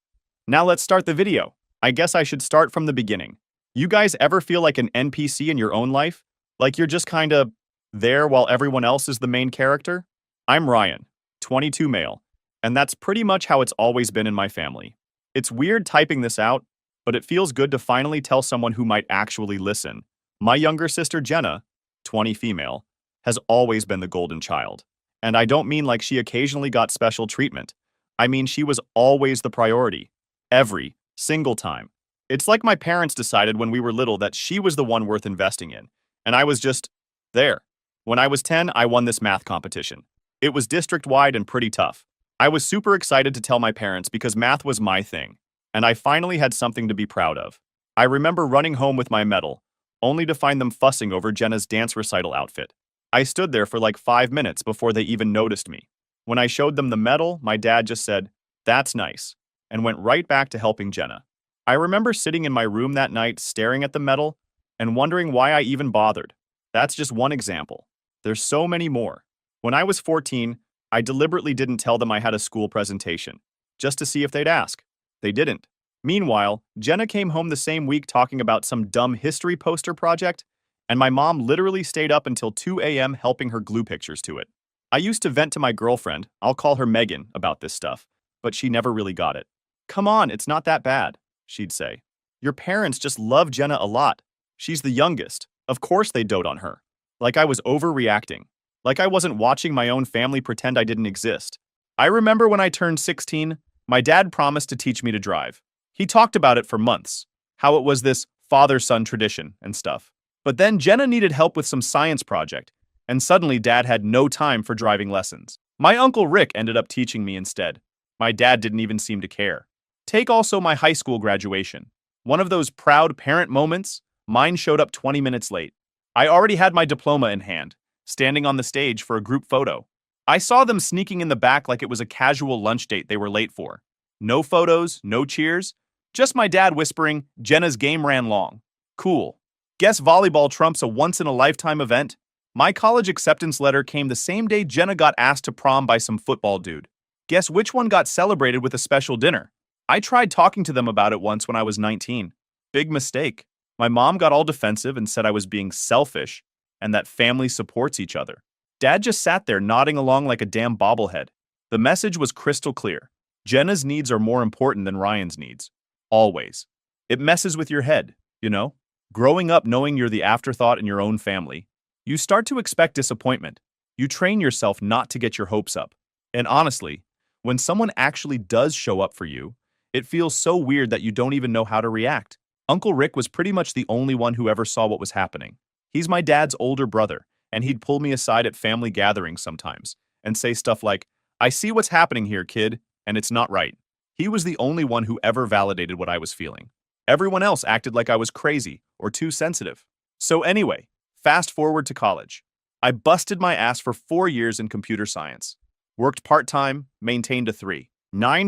Now let's start the video. I guess I should start from the beginning. You guys ever feel like an NPC in your own life? Like you're just kinda there while everyone else is the main character? I'm Ryan, 22 male, and that's pretty much how it's always been in my family. It's weird typing this out, but it feels good to finally tell someone who might actually listen. My younger sister Jenna, 20 female, has always been the golden child. And I don't mean like she occasionally got special treatment. I mean she was always the priority. Every single time. It's like my parents decided when we were little that she was the one worth investing in. And I was just there. When I was 10, I won this math competition. It was district-wide and pretty tough. I was super excited to tell my parents because math was my thing. And I finally had something to be proud of. I remember running home with my medal, only to find them fussing over Jenna's dance recital outfit. I stood there for like 5 minutes before they even noticed me. When I showed them the medal, my dad just said, "That's nice," and went right back to helping Jenna. I remember sitting in my room that night staring at the medal and wondering why I even bothered. That's just one example. There's so many more. When I was 14, I deliberately didn't tell them I had a school presentation, just to see if they'd ask. They didn't. Meanwhile, Jenna came home the same week talking about some dumb history poster project, and my mom literally stayed up until 2 a.m. helping her glue pictures to it. I used to vent to my girlfriend, I'll call her Megan, about this stuff, but she never really got it. Come on, it's not that bad, she'd say. Your parents just love Jenna a lot. She's the youngest. Of course they dote on her. Like I was overreacting. Like I wasn't watching my own family pretend I didn't exist. I remember when I turned 16, my dad promised to teach me to drive. He talked about it for months, how it was this father-son tradition and stuff. But then Jenna needed help with some science project, and suddenly Dad had no time for driving lessons. My Uncle Rick ended up teaching me instead. My dad didn't even seem to care. Take also my high school graduation. One of those proud parent moments, mine showed up 20 minutes late. I already had my diploma in hand, standing on the stage for a group photo. I saw them sneaking in the back like it was a casual lunch date they were late for. No photos, no cheers, just my dad whispering, Jenna's game ran long. Cool. Guess volleyball trumps a once-in-a-lifetime event? My college acceptance letter came the same day Jenna got asked to prom by some football dude. Guess which one got celebrated with a special dinner? I tried talking to them about it once when I was 19. Big mistake. My mom got all defensive and said I was being selfish and that family supports each other. Dad just sat there nodding along like a damn bobblehead. The message was crystal clear. Jenna's needs are more important than Ryan's needs. Always. It messes with your head, you know? Growing up knowing you're the afterthought in your own family, you start to expect disappointment. You train yourself not to get your hopes up. And honestly, when someone actually does show up for you, it feels so weird that you don't even know how to react. Uncle Rick was pretty much the only one who ever saw what was happening. He's my dad's older brother, and he'd pull me aside at family gatherings sometimes and say stuff like, I see what's happening here, kid, and it's not right. He was the only one who ever validated what I was feeling. Everyone else acted like I was crazy or too sensitive. So anyway, fast forward to college. I busted my ass for 4 years in computer science. Worked part-time, maintained a 3.9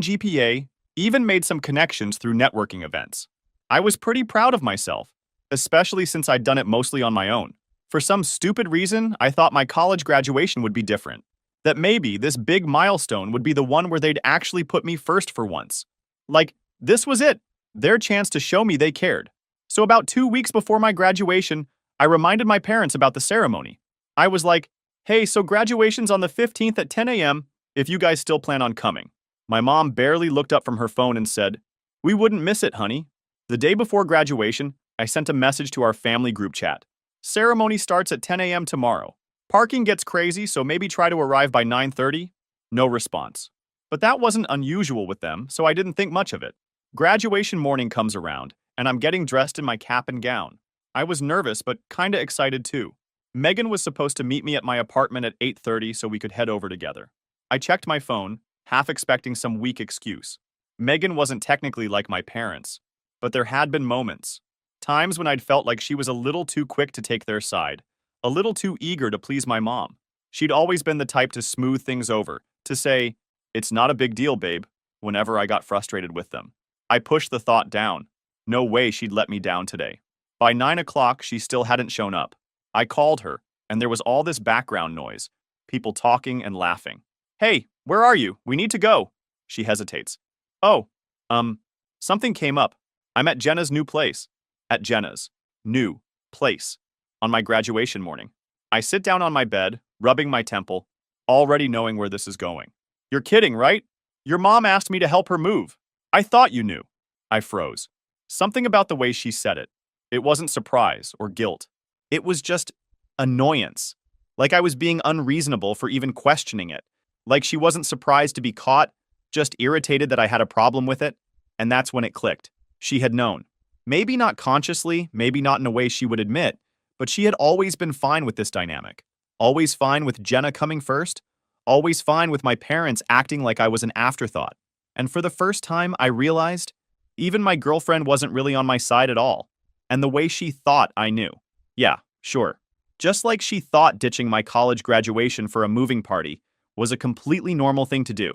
GPA, even made some connections through networking events. I was pretty proud of myself, especially since I'd done it mostly on my own. For some stupid reason, I thought my college graduation would be different. That maybe this big milestone would be the one where they'd actually put me first for once. Like, this was it, their chance to show me they cared. So about 2 weeks before my graduation, I reminded my parents about the ceremony. I was like, hey, so graduation's on the 15th at 10 a.m. if you guys still plan on coming. My mom barely looked up from her phone and said, we wouldn't miss it, honey. The day before graduation, I sent a message to our family group chat. Ceremony starts at 10 a.m. tomorrow. Parking gets crazy, so maybe try to arrive by 9:30. No response. But that wasn't unusual with them, so I didn't think much of it. Graduation morning comes around, and I'm getting dressed in my cap and gown. I was nervous, but kinda excited too. Megan was supposed to meet me at my apartment at 8:30 so we could head over together. I checked my phone, half expecting some weak excuse. Megan wasn't technically like my parents, but there had been moments. Times when I'd felt like she was a little too quick to take their side, a little too eager to please my mom. She'd always been the type to smooth things over, to say, it's not a big deal, babe, whenever I got frustrated with them. I pushed the thought down. No way she'd let me down today. By 9 o'clock, she still hadn't shown up. I called her, and there was all this background noise, people talking and laughing. Hey, where are you? We need to go. She hesitates. Oh, something came up. I'm at Jenna's new place. At Jenna's new place. On my graduation morning. I sit down on my bed, rubbing my temple, already knowing where this is going. You're kidding, right? Your mom asked me to help her move. I thought you knew. I froze. Something about the way she said it. It wasn't surprise or guilt. It was just annoyance. Like I was being unreasonable for even questioning it. Like she wasn't surprised to be caught, just irritated that I had a problem with it. And that's when it clicked. She had known. Maybe not consciously, maybe not in a way she would admit, but she had always been fine with this dynamic. Always fine with Jenna coming first. Always fine with my parents acting like I was an afterthought. And for the first time, I realized even my girlfriend wasn't really on my side at all. And the way she thought I knew. Yeah, sure. Just like she thought ditching my college graduation for a moving party was a completely normal thing to do.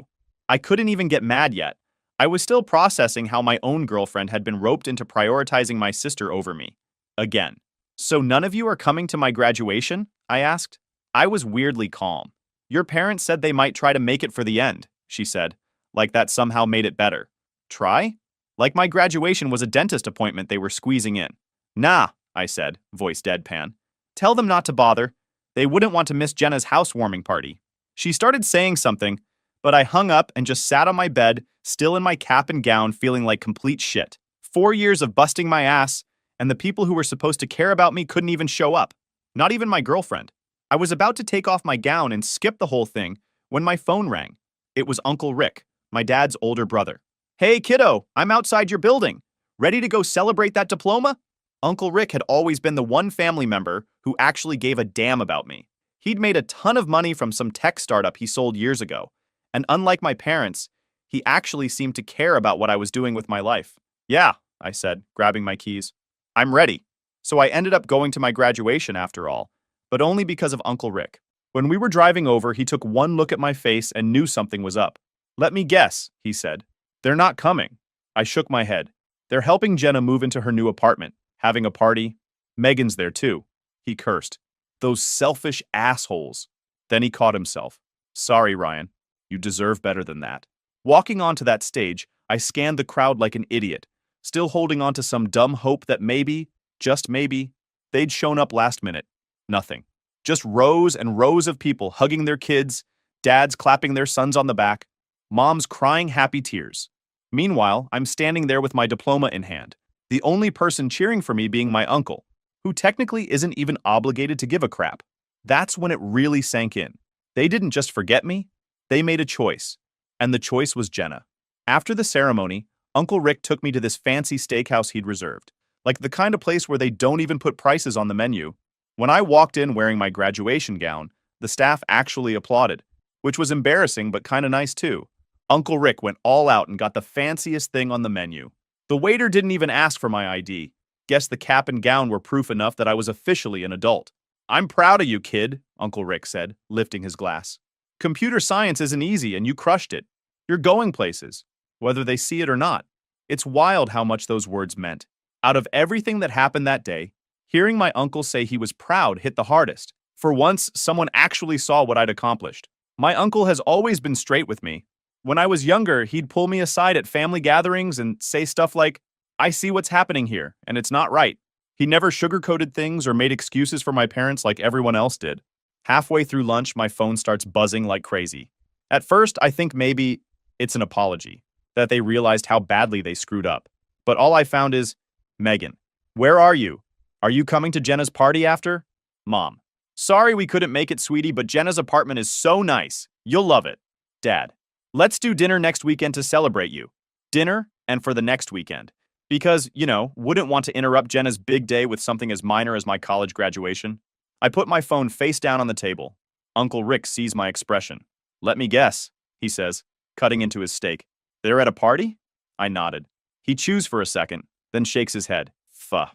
I couldn't even get mad yet. I was still processing how my own girlfriend had been roped into prioritizing my sister over me. Again. So none of you are coming to my graduation? I asked. I was weirdly calm. Your parents said they might try to make it for the end, she said, like that somehow made it better. Try? Like my graduation was a dentist appointment they were squeezing in. Nah, I said, voice deadpan. Tell them not to bother. They wouldn't want to miss Jenna's housewarming party. She started saying something, but I hung up and just sat on my bed, still in my cap and gown, feeling like complete shit. 4 years of busting my ass, and the people who were supposed to care about me couldn't even show up. Not even my girlfriend. I was about to take off my gown and skip the whole thing when my phone rang. It was Uncle Rick, my dad's older brother. Hey, kiddo, I'm outside your building. Ready to go celebrate that diploma? Uncle Rick had always been the one family member who actually gave a damn about me. He'd made a ton of money from some tech startup he sold years ago, and unlike my parents, he actually seemed to care about what I was doing with my life. Yeah, I said, grabbing my keys. I'm ready. So I ended up going to my graduation after all, but only because of Uncle Rick. When we were driving over, he took one look at my face and knew something was up. Let me guess, he said. They're not coming. I shook my head. They're helping Jenna move into her new apartment, having a party. Megan's there too. He cursed. Those selfish assholes. Then he caught himself. Sorry, Ryan. You deserve better than that. Walking onto that stage, I scanned the crowd like an idiot, still holding on to some dumb hope that maybe, just maybe, they'd shown up last minute. Nothing. Just rows and rows of people hugging their kids, dads clapping their sons on the back, moms crying happy tears. Meanwhile, I'm standing there with my diploma in hand, the only person cheering for me being my uncle, who technically isn't even obligated to give a crap. That's when it really sank in. They didn't just forget me, they made a choice. And the choice was Jenna. After the ceremony, Uncle Rick took me to this fancy steakhouse he'd reserved, like the kind of place where they don't even put prices on the menu. When I walked in wearing my graduation gown, the staff actually applauded, which was embarrassing but kinda nice too. Uncle Rick went all out and got the fanciest thing on the menu. The waiter didn't even ask for my ID. Guess the cap and gown were proof enough that I was officially an adult. I'm proud of you, kid, Uncle Rick said, lifting his glass. Computer science isn't easy and you crushed it. You're going places, whether they see it or not. It's wild how much those words meant. Out of everything that happened that day, hearing my uncle say he was proud hit the hardest. For once, someone actually saw what I'd accomplished. My uncle has always been straight with me. When I was younger, he'd pull me aside at family gatherings and say stuff like, I see what's happening here, and it's not right. He never sugarcoated things or made excuses for my parents like everyone else did. Halfway through lunch, my phone starts buzzing like crazy. At first, I think maybe it's an apology, that they realized how badly they screwed up. But all I found is, Megan, where are you? Are you coming to Jenna's party after? Mom, sorry we couldn't make it, sweetie, but Jenna's apartment is so nice. You'll love it. Dad, let's do dinner next weekend to celebrate you. Dinner and for the next weekend. Because, wouldn't want to interrupt Jenna's big day with something as minor as my college graduation. I put my phone face down on the table. Uncle Rick sees my expression. Let me guess, he says, cutting into his steak. They're at a party? I nodded. He chews for a second, then shakes his head. Fuh.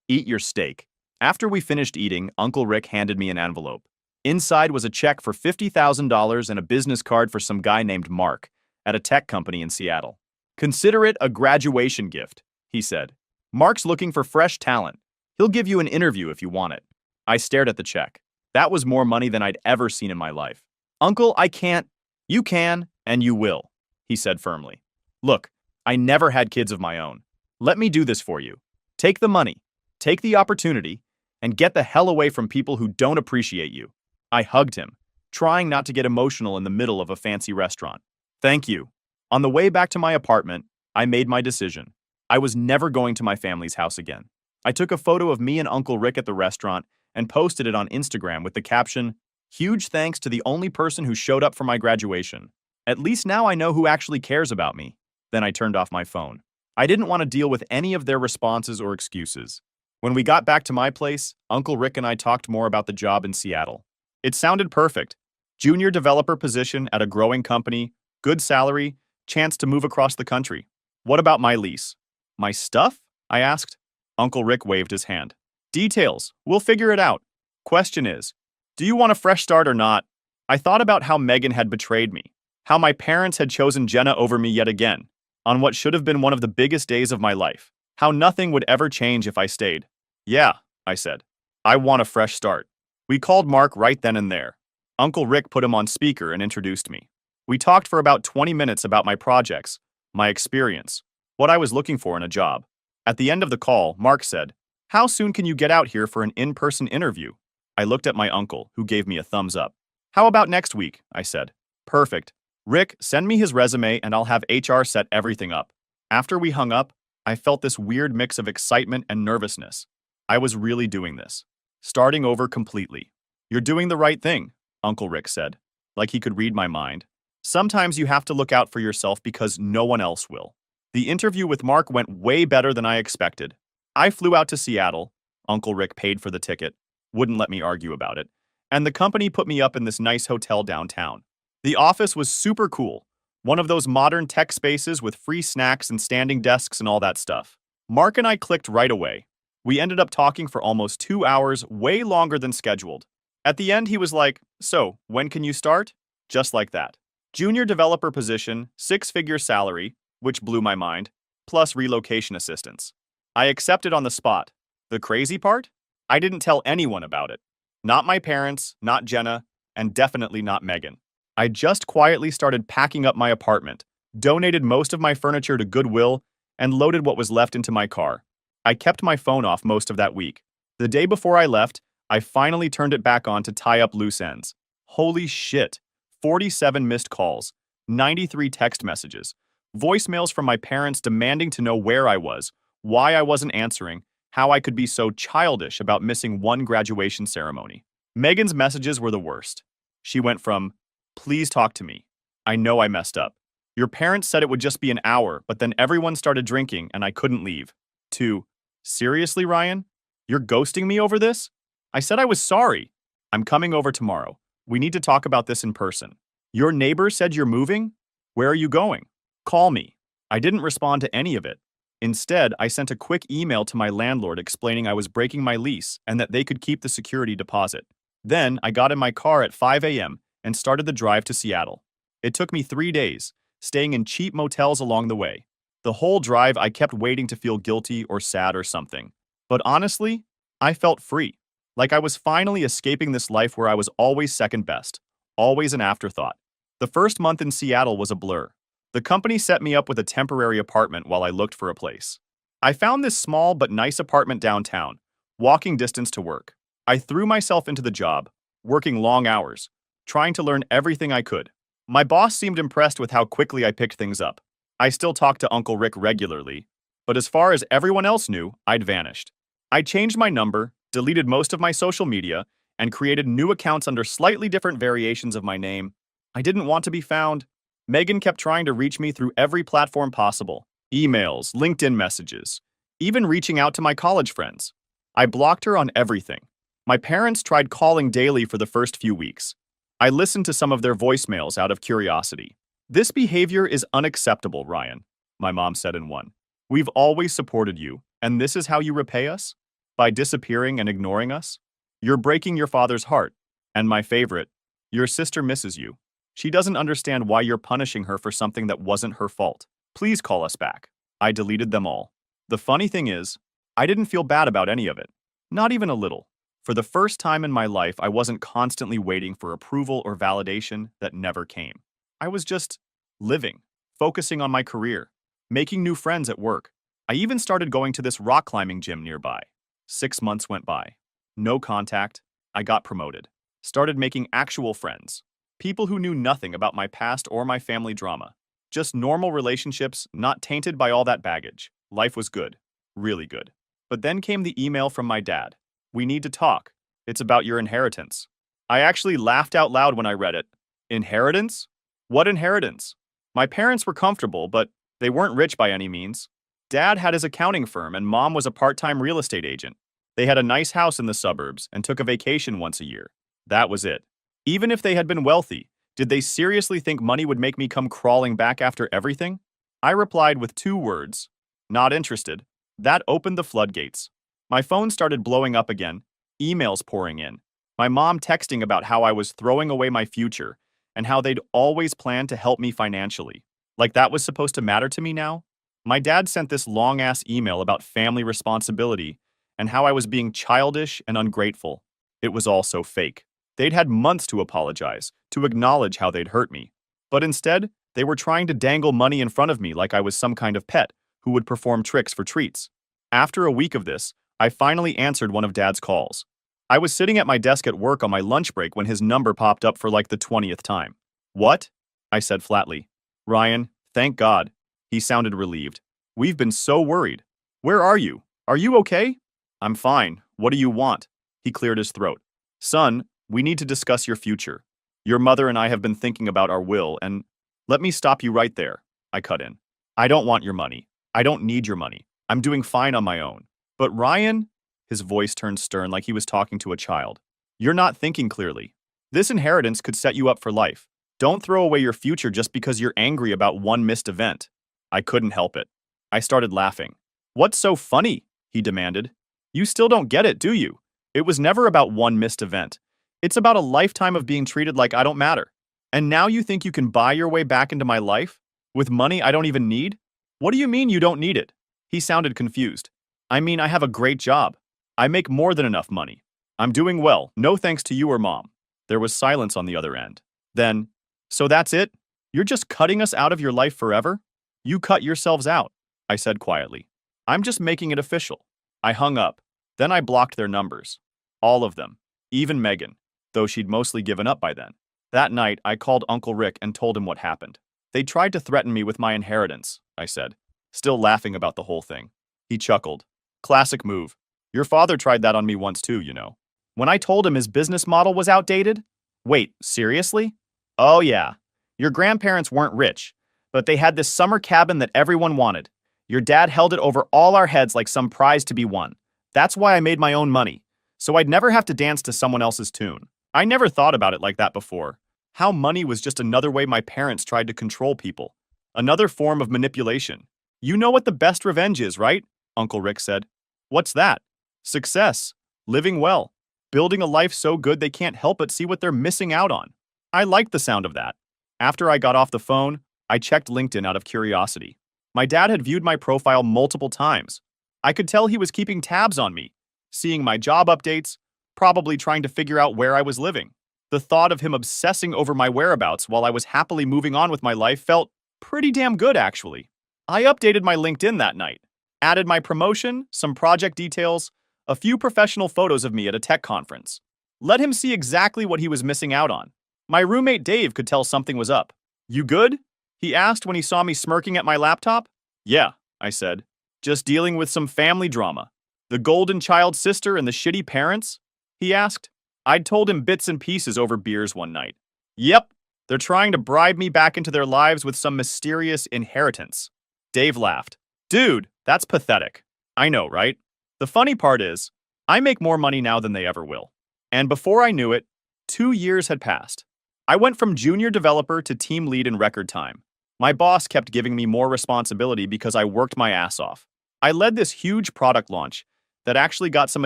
Eat your steak. After we finished eating, Uncle Rick handed me an envelope. Inside was a check for $50,000 and a business card for some guy named Mark at a tech company in Seattle. Consider it a graduation gift, he said. Mark's looking for fresh talent. He'll give you an interview if you want it. I stared at the check. That was more money than I'd ever seen in my life. Uncle, I can't. You can, and you will, he said firmly. Look, I never had kids of my own. Let me do this for you. Take the money, take the opportunity, and get the hell away from people who don't appreciate you. I hugged him, trying not to get emotional in the middle of a fancy restaurant. Thank you. On the way back to my apartment, I made my decision. I was never going to my family's house again. I took a photo of me and Uncle Rick at the restaurant and posted it on Instagram with the caption, "Huge thanks to the only person who showed up for my graduation. At least now I know who actually cares about me." Then I turned off my phone. I didn't want to deal with any of their responses or excuses. When we got back to my place, Uncle Rick and I talked more about the job in Seattle. It sounded perfect. Junior developer position at a growing company, good salary, chance to move across the country. What about my lease? My stuff? I asked. Uncle Rick waved his hand. Details. We'll figure it out. Question is, do you want a fresh start or not? I thought about how Megan had betrayed me, how my parents had chosen Jenna over me yet again, on what should have been one of the biggest days of my life, how nothing would ever change if I stayed. Yeah, I said. I want a fresh start. We called Mark right then and there. Uncle Rick put him on speaker and introduced me. We talked for about 20 minutes about my projects, my experience, what I was looking for in a job. At the end of the call, Mark said, "How soon can you get out here for an in-person interview?" I looked at my uncle, who gave me a thumbs up. "How about next week?" I said. "Perfect. Rick, send me his resume and I'll have HR set everything up." After we hung up, I felt this weird mix of excitement and nervousness. I was really doing this. Starting over completely. "You're doing the right thing," Uncle Rick said, like he could read my mind. "Sometimes you have to look out for yourself because no one else will." The interview with Mark went way better than I expected. I flew out to Seattle. Uncle Rick paid for the ticket, wouldn't let me argue about it, and the company put me up in this nice hotel downtown. The office was super cool, one of those modern tech spaces with free snacks and standing desks and all that stuff. Mark and I clicked right away. We ended up talking for almost 2 hours, way longer than scheduled. At the end, he was like, "So, when can you start?" Just like that. Junior developer position, six-figure salary, which blew my mind, plus relocation assistance. I accepted on the spot. The crazy part? I didn't tell anyone about it. Not my parents, not Jenna, and definitely not Megan. I just quietly started packing up my apartment, donated most of my furniture to Goodwill, and loaded what was left into my car. I kept my phone off most of that week. The day before I left, I finally turned it back on to tie up loose ends. Holy shit. 47 missed calls, 93 text messages, voicemails from my parents demanding to know where I was, why I wasn't answering, how I could be so childish about missing one graduation ceremony. Megan's messages were the worst. She went from, "Please talk to me. I know I messed up. Your parents said it would just be an hour, but then everyone started drinking and I couldn't leave," to, "Seriously, Ryan? You're ghosting me over this? I said I was sorry. I'm coming over tomorrow. We need to talk about this in person. Your neighbor said you're moving? Where are you going? Call me." I didn't respond to any of it. Instead, I sent a quick email to my landlord explaining I was breaking my lease and that they could keep the security deposit. Then, I got in my car at 5 a.m. and started the drive to Seattle. It took me 3 days, staying in cheap motels along the way. The whole drive, I kept waiting to feel guilty or sad or something. But honestly, I felt free. Like I was finally escaping this life where I was always second best, always an afterthought. The first month in Seattle was a blur. The company set me up with a temporary apartment while I looked for a place. I found this small but nice apartment downtown, walking distance to work. I threw myself into the job, working long hours, trying to learn everything I could. My boss seemed impressed with how quickly I picked things up. I still talked to Uncle Rick regularly, but as far as everyone else knew, I'd vanished. I changed my number, deleted most of my social media, and created new accounts under slightly different variations of my name. I didn't want to be found. Megan kept trying to reach me through every platform possible. Emails, LinkedIn messages, even reaching out to my college friends. I blocked her on everything. My parents tried calling daily for the first few weeks. I listened to some of their voicemails out of curiosity. "This behavior is unacceptable, Ryan," my mom said in one. "We've always supported you, and this is how you repay us? By disappearing and ignoring us? You're breaking your father's heart. And my favorite, your sister misses you. She doesn't understand why you're punishing her for something that wasn't her fault. Please call us back." I deleted them all. The funny thing is, I didn't feel bad about any of it. Not even a little. For the first time in my life, I wasn't constantly waiting for approval or validation that never came. I was just living, focusing on my career, making new friends at work. I even started going to this rock climbing gym nearby. 6 months went by. No contact. I got promoted. Started making actual friends. People who knew nothing about my past or my family drama. Just normal relationships, not tainted by all that baggage. Life was good. Really good. But then came the email from my dad. "We need to talk. It's about your inheritance." I actually laughed out loud when I read it. Inheritance? What inheritance? My parents were comfortable, but they weren't rich by any means. Dad had his accounting firm and mom was a part-time real estate agent. They had a nice house in the suburbs and took a vacation once a year. That was it. Even if they had been wealthy, did they seriously think money would make me come crawling back after everything? I replied with 2 words. Not interested. That opened the floodgates. My phone started blowing up again, emails pouring in. My mom texting about how I was throwing away my future and how they'd always planned to help me financially. Like that was supposed to matter to me now? My dad sent this long-ass email about family responsibility and how I was being childish and ungrateful. It was all so fake. They'd had months to apologize, to acknowledge how they'd hurt me. But instead, they were trying to dangle money in front of me like I was some kind of pet, who would perform tricks for treats. After a week of this, I finally answered one of Dad's calls. I was sitting at my desk at work on my lunch break when his number popped up for like the 20th time. "What?" I said flatly. "Ryan, thank God." He sounded relieved. "We've been so worried. Where are you? Are you okay?" "I'm fine. What do you want?" He cleared his throat. "Son, we need to discuss your future. Your mother and I have been thinking about our will, and let me stop you right there," I cut in. "I don't want your money. I don't need your money. I'm doing fine on my own. But Ryan," his voice turned stern like he was talking to a child, "you're not thinking clearly. This inheritance could set you up for life. Don't throw away your future just because you're angry about one missed event." I couldn't help it. I started laughing. "What's so funny?" he demanded. "You still don't get it, do you? It was never about one missed event. It's about a lifetime of being treated like I don't matter. And now you think you can buy your way back into my life? With money I don't even need? What do you mean you don't need it?" He sounded confused. "I mean, I have a great job. I make more than enough money. I'm doing well, no thanks to you or Mom." There was silence on the other end. Then, "So that's it? You're just cutting us out of your life forever?" "You cut yourselves out," I said quietly. "I'm just making it official." I hung up. Then I blocked their numbers. All of them. Even Megan, though she'd mostly given up by then. That night, I called Uncle Rick and told him what happened. "They tried to threaten me with my inheritance," I said, still laughing about the whole thing. He chuckled. "Classic move. Your father tried that on me once too, you know." When I told him his business model was outdated? "Wait, seriously?" "Oh yeah. Your grandparents weren't rich, but they had this summer cabin that everyone wanted. Your dad held it over all our heads like some prize to be won. That's why I made my own money, so I'd never have to dance to someone else's tune. I never thought about it like that before. How money was just another way my parents tried to control people. Another form of manipulation. You know what the best revenge is, right?" Uncle Rick said. "What's that?" "Success. Living well. Building a life so good they can't help but see what they're missing out on." I liked the sound of that. After I got off the phone, I checked LinkedIn out of curiosity. My dad had viewed my profile multiple times. I could tell he was keeping tabs on me, seeing my job updates, probably trying to figure out where I was living. The thought of him obsessing over my whereabouts while I was happily moving on with my life felt pretty damn good, actually. I updated my LinkedIn that night, added my promotion, some project details, a few professional photos of me at a tech conference. Let him see exactly what he was missing out on. My roommate Dave could tell something was up. "You good?" he asked when he saw me smirking at my laptop. "Yeah," I said. "Just dealing with some family drama." "The golden child sister and the shitty parents?" he asked. I'd told him bits and pieces over beers one night. "Yep, they're trying to bribe me back into their lives with some mysterious inheritance." Dave laughed. "Dude, that's pathetic." "I know, right? The funny part is, I make more money now than they ever will." And before I knew it, 2 years had passed. I went from junior developer to team lead in record time. My boss kept giving me more responsibility because I worked my ass off. I led this huge product launch that actually got some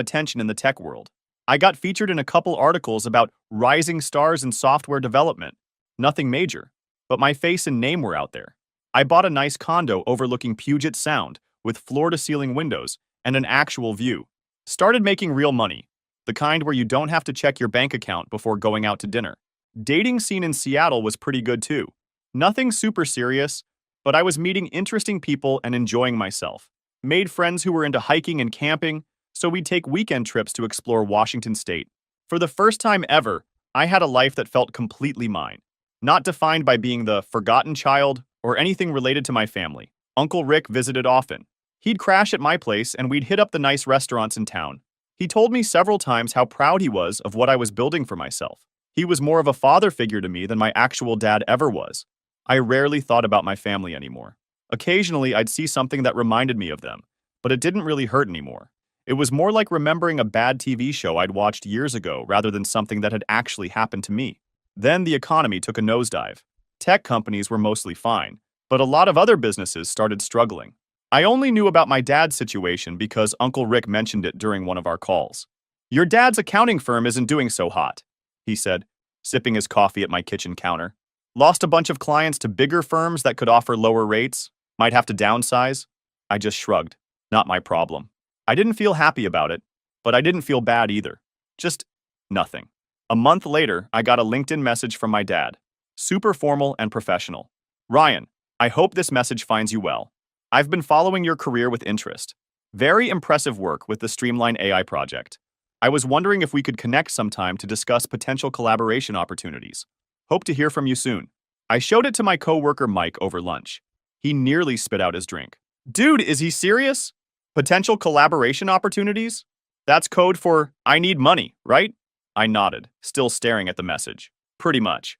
attention in the tech world. I got featured in a couple articles about rising stars in software development. Nothing major, but my face and name were out there. I bought a nice condo overlooking Puget Sound with floor-to-ceiling windows and an actual view. Started making real money, the kind where you don't have to check your bank account before going out to dinner. Dating scene in Seattle was pretty good too. Nothing super serious, but I was meeting interesting people and enjoying myself. Made friends who were into hiking and camping, so we'd take weekend trips to explore Washington State. For the first time ever, I had a life that felt completely mine, not defined by being the forgotten child or anything related to my family. Uncle Rick visited often. He'd crash at my place and we'd hit up the nice restaurants in town. He told me several times how proud he was of what I was building for myself. He was more of a father figure to me than my actual dad ever was. I rarely thought about my family anymore. Occasionally, I'd see something that reminded me of them, but it didn't really hurt anymore. It was more like remembering a bad TV show I'd watched years ago rather than something that had actually happened to me. Then the economy took a nosedive. Tech companies were mostly fine, but a lot of other businesses started struggling. I only knew about my dad's situation because Uncle Rick mentioned it during one of our calls. "Your dad's accounting firm isn't doing so hot," he said, sipping his coffee at my kitchen counter. "Lost a bunch of clients to bigger firms that could offer lower rates, might have to downsize." I just shrugged. Not my problem. I didn't feel happy about it, but I didn't feel bad either. Just nothing. A month later, I got a LinkedIn message from my dad. Super formal and professional. "Ryan, I hope this message finds you well. I've been following your career with interest. Very impressive work with the Streamline AI project. I was wondering if we could connect sometime to discuss potential collaboration opportunities. Hope to hear from you soon. I showed it to my coworker Mike over lunch. He nearly spit out his drink. Dude, is he serious? Potential collaboration opportunities? That's code for I need money, right? I nodded, still staring at the message. Pretty much.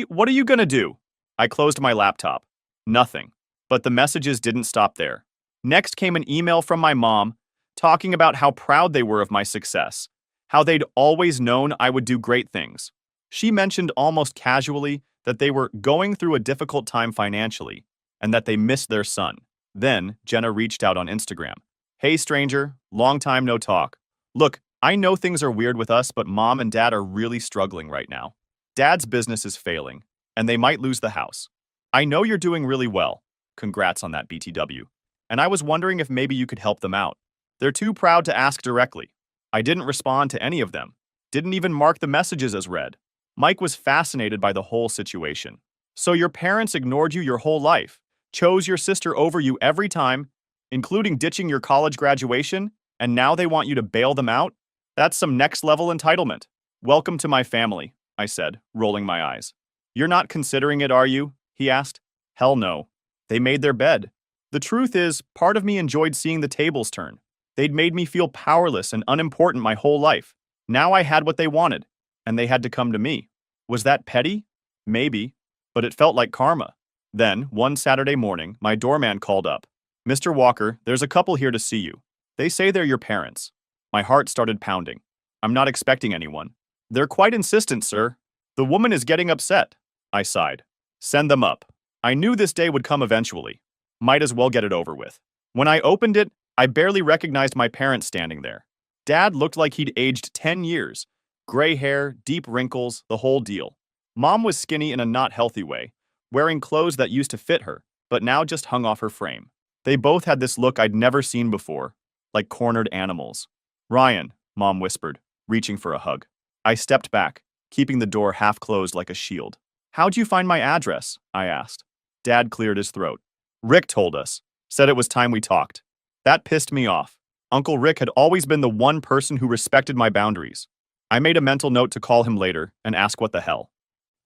What are you gonna do? I closed my laptop. Nothing. But the messages didn't stop there. Next came an email from my mom talking about how proud they were of my success, how they'd always known I would do great things. She mentioned almost casually that they were going through a difficult time financially and that they missed their son. Then Jenna reached out on Instagram. Hey stranger, long time no talk. Look, I know things are weird with us, but mom and dad are really struggling right now. Dad's business is failing, and they might lose the house. I know you're doing really well. Congrats on that, BTW. And I was wondering if maybe you could help them out. They're too proud to ask directly. I didn't respond to any of them. Didn't even mark the messages as read. Mike was fascinated by the whole situation. So your parents ignored you your whole life, chose your sister over you every time, including ditching your college graduation, and now they want you to bail them out? That's some next-level entitlement. Welcome to my family, I said, rolling my eyes. You're not considering it, are you? He asked. Hell no. They made their bed. The truth is, part of me enjoyed seeing the tables turn. They'd made me feel powerless and unimportant my whole life. Now I had what they wanted, and they had to come to me. Was that petty? Maybe, but it felt like karma. Then, one Saturday morning, my doorman called up. Mr. Walker, there's a couple here to see you. They say they're your parents. My heart started pounding. I'm not expecting anyone. They're quite insistent, sir. The woman is getting upset. I sighed. Send them up. I knew this day would come eventually. Might as well get it over with. When I opened it, I barely recognized my parents standing there. Dad looked like he'd aged 10 years. Gray hair, deep wrinkles, the whole deal. Mom was skinny in a not healthy way, wearing clothes that used to fit her, but now just hung off her frame. They both had this look I'd never seen before, like cornered animals. Ryan, Mom whispered, reaching for a hug. I stepped back, keeping the door half closed like a shield. How'd you find my address? I asked. Dad cleared his throat. Rick told us, said it was time we talked. That pissed me off. Uncle Rick had always been the one person who respected my boundaries. I made a mental note to call him later and ask what the hell.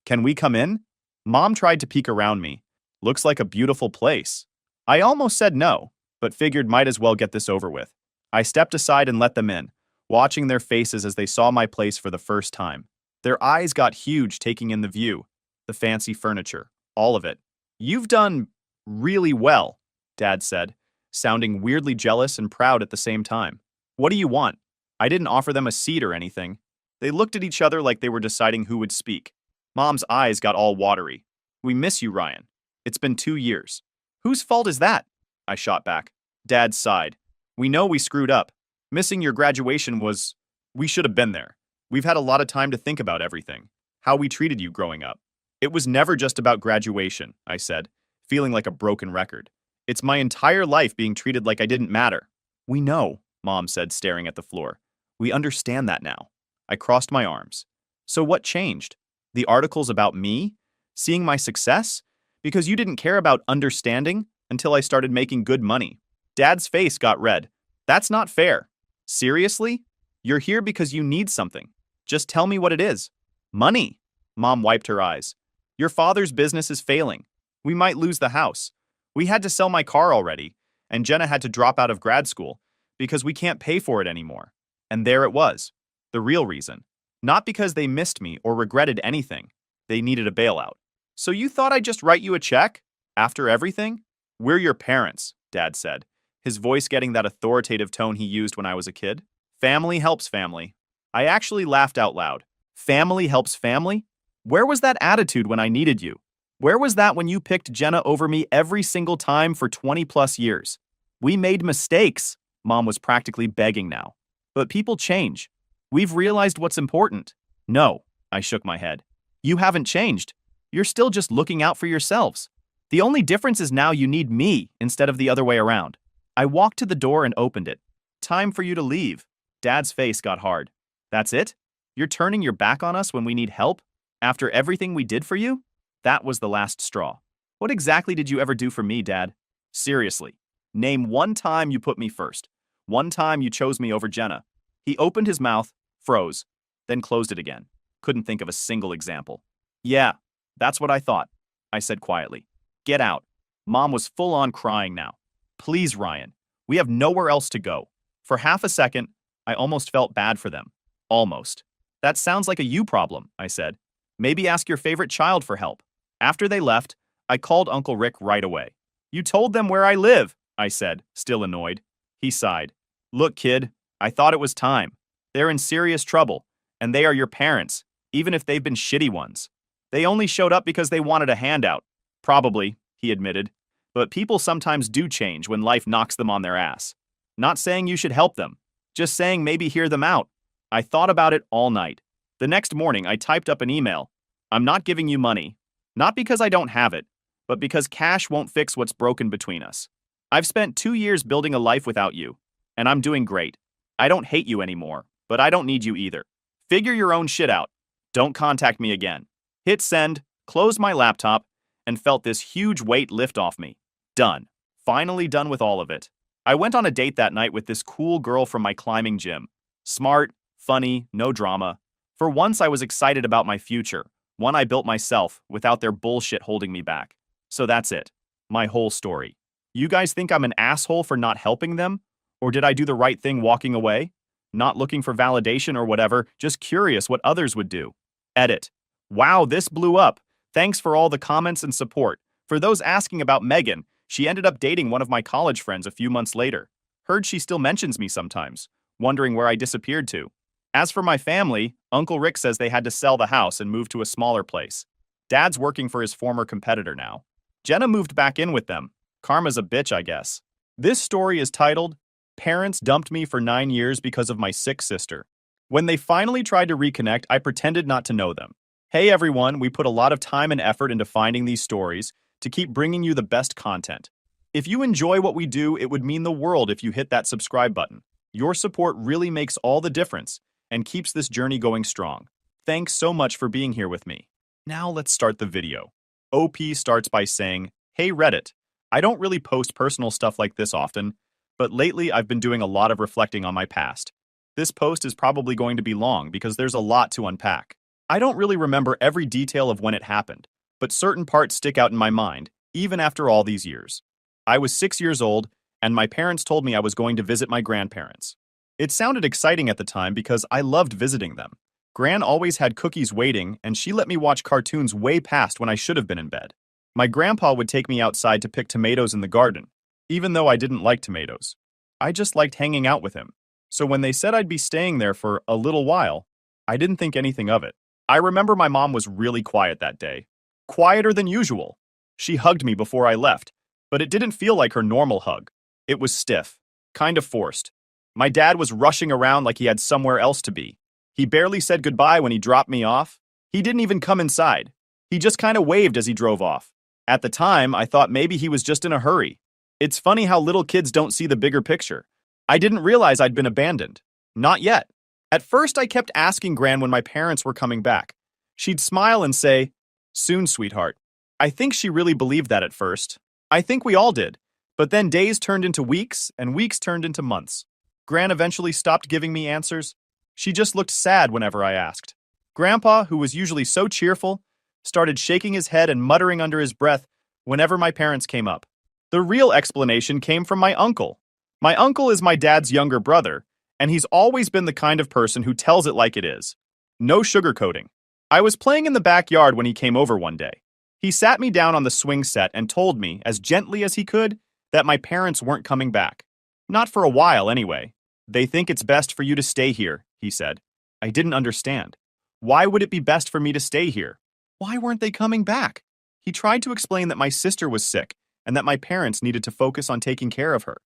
Can we come in? Mom tried to peek around me. Looks like a beautiful place. I almost said no, but figured might as well get this over with. I stepped aside and let them in, watching their faces as they saw my place for the first time. Their eyes got huge taking in the view, the fancy furniture, all of it. You've done really well, Dad said, sounding weirdly jealous and proud at the same time. What do you want? I didn't offer them a seat or anything. They looked at each other like they were deciding who would speak. Mom's eyes got all watery. We miss you, Ryan. It's been 2 years. Whose fault is that? I shot back. Dad sighed. We know we screwed up. Missing your graduation was... We should have been there. We've had a lot of time to think about everything. How we treated you growing up. It was never just about graduation, I said, feeling like a broken record. It's my entire life being treated like I didn't matter. We know, Mom said, staring at the floor. We understand that now. I crossed my arms. So what changed? The articles about me? Seeing my success? Because you didn't care about understanding until I started making good money. Dad's face got red. That's not fair. Seriously? You're here because you need something. Just tell me what it is. Money. Mom wiped her eyes. Your father's business is failing. We might lose the house. We had to sell my car already, and Jenna had to drop out of grad school because we can't pay for it anymore. And there it was. The real reason. Not because they missed me or regretted anything. They needed a bailout. So you thought I'd just write you a check? After everything? We're your parents, Dad said, his voice getting that authoritative tone he used when I was a kid. Family helps family. I actually laughed out loud. Family helps family? Where was that attitude when I needed you? Where was that when you picked Jenna over me every single time for 20+ years? We made mistakes, Mom was practically begging now. But people change. We've realized what's important. No, I shook my head. You haven't changed. You're still just looking out for yourselves. The only difference is now you need me instead of the other way around. I walked to the door and opened it. Time for you to leave. Dad's face got hard. That's it? You're turning your back on us when we need help? After everything we did for you? That was the last straw. What exactly did you ever do for me, Dad? Seriously. Name one time you put me first. One time you chose me over Jenna. He opened his mouth, froze, then closed it again. Couldn't think of a single example. Yeah, that's what I thought, I said quietly. Get out. Mom was full on crying now. Please, Ryan. We have nowhere else to go. For half a second, I almost felt bad for them. Almost. That sounds like a you problem, I said. Maybe ask your favorite child for help. After they left, I called Uncle Rick right away. You told them where I live, I said, still annoyed. He sighed. Look, kid, I thought it was time. They're in serious trouble, and they are your parents, even if they've been shitty ones. They only showed up because they wanted a handout. Probably, he admitted. But people sometimes do change when life knocks them on their ass. Not saying you should help them, just saying maybe hear them out. I thought about it all night. The next morning, I typed up an email. I'm not giving you money. Not because I don't have it, but because cash won't fix what's broken between us. I've spent 2 years building a life without you, and I'm doing great. I don't hate you anymore, but I don't need you either. Figure your own shit out. Don't contact me again. Hit send, closed my laptop, and felt this huge weight lift off me. Done. Finally done with all of it. I went on a date that night with this cool girl from my climbing gym. Smart, funny, no drama. For once I was excited about my future, one I built myself without their bullshit holding me back. So that's it. My whole story. You guys think I'm an asshole for not helping them? Or did I do the right thing walking away? Not looking for validation or whatever, just curious what others would do. Edit. Wow, this blew up. Thanks for all the comments and support. For those asking about Megan, she ended up dating one of my college friends a few months later. Heard she still mentions me sometimes, wondering where I disappeared to. As for my family, Uncle Rick says they had to sell the house and move to a smaller place. Dad's working for his former competitor now. Jenna moved back in with them. Karma's a bitch, I guess. This story is titled, Parents Dumped Me for 9 years Because of My Sick Sister. When they finally tried to reconnect, I pretended not to know them. Hey everyone, we put a lot of time and effort into finding these stories to keep bringing you the best content. If you enjoy what we do, it would mean the world if you hit that subscribe button. Your support really makes all the difference and keeps this journey going strong. Thanks so much for being here with me. Now let's start the video. OP starts by saying, Hey Reddit, I don't really post personal stuff like this often, but lately I've been doing a lot of reflecting on my past. This post is probably going to be long because there's a lot to unpack. I don't really remember every detail of when it happened, but certain parts stick out in my mind, even after all these years. I was 6 years old, and my parents told me I was going to visit my grandparents. It sounded exciting at the time because I loved visiting them. Gran always had cookies waiting, and she let me watch cartoons way past when I should have been in bed. My grandpa would take me outside to pick tomatoes in the garden, even though I didn't like tomatoes. I just liked hanging out with him. So when they said I'd be staying there for a little while, I didn't think anything of it. I remember my mom was really quiet that day. Quieter than usual. She hugged me before I left, but it didn't feel like her normal hug. It was stiff, kind of forced. My dad was rushing around like he had somewhere else to be. He barely said goodbye when he dropped me off. He didn't even come inside. He just kind of waved as he drove off. At the time, I thought maybe he was just in a hurry. It's funny how little kids don't see the bigger picture. I didn't realize I'd been abandoned. Not yet. At first, I kept asking Gran when my parents were coming back. She'd smile and say, Soon, sweetheart. I think she really believed that at first. I think we all did. But then days turned into weeks, and weeks turned into months. Gran eventually stopped giving me answers. She just looked sad whenever I asked. Grandpa, who was usually so cheerful, started shaking his head and muttering under his breath whenever my parents came up. The real explanation came from my uncle. My uncle is my dad's younger brother, and he's always been the kind of person who tells it like it is. No sugarcoating. I was playing in the backyard when he came over one day. He sat me down on the swing set and told me, as gently as he could, that my parents weren't coming back. Not for a while, anyway. They think it's best for you to stay here, he said. I didn't understand. Why would it be best for me to stay here? Why weren't they coming back? He tried to explain that my sister was sick and that my parents needed to focus on taking care of her.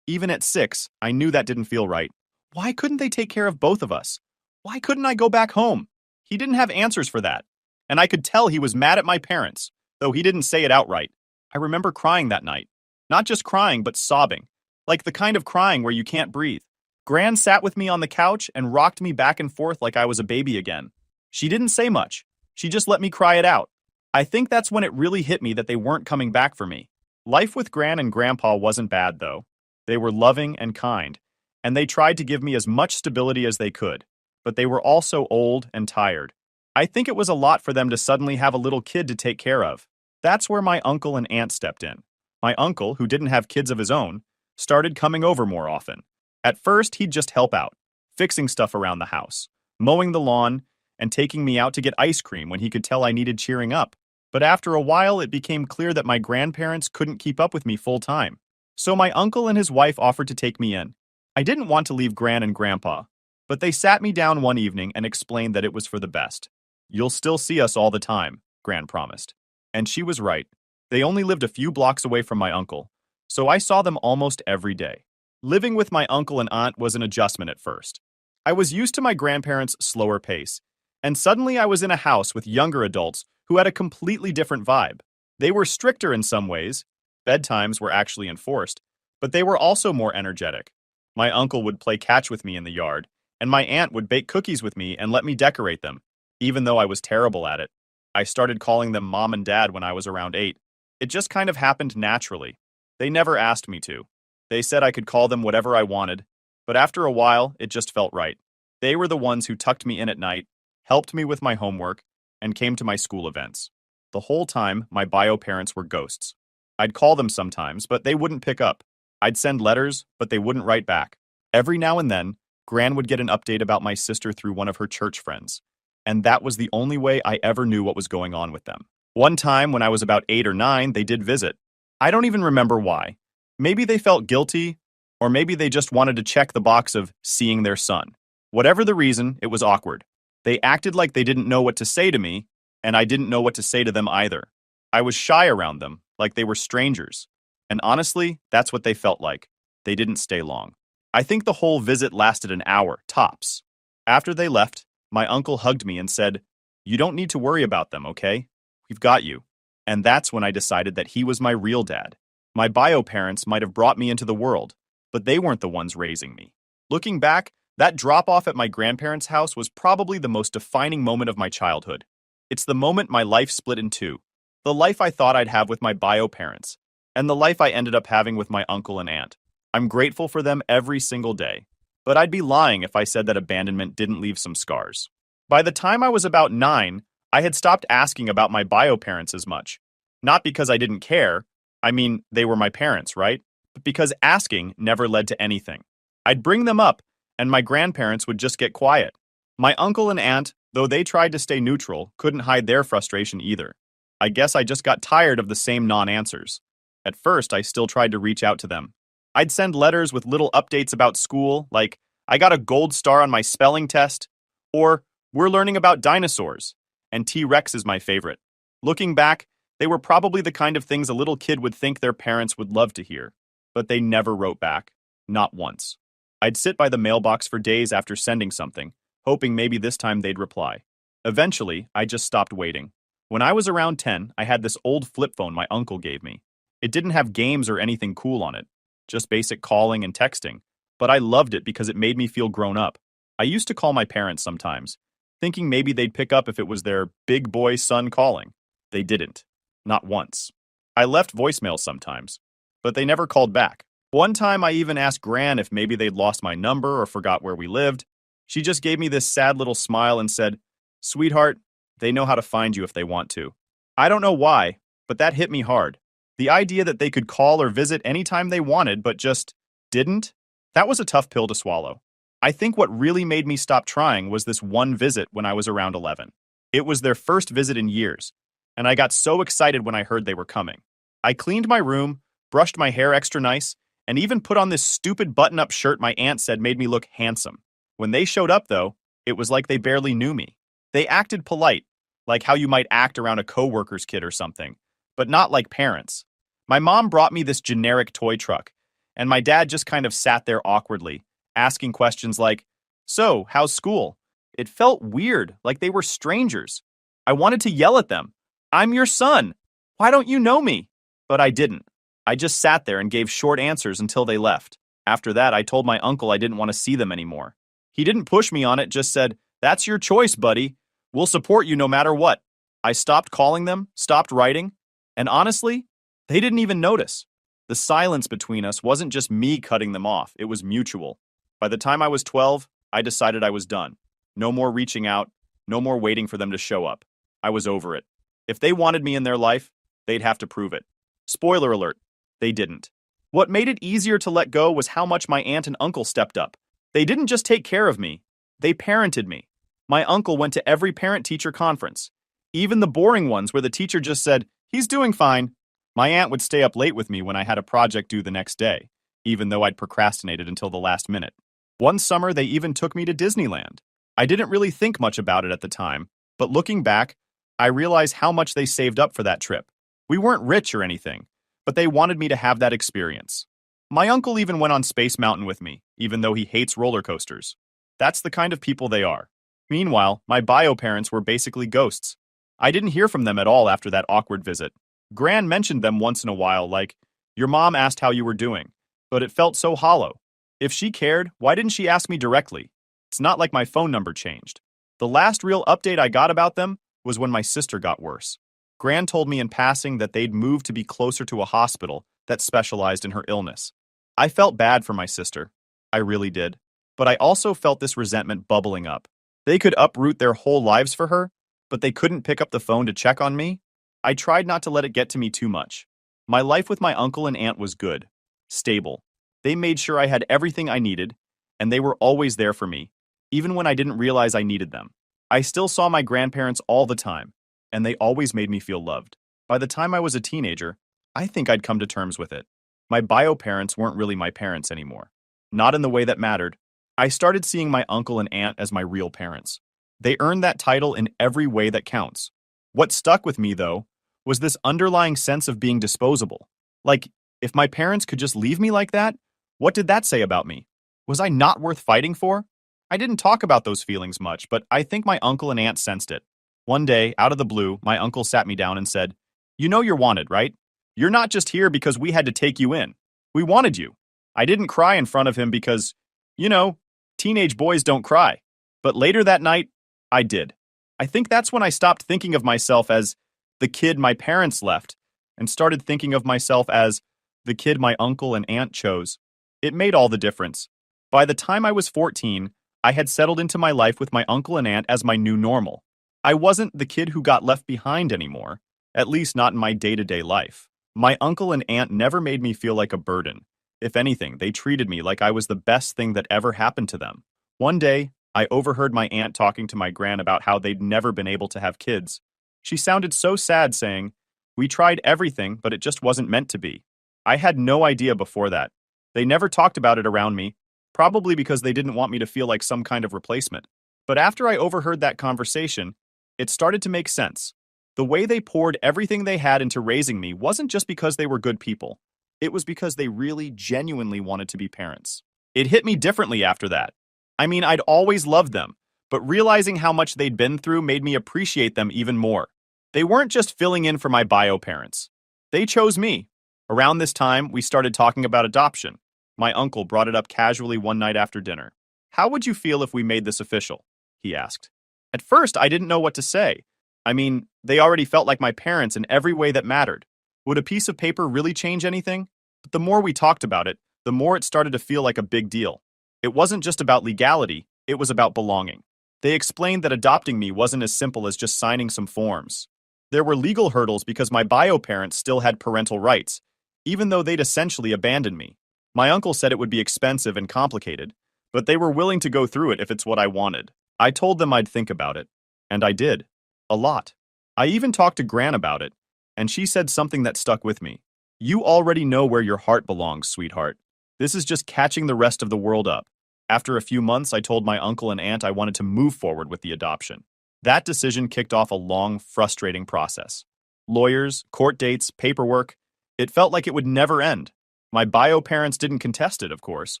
Even at 6, I knew that didn't feel right. Why couldn't they take care of both of us? Why couldn't I go back home? He didn't have answers for that. And I could tell he was mad at my parents, though he didn't say it outright. I remember crying that night. Not just crying, but sobbing. Like the kind of crying where you can't breathe. Gran sat with me on the couch and rocked me back and forth like I was a baby again. She didn't say much. She just let me cry it out. I think that's when it really hit me that they weren't coming back for me. Life with Gran and Grandpa wasn't bad, though. They were loving and kind, and they tried to give me as much stability as they could, but they were also old and tired. I think it was a lot for them to suddenly have a little kid to take care of. That's where my uncle and aunt stepped in. My uncle, who didn't have kids of his own, started coming over more often. At first, he'd just help out, fixing stuff around the house, mowing the lawn, and taking me out to get ice cream when he could tell I needed cheering up. But after a while, it became clear that my grandparents couldn't keep up with me full time. So my uncle and his wife offered to take me in. I didn't want to leave Gran and Grandpa, but they sat me down one evening and explained that it was for the best. "You'll still see us all the time," Gran promised. And she was right. They only lived a few blocks away from my uncle, so I saw them almost every day. Living with my uncle and aunt was an adjustment at first. I was used to my grandparents' slower pace, and suddenly I was in a house with younger adults who had a completely different vibe. They were stricter in some ways. Bedtimes were actually enforced, but they were also more energetic. My uncle would play catch with me in the yard, and my aunt would bake cookies with me and let me decorate them, even though I was terrible at it. I started calling them Mom and Dad when I was around 8. It just kind of happened naturally. They never asked me to. They said I could call them whatever I wanted, but after a while, it just felt right. They were the ones who tucked me in at night, helped me with my homework, and came to my school events. The whole time, my bio parents were ghosts. I'd call them sometimes, but they wouldn't pick up. I'd send letters, but they wouldn't write back. Every now and then, Gran would get an update about my sister through one of her church friends, and that was the only way I ever knew what was going on with them. One time, when I was about 8 or 9, they did visit. I don't even remember why. Maybe they felt guilty, or maybe they just wanted to check the box of seeing their son. Whatever the reason, it was awkward. They acted like they didn't know what to say to me, and I didn't know what to say to them either. I was shy around them, like they were strangers. And honestly, that's what they felt like. They didn't stay long. I think the whole visit lasted an hour, tops. After they left, my uncle hugged me and said, "You don't need to worry about them, okay? We've got you." And that's when I decided that he was my real dad. My bio parents might have brought me into the world, but they weren't the ones raising me. Looking back, that drop-off at my grandparents' house was probably the most defining moment of my childhood. It's the moment my life split in two. The life I thought I'd have with my bio parents, and the life I ended up having with my uncle and aunt. I'm grateful for them every single day, but I'd be lying if I said that abandonment didn't leave some scars. By the time I was about 9, I had stopped asking about my bio parents as much. Not because I didn't care, I mean, they were my parents, right? But because asking never led to anything. I'd bring them up, and my grandparents would just get quiet. My uncle and aunt, though they tried to stay neutral, couldn't hide their frustration either. I guess I just got tired of the same non-answers. At first, I still tried to reach out to them. I'd send letters with little updates about school, like, "I got a gold star on my spelling test," or, "We're learning about dinosaurs," and T-Rex is my favorite. Looking back, they were probably the kind of things a little kid would think their parents would love to hear, but they never wrote back. Not once. I'd sit by the mailbox for days after sending something, hoping maybe this time they'd reply. Eventually, I just stopped waiting. When I was around 10, I had this old flip phone my uncle gave me. It didn't have games or anything cool on it, just basic calling and texting, but I loved it because it made me feel grown up. I used to call my parents sometimes, thinking maybe they'd pick up if it was their big boy son calling. They didn't. Not once. I left voicemails sometimes, but they never called back. One time I even asked Gran if maybe they'd lost my number or forgot where we lived. She just gave me this sad little smile and said, "Sweetheart, they know how to find you if they want to." I don't know why, but that hit me hard. The idea that they could call or visit anytime they wanted but just didn't, that was a tough pill to swallow. I think what really made me stop trying was this one visit when I was around 11. It was their first visit in years, and I got so excited when I heard they were coming. I cleaned my room, brushed my hair extra nice, and even put on this stupid button-up shirt my aunt said made me look handsome. When they showed up, though, it was like they barely knew me. They acted polite, like how you might act around a coworker's kid or something, but not like parents. My mom brought me this generic toy truck, and my dad just kind of sat there awkwardly, asking questions like, "So, how's school?" It felt weird, like they were strangers. I wanted to yell at them. "I'm your son. Why don't you know me?" But I didn't. I just sat there and gave short answers until they left. After that, I told my uncle I didn't want to see them anymore. He didn't push me on it, just said, "That's your choice, buddy. We'll support you no matter what." I stopped calling them, stopped writing, and honestly, They didn't even notice. The silence between us wasn't just me cutting them off, it was mutual. By the time I was 12, I decided I was done. No more reaching out, no more waiting for them to show up. I was over it. If they wanted me in their life, they'd have to prove it. Spoiler alert, they didn't. What made it easier to let go was how much my aunt and uncle stepped up. They didn't just take care of me, they parented me. My uncle went to every parent-teacher conference, even the boring ones where the teacher just said, "He's doing fine." My aunt would stay up late with me when I had a project due the next day, even though I'd procrastinated until the last minute. One summer, they even took me to Disneyland. I didn't really think much about it at the time, but looking back, I realize how much they saved up for that trip. We weren't rich or anything, but they wanted me to have that experience. My uncle even went on Space Mountain with me, even though he hates roller coasters. That's the kind of people they are. Meanwhile, my bio parents were basically ghosts. I didn't hear from them at all after that awkward visit. Gran mentioned them once in a while, like, "Your mom asked how you were doing," but it felt so hollow. If she cared, why didn't she ask me directly? It's not like my phone number changed. The last real update I got about them was when my sister got worse. Gran told me in passing that they'd moved to be closer to a hospital that specialized in her illness. I felt bad for my sister. I really did. But I also felt this resentment bubbling up. They could uproot their whole lives for her, but they couldn't pick up the phone to check on me? I tried not to let it get to me too much. My life with my uncle and aunt was good, stable. They made sure I had everything I needed, and they were always there for me, even when I didn't realize I needed them. I still saw my grandparents all the time, and they always made me feel loved. By the time I was a teenager, I think I'd come to terms with it. My bio parents weren't really my parents anymore. Not in the way that mattered. I started seeing my uncle and aunt as my real parents. They earned that title in every way that counts. What stuck with me, though, was this underlying sense of being disposable. Like, if my parents could just leave me like that, what did that say about me? Was I not worth fighting for? I didn't talk about those feelings much, but I think my uncle and aunt sensed it. One day, out of the blue, my uncle sat me down and said, "You know you're wanted, right? You're not just here because we had to take you in. We wanted you." I didn't cry in front of him because, you know, teenage boys don't cry. But later that night, I did. I think that's when I stopped thinking of myself as the kid my parents left and started thinking of myself as the kid my uncle and aunt chose. It made all the difference. By the time I was 14, I had settled into my life with my uncle and aunt as my new normal. I wasn't the kid who got left behind anymore, at least not in my day-to-day life. My uncle and aunt never made me feel like a burden. If anything, they treated me like I was the best thing that ever happened to them. One day, I overheard my aunt talking to my gran about how they'd never been able to have kids. She sounded so sad, saying, "We tried everything, but it just wasn't meant to be." I had no idea before that. They never talked about it around me, probably because they didn't want me to feel like some kind of replacement. But after I overheard that conversation, it started to make sense. The way they poured everything they had into raising me wasn't just because they were good people. It was because they really, genuinely wanted to be parents. It hit me differently after that. I mean, I'd always loved them, but realizing how much they'd been through made me appreciate them even more. They weren't just filling in for my bio parents. They chose me. Around this time, we started talking about adoption. My uncle brought it up casually one night after dinner. "How would you feel if we made this official?" he asked. At first, I didn't know what to say. I mean, they already felt like my parents in every way that mattered. Would a piece of paper really change anything? But the more we talked about it, the more it started to feel like a big deal. It wasn't just about legality, it was about belonging. They explained that adopting me wasn't as simple as just signing some forms. There were legal hurdles because my bio parents still had parental rights, even though they'd essentially abandoned me. My uncle said it would be expensive and complicated, but they were willing to go through it if it's what I wanted. I told them I'd think about it, and I did. A lot. I even talked to Gran about it, and she said something that stuck with me. "You already know where your heart belongs, sweetheart. This is just catching the rest of the world up." After a few months, I told my uncle and aunt I wanted to move forward with the adoption. That decision kicked off a long, frustrating process. Lawyers, court dates, paperwork. It felt like it would never end. My bio parents didn't contest it, of course.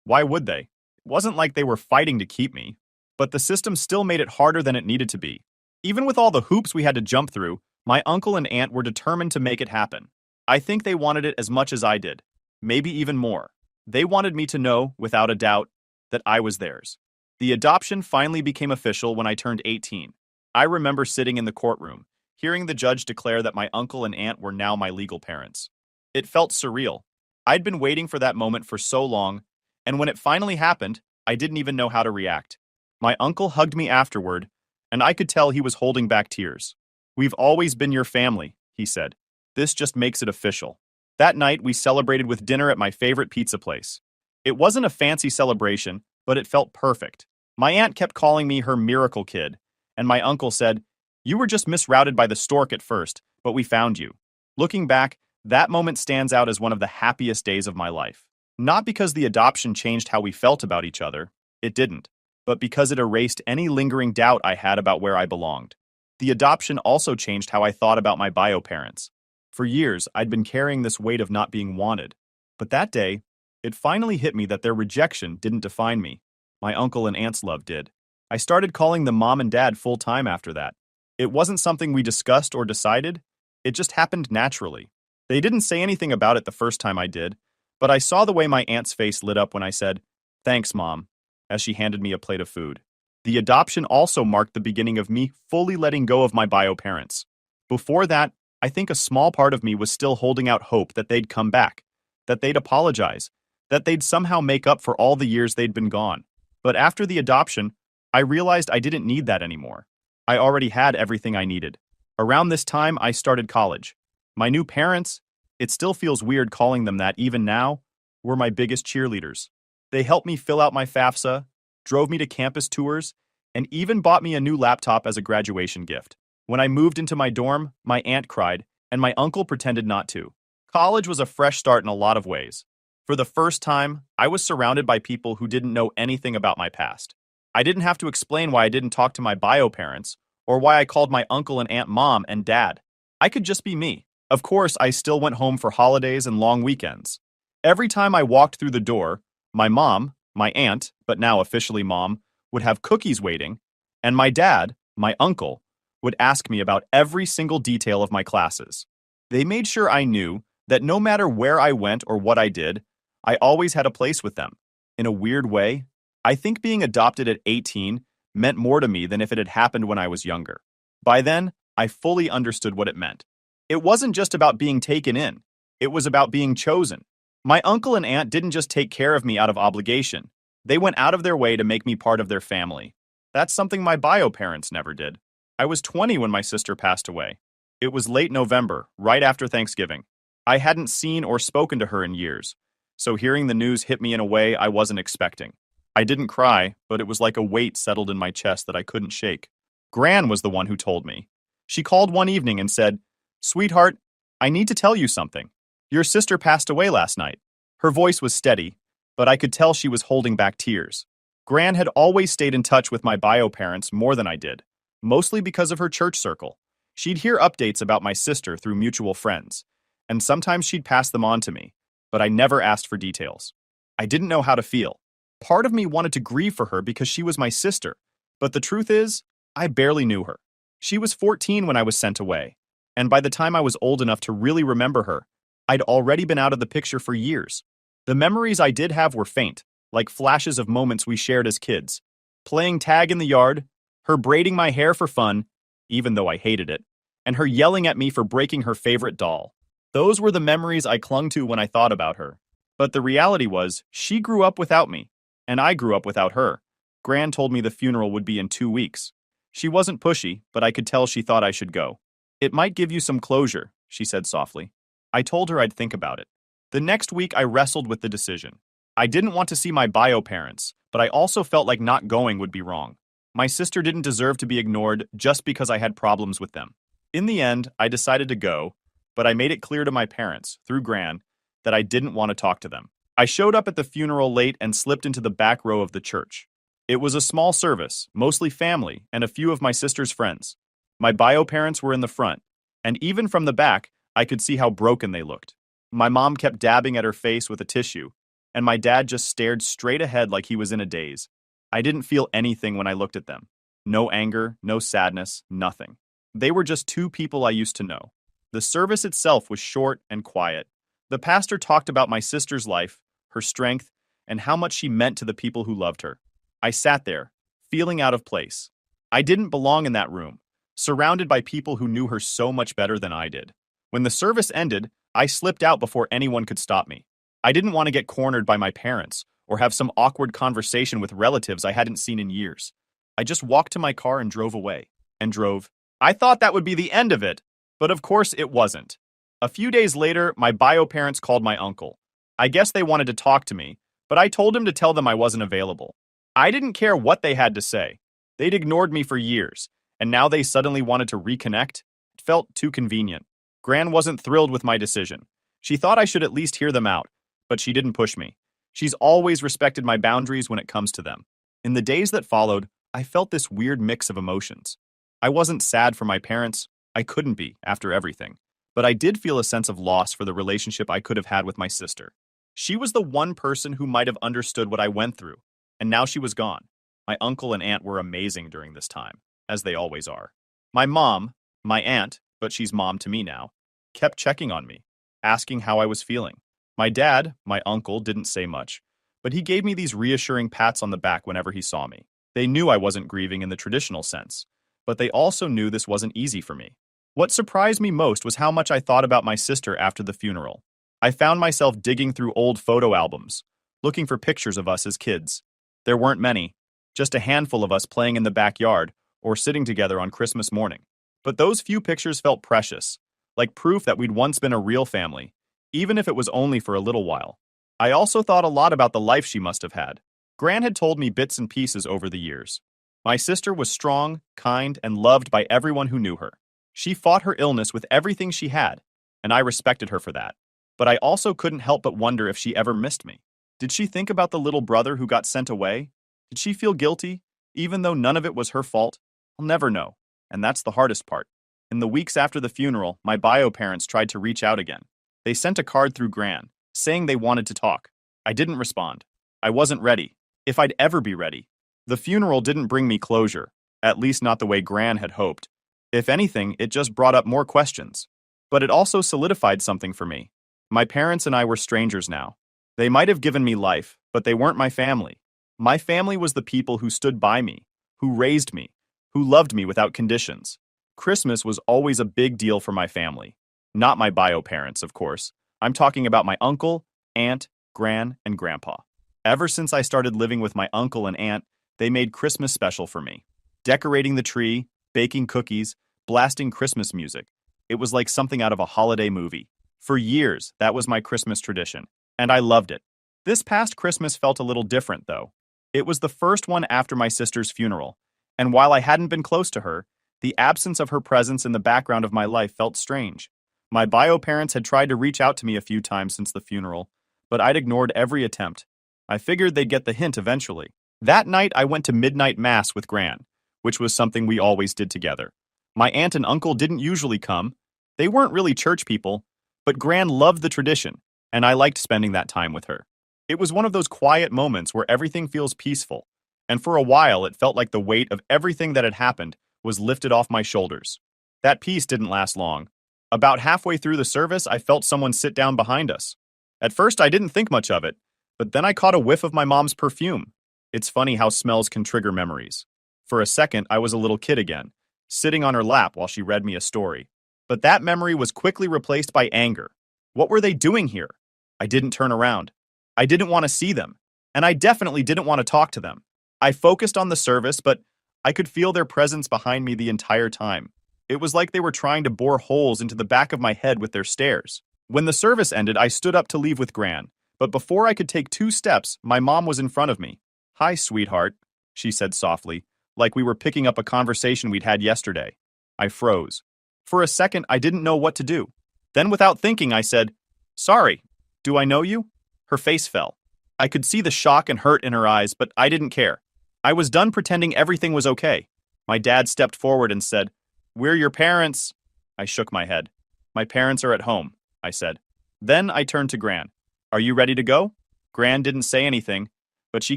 Why would they? It wasn't like they were fighting to keep me. But the system still made it harder than it needed to be. Even with all the hoops we had to jump through, my uncle and aunt were determined to make it happen. I think they wanted it as much as I did, maybe even more. They wanted me to know, without a doubt, that I was theirs. The adoption finally became official when I turned 18. I remember sitting in the courtroom, hearing the judge declare that my uncle and aunt were now my legal parents. It felt surreal. I'd been waiting for that moment for so long, and when it finally happened, I didn't even know how to react. My uncle hugged me afterward, and I could tell he was holding back tears. "We've always been your family," he said. "This just makes it official." That night, we celebrated with dinner at my favorite pizza place. It wasn't a fancy celebration, but it felt perfect. My aunt kept calling me her miracle kid, and my uncle said, "You were just misrouted by the stork at first, but we found you." Looking back, that moment stands out as one of the happiest days of my life. Not because the adoption changed how we felt about each other, it didn't, but because it erased any lingering doubt I had about where I belonged. The adoption also changed how I thought about my bio parents. For years, I'd been carrying this weight of not being wanted. But that day, it finally hit me that their rejection didn't define me. My uncle and aunt's love did. I started calling them mom and dad full time after that. It wasn't something we discussed or decided, it just happened naturally. They didn't say anything about it the first time I did, but I saw the way my aunt's face lit up when I said, "Thanks, Mom," as she handed me a plate of food. The adoption also marked the beginning of me fully letting go of my bio parents. Before that, I think a small part of me was still holding out hope that they'd come back, that they'd apologize, that they'd somehow make up for all the years they'd been gone. But after the adoption, I realized I didn't need that anymore. I already had everything I needed. Around this time, I started college. My new parents, it still feels weird calling them that even now, were my biggest cheerleaders. They helped me fill out my FAFSA, drove me to campus tours, and even bought me a new laptop as a graduation gift. When I moved into my dorm, my aunt cried, and my uncle pretended not to. College was a fresh start in a lot of ways. For the first time, I was surrounded by people who didn't know anything about my past. I didn't have to explain why I didn't talk to my bio parents, or why I called my uncle and aunt mom and dad. I could just be me. Of course, I still went home for holidays and long weekends. Every time I walked through the door, my mom, my aunt, but now officially mom, would have cookies waiting, and my dad, my uncle, would ask me about every single detail of my classes. They made sure I knew that no matter where I went or what I did, I always had a place with them. In a weird way, I think being adopted at 18 meant more to me than if it had happened when I was younger. By then, I fully understood what it meant. It wasn't just about being taken in, it was about being chosen. My uncle and aunt didn't just take care of me out of obligation. They went out of their way to make me part of their family. That's something my bio parents never did. I was 20 when my sister passed away. It was late November, right after Thanksgiving. I hadn't seen or spoken to her in years, so hearing the news hit me in a way I wasn't expecting. I didn't cry, but it was like a weight settled in my chest that I couldn't shake. Gran was the one who told me. She called one evening and said, "Sweetheart, I need to tell you something. Your sister passed away last night." Her voice was steady, but I could tell she was holding back tears. Gran had always stayed in touch with my bio parents more than I did, mostly because of her church circle. She'd hear updates about my sister through mutual friends, and sometimes she'd pass them on to me, but I never asked for details. I didn't know how to feel. Part of me wanted to grieve for her because she was my sister, but the truth is, I barely knew her. She was 14 when I was sent away, and by the time I was old enough to really remember her, I'd already been out of the picture for years. The memories I did have were faint, like flashes of moments we shared as kids. Playing tag in the yard, her braiding my hair for fun, even though I hated it, and her yelling at me for breaking her favorite doll. Those were the memories I clung to when I thought about her. But the reality was, she grew up without me, and I grew up without her. Gran told me the funeral would be in 2 weeks. She wasn't pushy, but I could tell she thought I should go. "It might give you some closure," she said softly. I told her I'd think about it. The next week, I wrestled with the decision. I didn't want to see my bio parents, but I also felt like not going would be wrong. My sister didn't deserve to be ignored just because I had problems with them. In the end, I decided to go, but I made it clear to my parents, through Gran, that I didn't want to talk to them. I showed up at the funeral late and slipped into the back row of the church. It was a small service, mostly family, and a few of my sister's friends. My bio parents were in the front, and even from the back, I could see how broken they looked. My mom kept dabbing at her face with a tissue, and my dad just stared straight ahead like he was in a daze. I didn't feel anything when I looked at them. No anger, no sadness, nothing. They were just two people I used to know. The service itself was short and quiet. The pastor talked about my sister's life, her strength, and how much she meant to the people who loved her. I sat there, feeling out of place. I didn't belong in that room, surrounded by people who knew her so much better than I did. When the service ended, I slipped out before anyone could stop me. I didn't want to get cornered by my parents or have some awkward conversation with relatives I hadn't seen in years. I just walked to my car and drove away. And drove. I thought that would be the end of it, but of course it wasn't. A few days later, my bio parents called my uncle. I guess they wanted to talk to me, but I told him to tell them I wasn't available. I didn't care what they had to say. They'd ignored me for years, and now they suddenly wanted to reconnect? It felt too convenient. Gran wasn't thrilled with my decision. She thought I should at least hear them out, but she didn't push me. She's always respected my boundaries when it comes to them. In the days that followed, I felt this weird mix of emotions. I wasn't sad for my parents. I couldn't be, after everything. But I did feel a sense of loss for the relationship I could have had with my sister. She was the one person who might have understood what I went through, and now she was gone. My uncle and aunt were amazing during this time, as they always are. My mom, my aunt, but she's mom to me now, kept checking on me, asking how I was feeling. My dad, my uncle, didn't say much, but he gave me these reassuring pats on the back whenever he saw me. They knew I wasn't grieving in the traditional sense, but they also knew this wasn't easy for me. What surprised me most was how much I thought about my sister after the funeral. I found myself digging through old photo albums, looking for pictures of us as kids. There weren't many, just a handful of us playing in the backyard or sitting together on Christmas morning. But those few pictures felt precious, like proof that we'd once been a real family, even if it was only for a little while. I also thought a lot about the life she must have had. Gran had told me bits and pieces over the years. My sister was strong, kind, and loved by everyone who knew her. She fought her illness with everything she had, and I respected her for that. But I also couldn't help but wonder if she ever missed me. Did she think about the little brother who got sent away? Did she feel guilty, even though none of it was her fault? I'll never know, and that's the hardest part. In the weeks after the funeral, my bio parents tried to reach out again. They sent a card through Gran, saying they wanted to talk. I didn't respond. I wasn't ready, if I'd ever be ready. The funeral didn't bring me closure, at least not the way Gran had hoped. If anything, it just brought up more questions. But it also solidified something for me. My parents and I were strangers now. They might have given me life, but they weren't my family. My family was the people who stood by me, who raised me, who loved me without conditions. Christmas was always a big deal for my family. Not my bio parents, of course. I'm talking about my uncle, aunt, gran, and grandpa. Ever since I started living with my uncle and aunt, they made Christmas special for me. Decorating the tree, baking cookies, blasting Christmas music. It was like something out of a holiday movie. For years, that was my Christmas tradition, and I loved it. This past Christmas felt a little different, though. It was the first one after my sister's funeral, and while I hadn't been close to her, the absence of her presence in the background of my life felt strange. My bio parents had tried to reach out to me a few times since the funeral, but I'd ignored every attempt. I figured they'd get the hint eventually. That night, I went to midnight mass with Gran, which was something we always did together. My aunt and uncle didn't usually come. They weren't really church people, but Gran loved the tradition, and I liked spending that time with her. It was one of those quiet moments where everything feels peaceful, and for a while it felt like the weight of everything that had happened was lifted off my shoulders. That peace didn't last long. About halfway through the service, I felt someone sit down behind us. At first, I didn't think much of it, but then I caught a whiff of my mom's perfume. It's funny how smells can trigger memories. For a second, I was a little kid again, sitting on her lap while she read me a story. But that memory was quickly replaced by anger. What were they doing here? I didn't turn around. I didn't want to see them, and I definitely didn't want to talk to them. I focused on the service, but I could feel their presence behind me the entire time. It was like they were trying to bore holes into the back of my head with their stares. When the service ended, I stood up to leave with Gran, but before I could take 2 steps, my mom was in front of me. "Hi, sweetheart," she said softly, like we were picking up a conversation we'd had yesterday. I froze. For a second, I didn't know what to do. Then without thinking, I said, "Sorry, do I know you?" Her face fell. I could see the shock and hurt in her eyes, but I didn't care. I was done pretending everything was okay. My dad stepped forward and said, "We're your parents." I shook my head. "My parents are at home," I said. Then I turned to Gran. "Are you ready to go?" Gran didn't say anything, but she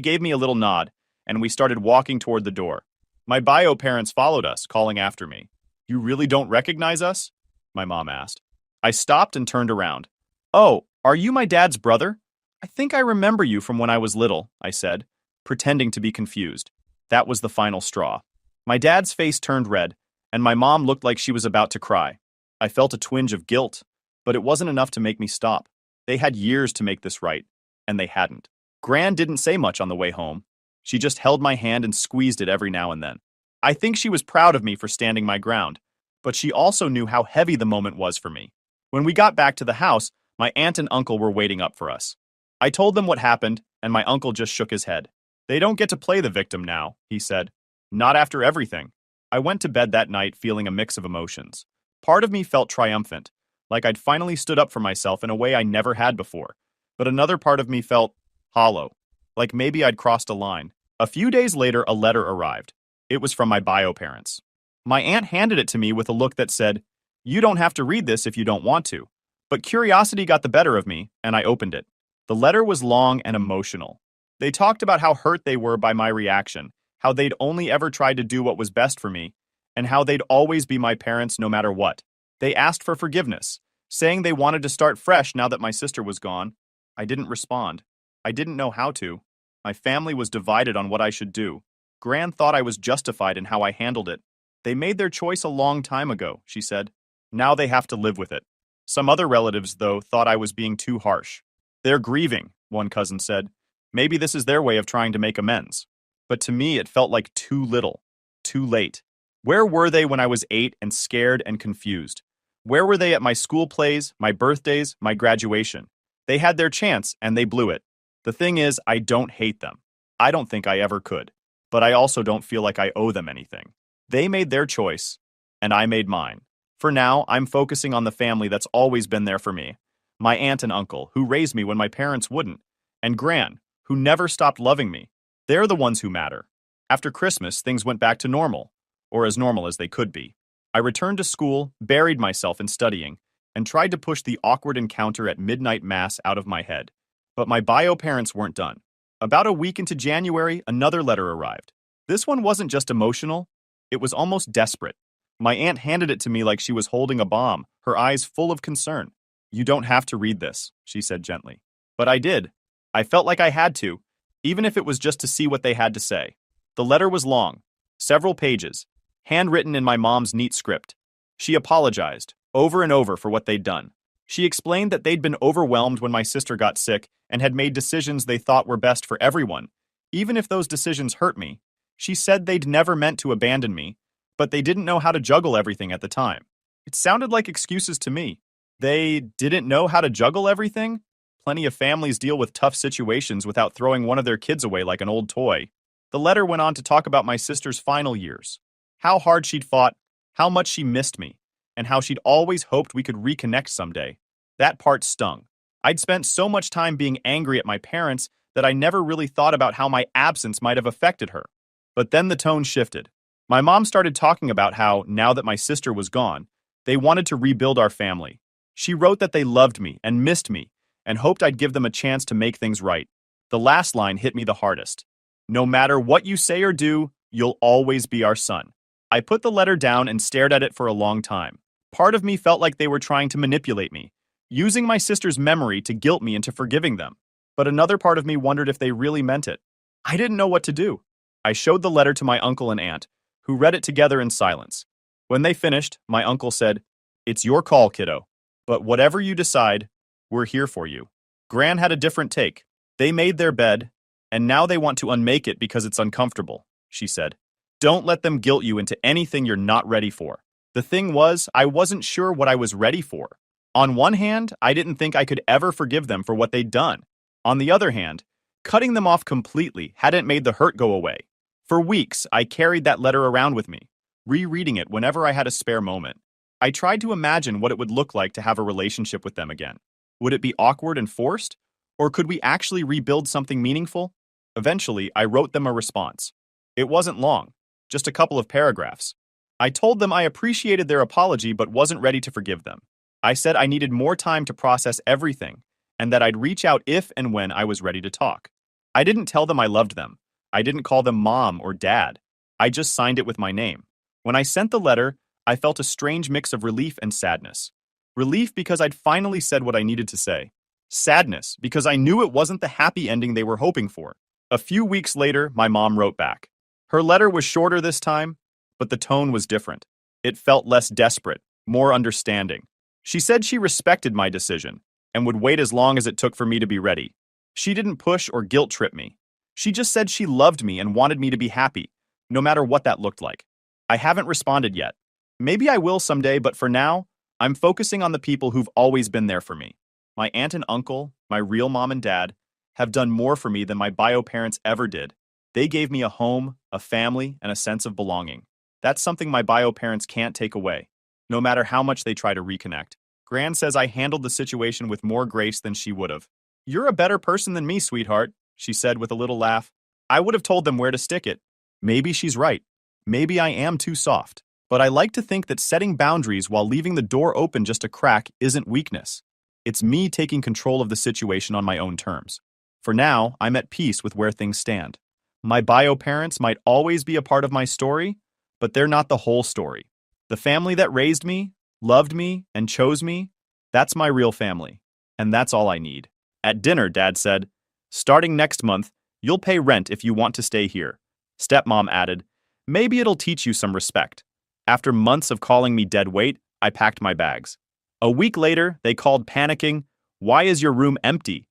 gave me a little nod, and we started walking toward the door. My bio parents followed us, calling after me. "You really don't recognize us?" my mom asked. I stopped and turned around. "Oh, are you my dad's brother? I think I remember you from when I was little," I said, pretending to be confused. That was the final straw. My dad's face turned red, and my mom looked like she was about to cry. I felt a twinge of guilt, But it wasn't enough to make me stop. They had years to make this right, and they hadn't. Gran didn't say much on the way home. She just held my hand and squeezed it every now and then. I think she was proud of me for standing my ground, but she also knew how heavy the moment was for me. When we got back to the house, my aunt and uncle were waiting up for us. I told them what happened, and my uncle just shook his head. They don't get to play the victim now, he said. Not after everything. I went to bed that night feeling a mix of emotions. Part of me felt triumphant, like I'd finally stood up for myself in a way I never had before. But another part of me felt hollow, like maybe I'd crossed a line. A few days later, a letter arrived. It was from my bio parents. My aunt handed it to me with a look that said, "You don't have to read this if you don't want to." But curiosity got the better of me, and I opened it. The letter was long and emotional. They talked about how hurt they were by my reaction, how they'd only ever tried to do what was best for me, and how they'd always be my parents no matter what. They asked for forgiveness, saying they wanted to start fresh now that my sister was gone. I didn't respond. I didn't know how to. My family was divided on what I should do. Gran thought I was justified in how I handled it. They made their choice a long time ago, she said. Now they have to live with it. Some other relatives, though, thought I was being too harsh. They're grieving, one cousin said. Maybe this is their way of trying to make amends. But to me, it felt like too little, too late. Where were they when I was 8 and scared and confused? Where were they at my school plays, my birthdays, my graduation? They had their chance, and they blew it. The thing is, I don't hate them. I don't think I ever could. But I also don't feel like I owe them anything. They made their choice, and I made mine. For now, I'm focusing on the family that's always been there for me. My aunt and uncle, who raised me when my parents wouldn't, and Gran, who never stopped loving me. They're the ones who matter. After Christmas, things went back to normal, or as normal as they could be. I returned to school, buried myself in studying, and tried to push the awkward encounter at midnight mass out of my head. But my bio parents weren't done. About a week into January, another letter arrived. This one wasn't just emotional, it was almost desperate. My aunt handed it to me like she was holding a bomb, her eyes full of concern. "You don't have to read this," she said gently. But I did. I felt like I had to, even if it was just to see what they had to say. The letter was long, several pages, handwritten in my mom's neat script. She apologized, over and over, for what they'd done. She explained that they'd been overwhelmed when my sister got sick and had made decisions they thought were best for everyone, even if those decisions hurt me. She said they'd never meant to abandon me, but they didn't know how to juggle everything at the time. It sounded like excuses to me. They didn't know how to juggle everything? Plenty of families deal with tough situations without throwing one of their kids away like an old toy. The letter went on to talk about my sister's final years, how hard she'd fought, how much she missed me, and how she'd always hoped we could reconnect someday. That part stung. I'd spent so much time being angry at my parents that I never really thought about how my absence might have affected her. But then the tone shifted. My mom started talking about how, now that my sister was gone, they wanted to rebuild our family. She wrote that they loved me and missed me and hoped I'd give them a chance to make things right. The last line hit me the hardest. "No matter what you say or do, you'll always be our son." I put the letter down and stared at it for a long time. Part of me felt like they were trying to manipulate me, using my sister's memory to guilt me into forgiving them. But another part of me wondered if they really meant it. I didn't know what to do. I showed the letter to my uncle and aunt, who read it together in silence. When they finished, my uncle said, "It's your call, kiddo. But whatever you decide, we're here for you." Gran had a different take. "They made their bed, and now they want to unmake it because it's uncomfortable," she said. "Don't let them guilt you into anything you're not ready for." The thing was, I wasn't sure what I was ready for. On one hand, I didn't think I could ever forgive them for what they'd done. On the other hand, cutting them off completely hadn't made the hurt go away. For weeks, I carried that letter around with me, rereading it whenever I had a spare moment. I tried to imagine what it would look like to have a relationship with them again. Would it be awkward and forced? Or could we actually rebuild something meaningful? Eventually, I wrote them a response. It wasn't long, just a couple of paragraphs. I told them I appreciated their apology but wasn't ready to forgive them. I said I needed more time to process everything, and that I'd reach out if and when I was ready to talk. I didn't tell them I loved them. I didn't call them mom or dad. I just signed it with my name. When I sent the letter, I felt a strange mix of relief and sadness. Relief because I'd finally said what I needed to say. Sadness because I knew it wasn't the happy ending they were hoping for. A few weeks later, my mom wrote back. Her letter was shorter this time, but the tone was different. It felt less desperate, more understanding. She said she respected my decision and would wait as long as it took for me to be ready. She didn't push or guilt trip me. She just said she loved me and wanted me to be happy, no matter what that looked like. I haven't responded yet. Maybe I will someday, but for now, I'm focusing on the people who've always been there for me. My aunt and uncle, my real mom and dad, have done more for me than my bio parents ever did. They gave me a home, a family, and a sense of belonging. That's something my bio parents can't take away, no matter how much they try to reconnect. Gran says I handled the situation with more grace than she would have. "You're a better person than me, sweetheart," she said with a little laugh. I would have told them where to stick it. Maybe she's right. Maybe I am too soft. But I like to think that setting boundaries while leaving the door open just a crack isn't weakness. It's me taking control of the situation on my own terms. For now, I'm at peace with where things stand. My bio parents might always be a part of my story, but they're not the whole story. The family that raised me, loved me, and chose me, that's my real family. And that's all I need. At dinner, Dad said, "Starting next month, you'll pay rent if you want to stay here." Stepmom added, "Maybe it'll teach you some respect." After months of calling me dead weight, I packed my bags. A week later, they called panicking, "Why is your room empty?"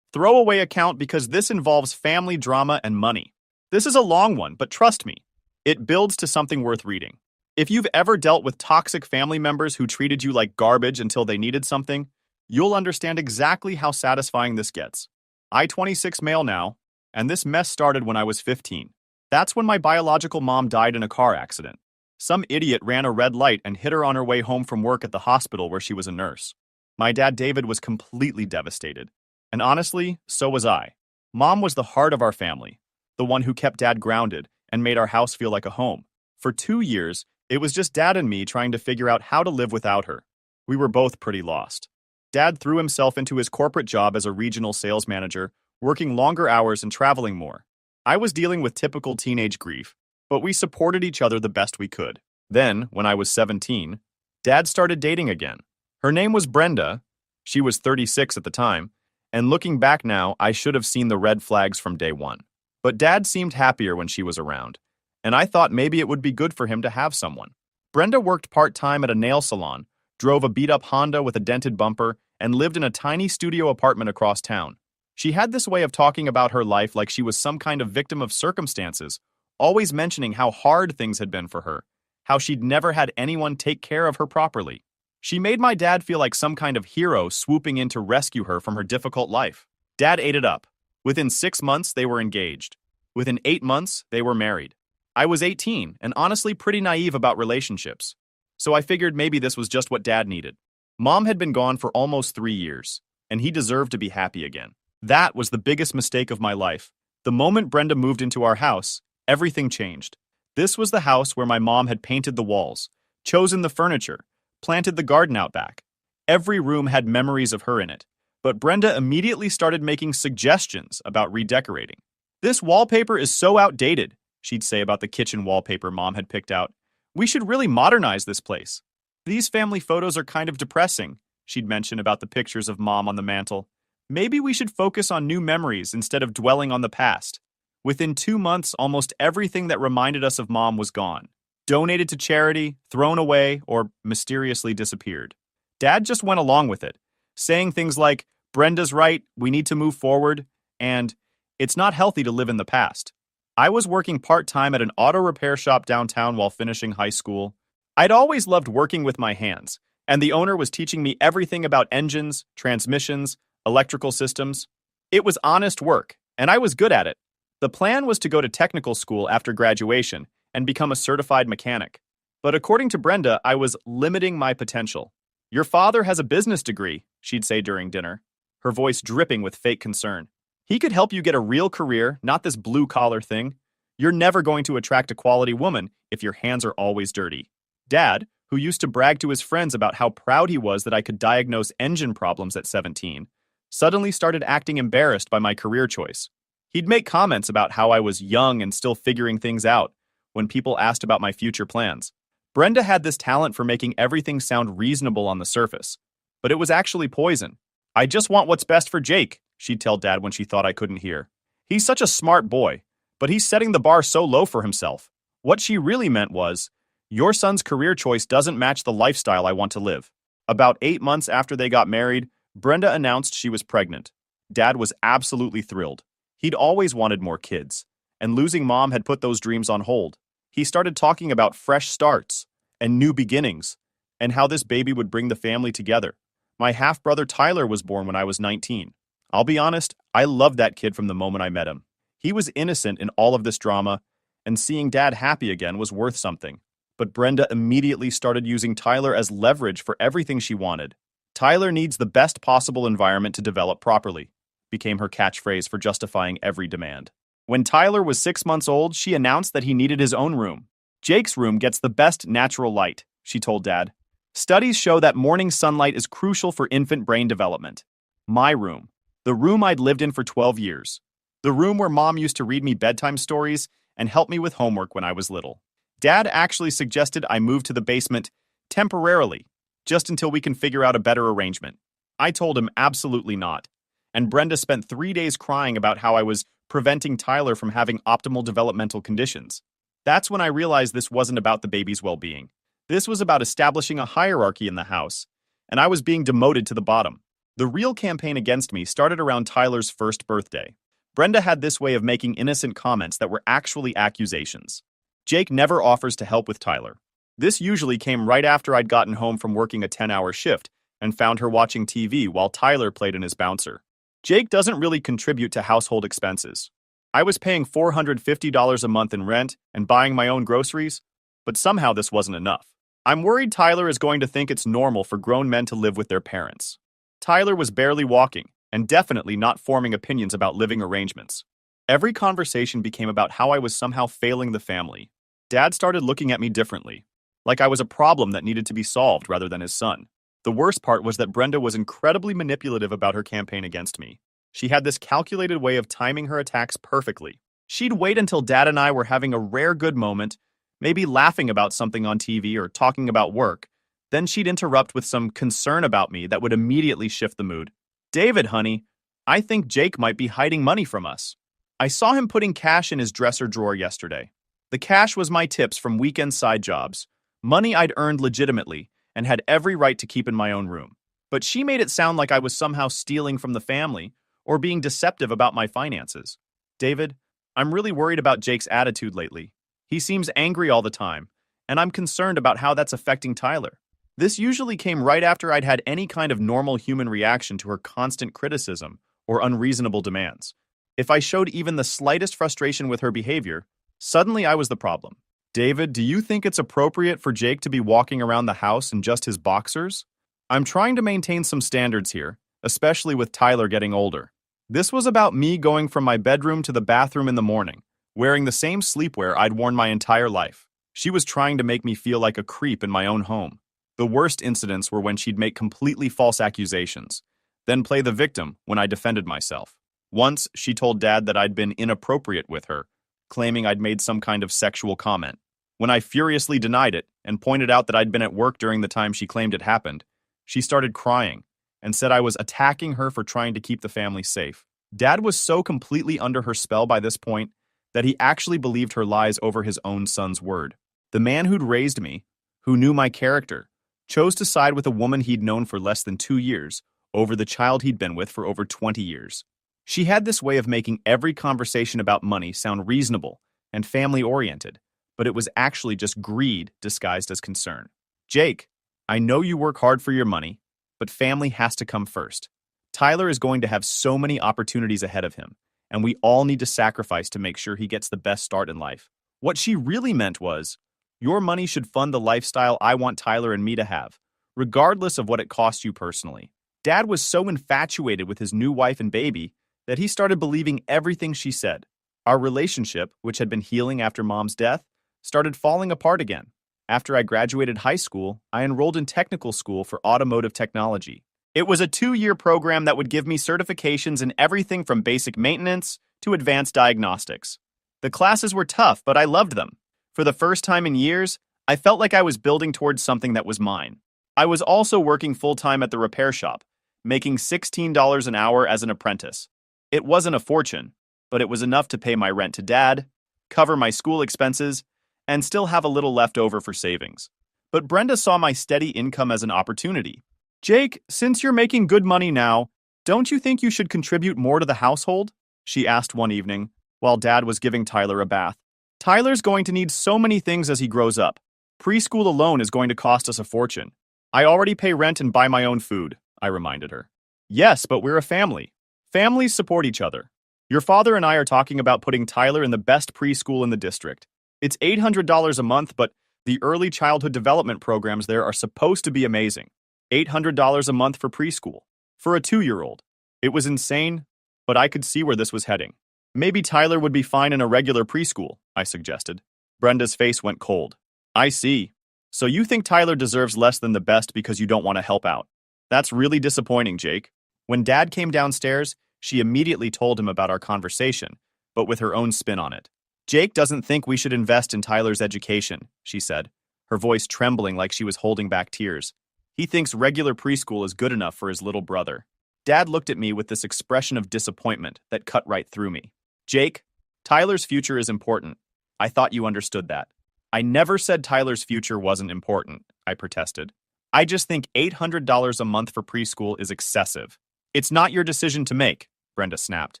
Throwaway account because this involves family drama and money. This is a long one, but trust me, it builds to something worth reading. If you've ever dealt with toxic family members who treated you like garbage until they needed something, you'll understand exactly how satisfying this gets. I'm 26 male now, and this mess started when I was 15. That's when my biological mom died in a car accident. Some idiot ran a red light and hit her on her way home from work at the hospital where she was a nurse. My dad David was completely devastated. And honestly, so was I. Mom was the heart of our family, the one who kept Dad grounded and made our house feel like a home. For 2 years, it was just Dad and me trying to figure out how to live without her. We were both pretty lost. Dad threw himself into his corporate job as a regional sales manager, working longer hours and traveling more. I was dealing with typical teenage grief, but we supported each other the best we could. Then, when I was 17, Dad started dating again. Her name was Brenda. She was 36 at the time, and looking back now, I should have seen the red flags from day one. But Dad seemed happier when she was around, and I thought maybe it would be good for him to have someone. Brenda worked part-time at a nail salon, drove a beat-up Honda with a dented bumper, and lived in a tiny studio apartment across town. She had this way of talking about her life like she was some kind of victim of circumstances, always mentioning how hard things had been for her, how she'd never had anyone take care of her properly. She made my dad feel like some kind of hero swooping in to rescue her from her difficult life. Dad ate it up. Within 6 months, they were engaged. Within 8 months, they were married. I was 18 and honestly pretty naive about relationships, so I figured maybe this was just what Dad needed. Mom had been gone for almost 3 years, and he deserved to be happy again. That was the biggest mistake of my life. The moment Brenda moved into our house, everything changed. This was the house where my mom had painted the walls, chosen the furniture, planted the garden out back. Every room had memories of her in it, but Brenda immediately started making suggestions about redecorating. "This wallpaper is so outdated," she'd say about the kitchen wallpaper Mom had picked out. "We should really modernize this place." "These family photos are kind of depressing," she'd mention about the pictures of Mom on the mantle. "Maybe we should focus on new memories instead of dwelling on the past." Within 2 months, almost everything that reminded us of Mom was gone. Donated to charity, thrown away, or mysteriously disappeared. Dad just went along with it, saying things like, "Brenda's right, we need to move forward," and "It's not healthy to live in the past." I was working part-time at an auto repair shop downtown while finishing high school. I'd always loved working with my hands, and the owner was teaching me everything about engines, transmissions, electrical systems. It was honest work, and I was good at it. The plan was to go to technical school after graduation and become a certified mechanic. But according to Brenda, I was limiting my potential. "Your father has a business degree," she'd say during dinner, her voice dripping with fake concern. "He could help you get a real career, not this blue-collar thing. You're never going to attract a quality woman if your hands are always dirty." Dad, who used to brag to his friends about how proud he was that I could diagnose engine problems at 17, suddenly started acting embarrassed by my career choice. He'd make comments about how I was young and still figuring things out when people asked about my future plans. Brenda had this talent for making everything sound reasonable on the surface, but it was actually poison. "I just want what's best for Jake," she'd tell Dad when she thought I couldn't hear. "He's such a smart boy, but he's setting the bar so low for himself." What she really meant was, "Your son's career choice doesn't match the lifestyle I want to live." About 8 months after they got married, Brenda announced she was pregnant. Dad was absolutely thrilled. He'd always wanted more kids, and losing mom had put those dreams on hold. He started talking about fresh starts and new beginnings, and how this baby would bring the family together. My half-brother Tyler was born when I was 19. I'll be honest, I loved that kid from the moment I met him. He was innocent in all of this drama, and seeing Dad happy again was worth something. But Brenda immediately started using Tyler as leverage for everything she wanted. Tyler needs the best possible environment to develop properly, became her catchphrase for justifying every demand. When Tyler was 6 months old, she announced that he needed his own room. Jake's room gets the best natural light, she told Dad. Studies show that morning sunlight is crucial for infant brain development. My room, the room I'd lived in for 12 years. The room where Mom used to read me bedtime stories and help me with homework when I was little. Dad actually suggested I move to the basement temporarily, just until we can figure out a better arrangement. I told him absolutely not, and Brenda spent 3 days crying about how I was preventing Tyler from having optimal developmental conditions. That's when I realized this wasn't about the baby's well-being. This was about establishing a hierarchy in the house, and I was being demoted to the bottom. The real campaign against me started around Tyler's first birthday. Brenda had this way of making innocent comments that were actually accusations. Jake never offers to help with Tyler. This usually came right after I'd gotten home from working a 10-hour shift and found her watching TV while Tyler played in his bouncer. Jake doesn't really contribute to household expenses. I was paying $450 a month in rent and buying my own groceries, but somehow this wasn't enough. I'm worried Tyler is going to think it's normal for grown men to live with their parents. Tyler was barely walking and definitely not forming opinions about living arrangements. Every conversation became about how I was somehow failing the family. Dad started looking at me differently, like I was a problem that needed to be solved rather than his son. The worst part was that Brenda was incredibly manipulative about her campaign against me. She had this calculated way of timing her attacks perfectly. She'd wait until Dad and I were having a rare good moment, maybe laughing about something on TV or talking about work. Then she'd interrupt with some concern about me that would immediately shift the mood. "David, honey, I think Jake might be hiding money from us. I saw him putting cash in his dresser drawer yesterday. The cash was my tips from weekend side jobs, money I'd earned legitimately and had every right to keep in my own room. But she made it sound like I was somehow stealing from the family or being deceptive about my finances. David, I'm really worried about Jake's attitude lately. He seems angry all the time, and I'm concerned about how that's affecting Tyler." This usually came right after I'd had any kind of normal human reaction to her constant criticism or unreasonable demands. If I showed even the slightest frustration with her behavior, suddenly I was the problem. "David, do you think it's appropriate for Jake to be walking around the house in just his boxers? I'm trying to maintain some standards here, especially with Tyler getting older." This was about me going from my bedroom to the bathroom in the morning, wearing the same sleepwear I'd worn my entire life. She was trying to make me feel like a creep in my own home. The worst incidents were when she'd make completely false accusations, then play the victim when I defended myself. Once, she told Dad that I'd been inappropriate with her, claiming I'd made some kind of sexual comment. When I furiously denied it and pointed out that I'd been at work during the time she claimed it happened, she started crying and said I was attacking her for trying to keep the family safe. Dad was so completely under her spell by this point that he actually believed her lies over his own son's word. The man who'd raised me, who knew my character, chose to side with a woman he'd known for less than 2 years over the child he'd been with for over 20 years. She had this way of making every conversation about money sound reasonable and family-oriented, but it was actually just greed disguised as concern. "Jake, I know you work hard for your money, but family has to come first. Tyler is going to have so many opportunities ahead of him, and we all need to sacrifice to make sure he gets the best start in life." What she really meant was, your money should fund the lifestyle I want Tyler and me to have, regardless of what it costs you personally. Dad was so infatuated with his new wife and baby that he started believing everything she said. Our relationship, which had been healing after Mom's death, started falling apart again. After I graduated high school, I enrolled in technical school for automotive technology. It was a 2-year program that would give me certifications in everything from basic maintenance to advanced diagnostics. The classes were tough, but I loved them. For the first time in years, I felt like I was building towards something that was mine. I was also working full-time at the repair shop, making $16 an hour as an apprentice. It wasn't a fortune, but it was enough to pay my rent to Dad, cover my school expenses, and still have a little left over for savings. But Brenda saw my steady income as an opportunity. Jake, since you're making good money now, don't you think you should contribute more to the household? She asked one evening, while Dad was giving Tyler a bath. Tyler's going to need so many things as he grows up. Preschool alone is going to cost us a fortune. I already pay rent and buy my own food, I reminded her. Yes, but we're a family. Families support each other. Your father and I are talking about putting Tyler in the best preschool in the district. It's $800 a month, but the early childhood development programs there are supposed to be amazing. $800 a month for preschool. For a 2-year-old. It was insane, but I could see where this was heading. Maybe Tyler would be fine in a regular preschool, I suggested. Brenda's face went cold. I see. So you think Tyler deserves less than the best because you don't want to help out. That's really disappointing, Jake. When Dad came downstairs, she immediately told him about our conversation, but with her own spin on it. Jake doesn't think we should invest in Tyler's education, she said, her voice trembling like she was holding back tears. He thinks regular preschool is good enough for his little brother. Dad looked at me with this expression of disappointment that cut right through me. Jake, Tyler's future is important. I thought you understood that. I never said Tyler's future wasn't important, I protested. I just think $800 a month for preschool is excessive. It's not your decision to make, Brenda snapped.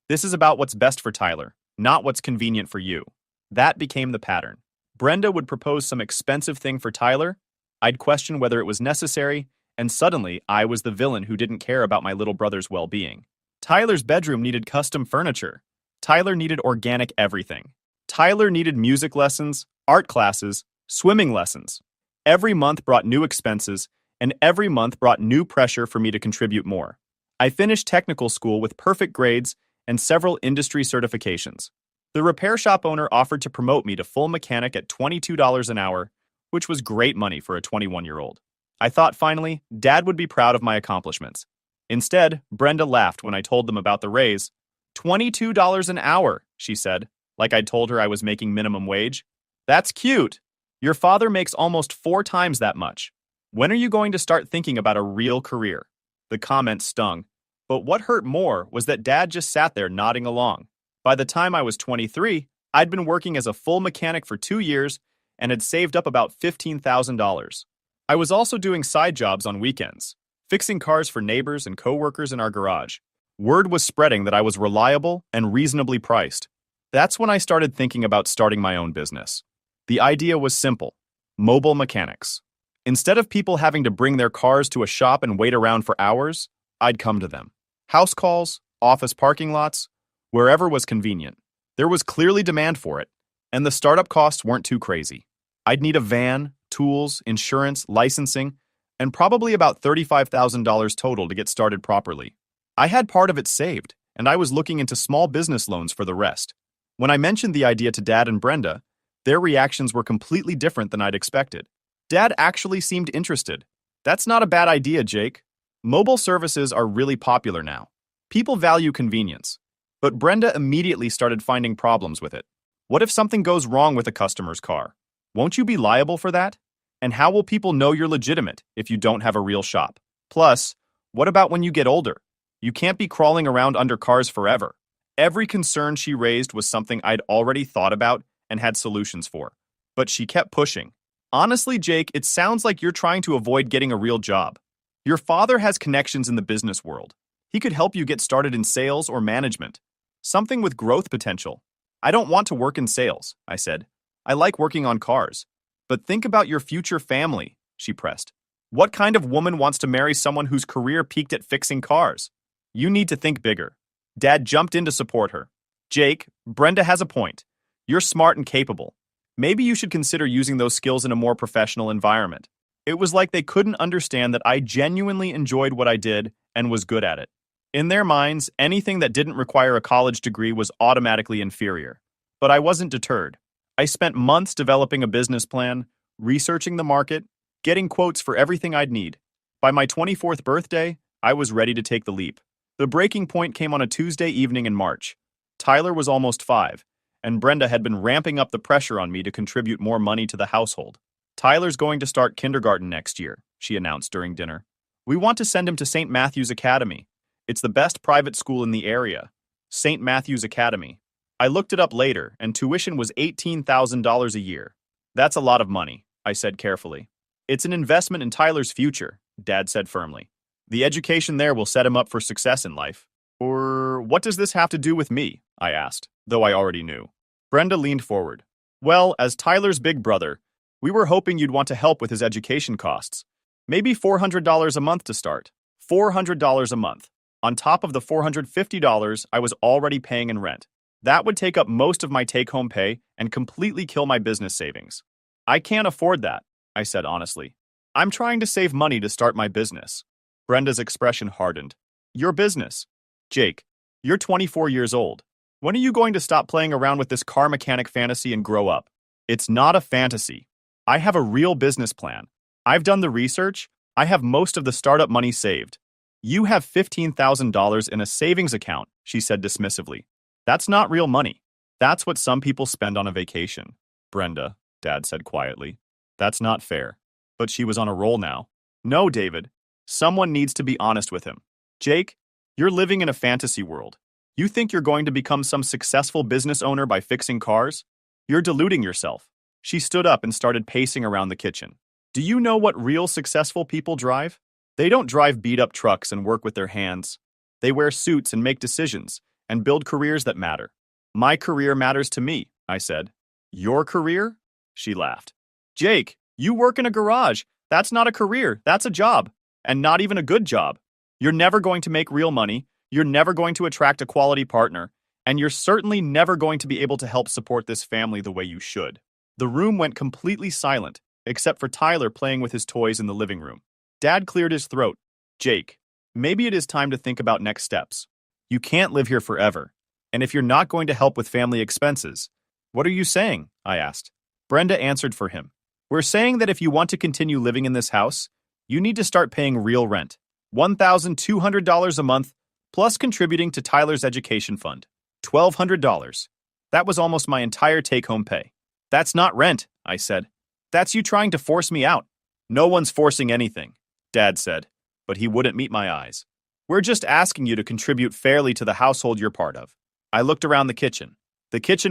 This is about what's best for Tyler, not what's convenient for you. That became the pattern. Brenda would propose some expensive thing for Tyler. I'd question whether it was necessary, and suddenly I was the villain who didn't care about my little brother's well-being. Tyler's bedroom needed custom furniture. Tyler needed organic everything. Tyler needed music lessons, art classes, swimming lessons. Every month brought new expenses, and every month brought new pressure for me to contribute more. I finished technical school with perfect grades and several industry certifications. The repair shop owner offered to promote me to full mechanic at $22 an hour, which was great money for a 21-year-old. I thought finally, Dad would be proud of my accomplishments. Instead, Brenda laughed when I told them about the raise. $22 an hour, she said, like I'd told her I was making minimum wage. That's cute. Your father makes almost 4 times that much. When are you going to start thinking about a real career? The comment stung. But what hurt more was that Dad just sat there nodding along. By the time I was 23, I'd been working as a full mechanic for 2 years and had saved up about $15,000. I was also doing side jobs on weekends, fixing cars for neighbors and coworkers in our garage. Word was spreading that I was reliable and reasonably priced. That's when I started thinking about starting my own business. The idea was simple: mobile mechanics. Instead of people having to bring their cars to a shop and wait around for hours, I'd come to them. House calls, office parking lots, wherever was convenient. There was clearly demand for it, and the startup costs weren't too crazy. I'd need a van, tools, insurance, licensing, and probably about $35,000 total to get started properly. I had part of it saved, and I was looking into small business loans for the rest. When I mentioned the idea to Dad and Brenda, their reactions were completely different than I'd expected. Dad actually seemed interested. That's not a bad idea, Jake. Mobile services are really popular now. People value convenience. But Brenda immediately started finding problems with it. What if something goes wrong with a customer's car? Won't you be liable for that? And how will people know you're legitimate if you don't have a real shop? Plus, what about when you get older? You can't be crawling around under cars forever. Every concern she raised was something I'd already thought about and had solutions for. But she kept pushing. Honestly, Jake, it sounds like you're trying to avoid getting a real job. Your father has connections in the business world. He could help you get started in sales or management. Something with growth potential. I don't want to work in sales, I said. I like working on cars. But think about your future family, she pressed. What kind of woman wants to marry someone whose career peaked at fixing cars? You need to think bigger. Dad jumped in to support her. Jake, Brenda has a point. You're smart and capable. Maybe you should consider using those skills in a more professional environment. It was like they couldn't understand that I genuinely enjoyed what I did and was good at it. In their minds, anything that didn't require a college degree was automatically inferior. But I wasn't deterred. I spent months developing a business plan, researching the market, getting quotes for everything I'd need. By my 24th birthday, I was ready to take the leap. The breaking point came on a Tuesday evening in March. Tyler was almost 5, and Brenda had been ramping up the pressure on me to contribute more money to the household. Tyler's going to start kindergarten next year, she announced during dinner. We want to send him to St. Matthew's Academy. It's the best private school in the area. St. Matthew's Academy. I looked it up later, and tuition was $18,000 a year. That's a lot of money, I said carefully. It's an investment in Tyler's future, Dad said firmly. The education there will set him up for success in life. Or what does this have to do with me? I asked, though I already knew. Brenda leaned forward. Well, as Tyler's big brother, we were hoping you'd want to help with his education costs. Maybe $400 a month to start. $400 a month. On top of the $450 I was already paying in rent. That would take up most of my take-home pay and completely kill my business savings. I can't afford that, I said honestly. I'm trying to save money to start my business. Brenda's expression hardened. Your business? Jake, you're 24 years old. When are you going to stop playing around with this car mechanic fantasy and grow up? It's not a fantasy. I have a real business plan. I've done the research. I have most of the startup money saved. You have $15,000 in a savings account, she said dismissively. That's not real money. That's what some people spend on a vacation. Brenda, Dad said quietly. That's not fair. But she was on a roll now. No, David. Someone needs to be honest with him. Jake, you're living in a fantasy world. You think you're going to become some successful business owner by fixing cars? You're deluding yourself. She stood up and started pacing around the kitchen. Do you know what real successful people drive? They don't drive beat-up trucks and work with their hands. They wear suits and make decisions and build careers that matter. My career matters to me, I said. Your career? She laughed. Jake, you work in a garage. That's not a career. That's a job. And not even a good job. You're never going to make real money. You're never going to attract a quality partner. And you're certainly never going to be able to help support this family the way you should. The room went completely silent, except for Tyler playing with his toys in the living room. Dad cleared his throat. Jake, maybe it is time to think about next steps. You can't live here forever. And if you're not going to help with family expenses, what are you saying? I asked. Brenda answered for him. We're saying that if you want to continue living in this house, you need to start paying real rent. $1,200 a month, plus contributing to Tyler's education fund. $1,200. That was almost my entire take-home pay. That's not rent, I said. That's you trying to force me out. No one's forcing anything, Dad said, but he wouldn't meet my eyes. We're just asking you to contribute fairly to the household you're part of. I looked around the kitchen